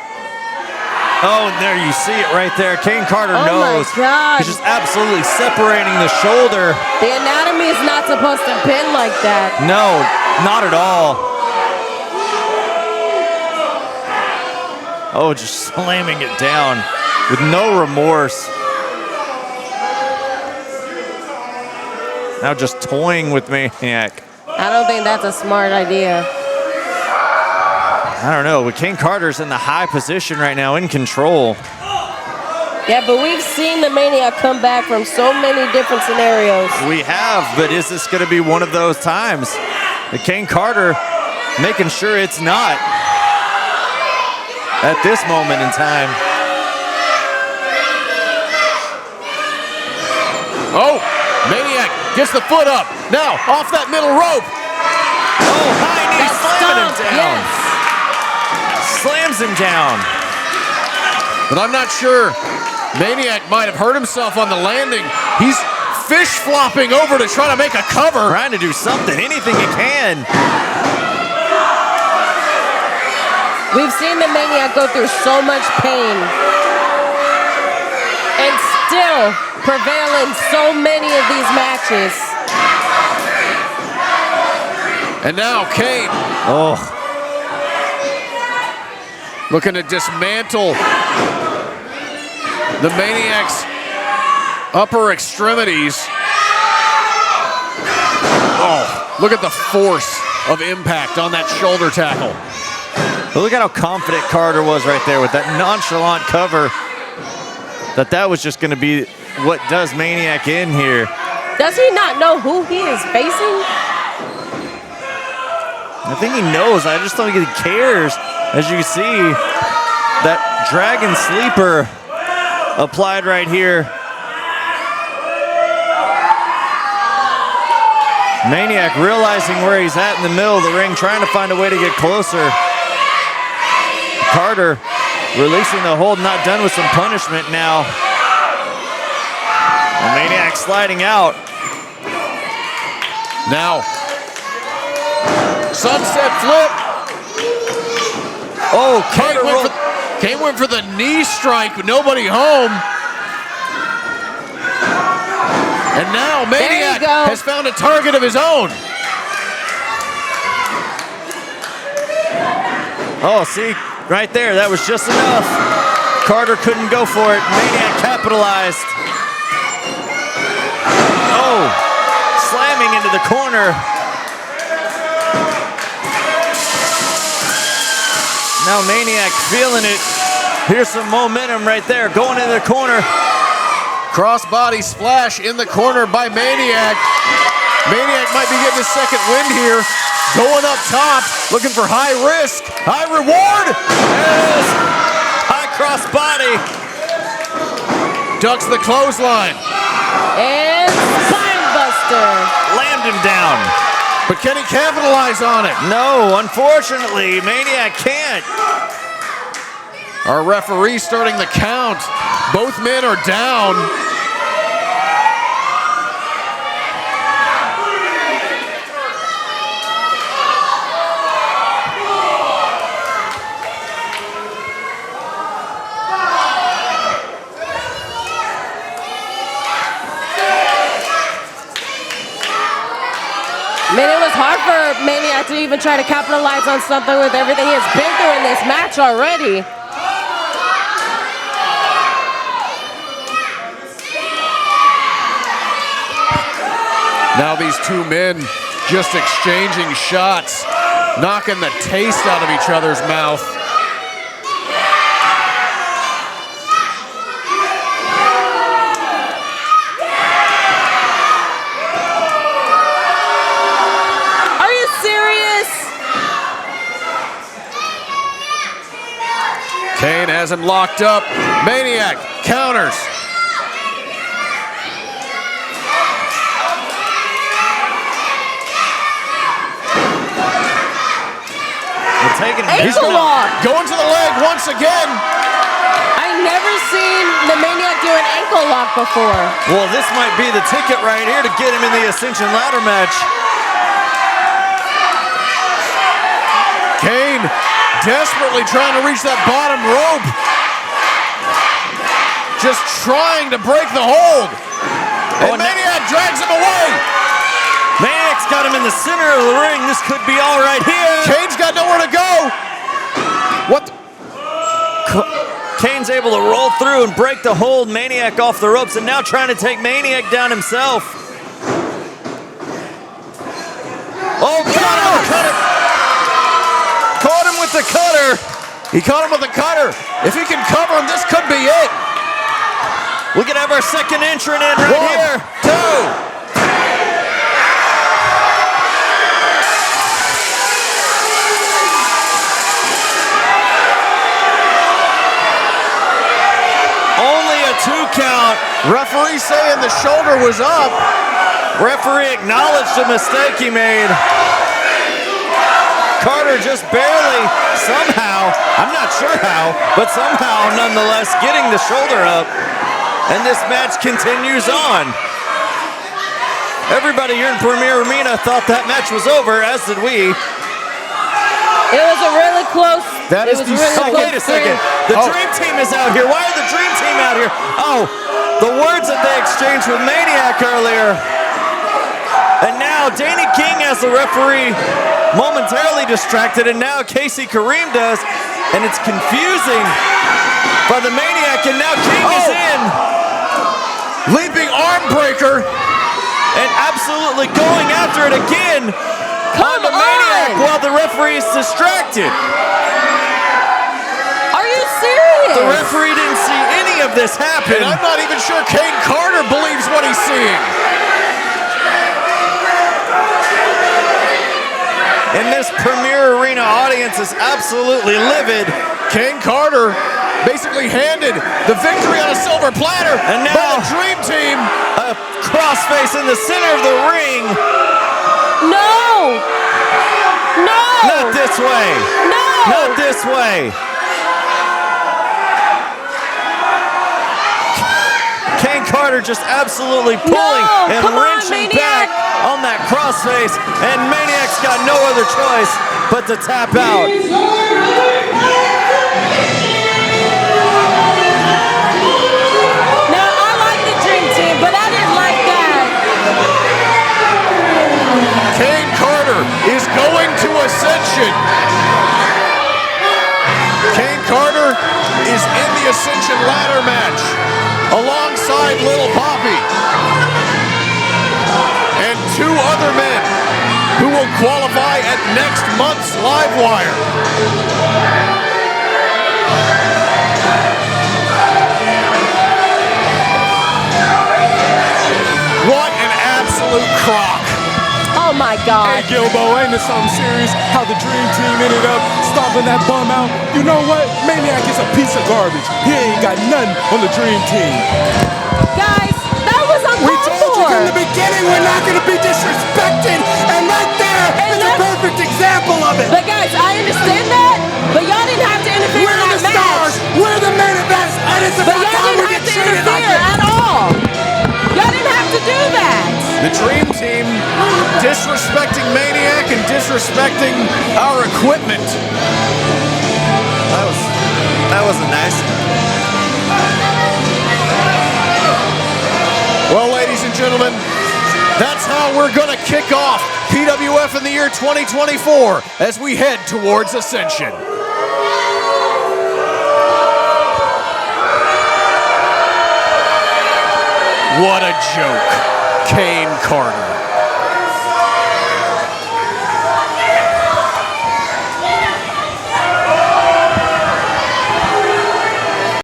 Speaker 2: Oh, and there you see it right there. Kane Carter knows.
Speaker 3: Oh my God.
Speaker 2: He's just absolutely separating the shoulder.
Speaker 3: The anatomy is not supposed to pin like that.
Speaker 2: No, not at all. Oh, just slamming it down with no remorse. Now just toying with Maniac.
Speaker 3: I don't think that's a smart idea.
Speaker 2: I don't know, but Kane Carter's in the high position right now, in control.
Speaker 3: Yeah, but we've seen the Maniac come back from so many different scenarios.
Speaker 2: We have, but is this going to be one of those times? The Kane Carter making sure it's not at this moment in time.
Speaker 1: Oh, Maniac gets the foot up. Now, off that middle rope.
Speaker 2: Oh, high knee, slamming him down.
Speaker 3: Yes.
Speaker 2: Slams him down.
Speaker 1: But I'm not sure. Maniac might have hurt himself on the landing. He's fish flopping over to try to make a cover.
Speaker 2: Trying to do something, anything he can.
Speaker 3: We've seen the Maniac go through so much pain and still prevail in so many of these matches.
Speaker 1: And now Caine.
Speaker 2: Oh.
Speaker 1: Looking to dismantle the Maniac's upper extremities. Oh, look at the force of impact on that shoulder tackle.
Speaker 2: But look at how confident Carter was right there with that nonchalant cover. That was just going to be what does Maniac in here.
Speaker 3: Does he not know who he is facing?
Speaker 2: I think he knows. I just don't think he cares. As you see, that Dragon Sleeper applied right here. Maniac realizing where he's at in the middle of the ring, trying to find a way to get closer. Carter releasing the hold, not done with some punishment now. And Maniac sliding out.
Speaker 1: Now, sunset flip.
Speaker 2: Oh,
Speaker 1: Caine went for the knee strike, but nobody home. And now Maniac has found a target of his own.
Speaker 2: Oh, see, right there, that was just enough. Carter couldn't go for it. Maniac capitalized. Oh, slamming into the corner. Now Maniac feeling it. Here's some momentum right there, going into the corner.
Speaker 1: Crossbody splash in the corner by Maniac. Maniac might be getting his second wind here. Going up top, looking for high risk, high reward.
Speaker 2: There it is. High crossbody.
Speaker 1: Ducks the clothesline.
Speaker 3: And spinebuster.
Speaker 2: Slammed him down.
Speaker 1: But can he capitalize on it?
Speaker 2: No, unfortunately, Maniac can't.
Speaker 1: Our referee starting the count. Both men are down.
Speaker 3: I mean, it was hard for Maniac to even try to capitalize on something with everything he has been through in this match already.
Speaker 1: Now these two men just exchanging shots, knocking the taste out of each other's mouth.
Speaker 3: Are you serious?
Speaker 1: Caine has him locked up. Maniac counters. He's going to the leg once again.
Speaker 3: I've never seen the Maniac do an ankle lock before.
Speaker 2: Well, this might be the ticket right here to get him in the Ascension ladder match.
Speaker 1: Caine desperately trying to reach that bottom rope. Just trying to break the hold. And Maniac drags him away.
Speaker 2: Maniac's got him in the center of the ring. This could be all right here.
Speaker 1: Caine's got nowhere to go. What?
Speaker 2: Caine's able to roll through and break the hold. Maniac off the ropes and now trying to take Maniac down himself. Oh, cut it. Caught him with the cutter.
Speaker 1: He caught him with the cutter. If he can cover him, this could be it.
Speaker 2: We could have our second entrant in right here. 2. Count.
Speaker 1: Referee saying the shoulder was up.
Speaker 2: Referee acknowledged the mistake he made. Carter just barely, somehow, I'm not sure how, but somehow nonetheless getting the shoulder up. And this match continues on. Everybody here in Premier Arena thought that match was over, as did we.
Speaker 3: It was a really close.
Speaker 1: That is the
Speaker 2: second. Wait a second. The Dream Team is out here. Why are the Dream Team out here? Oh, the words that they exchanged with Maniac earlier. And now now Danny King has the referee momentarily distracted, and now Casey Kareem does, and it's confusing by the Maniac, and now King is in.
Speaker 1: Leaping arm breaker.
Speaker 2: And absolutely going after it again on the Maniac while the referee is distracted.
Speaker 3: Are you serious?
Speaker 2: The referee didn't see any of this happen.
Speaker 1: And I'm not even sure Kane Carter believes what he's seeing.
Speaker 2: And this Premier Arena audience is absolutely livid.
Speaker 1: Kane Carter basically handed the victory on a silver platter.
Speaker 2: And now
Speaker 1: the Dream Team.
Speaker 2: A crossface in the center of the ring.
Speaker 3: No! No!
Speaker 2: Not this way.
Speaker 3: No!
Speaker 2: Not this way. Kane Carter just absolutely pulling and wrenching back on that crossface, and Maniac's got no other choice but to tap out.
Speaker 3: Now, I like the Dream Team, but I didn't like that.
Speaker 1: Kane Carter is going to Ascension. Kane Carter is in the Ascension ladder match alongside Little Papi and two other men who will qualify at next month's Livewire. What an absolute crock.
Speaker 3: Oh my God.
Speaker 9: Hey Gilbo, ain't this something serious? How the Dream Team ended up stomping that bum out? You know what? Maniac is a piece of garbage. He ain't got nothing on the Dream Team.
Speaker 3: Guys, that was uncalled
Speaker 9: We told you
Speaker 3: for.
Speaker 9: from the beginning we're not going to be disrespected, and right there is a perfect example of it.
Speaker 3: But guys, I understand that, but y'all didn't have to interfere
Speaker 9: We're
Speaker 3: in that
Speaker 9: the stars,
Speaker 3: match.
Speaker 9: we're the main events, and it's
Speaker 3: But
Speaker 9: about
Speaker 3: y'all
Speaker 9: time we
Speaker 3: didn't
Speaker 9: get
Speaker 3: have to
Speaker 9: treated like
Speaker 3: interfere
Speaker 9: it.
Speaker 3: at all. Y'all didn't have to do that.
Speaker 1: The Dream Team disrespecting Maniac and disrespecting our equipment.
Speaker 2: That wasn't nice.
Speaker 1: Well, ladies and gentlemen, that's how we're going to kick off PWF in the year 2024 as we head towards Ascension. What a joke, Kane Carter.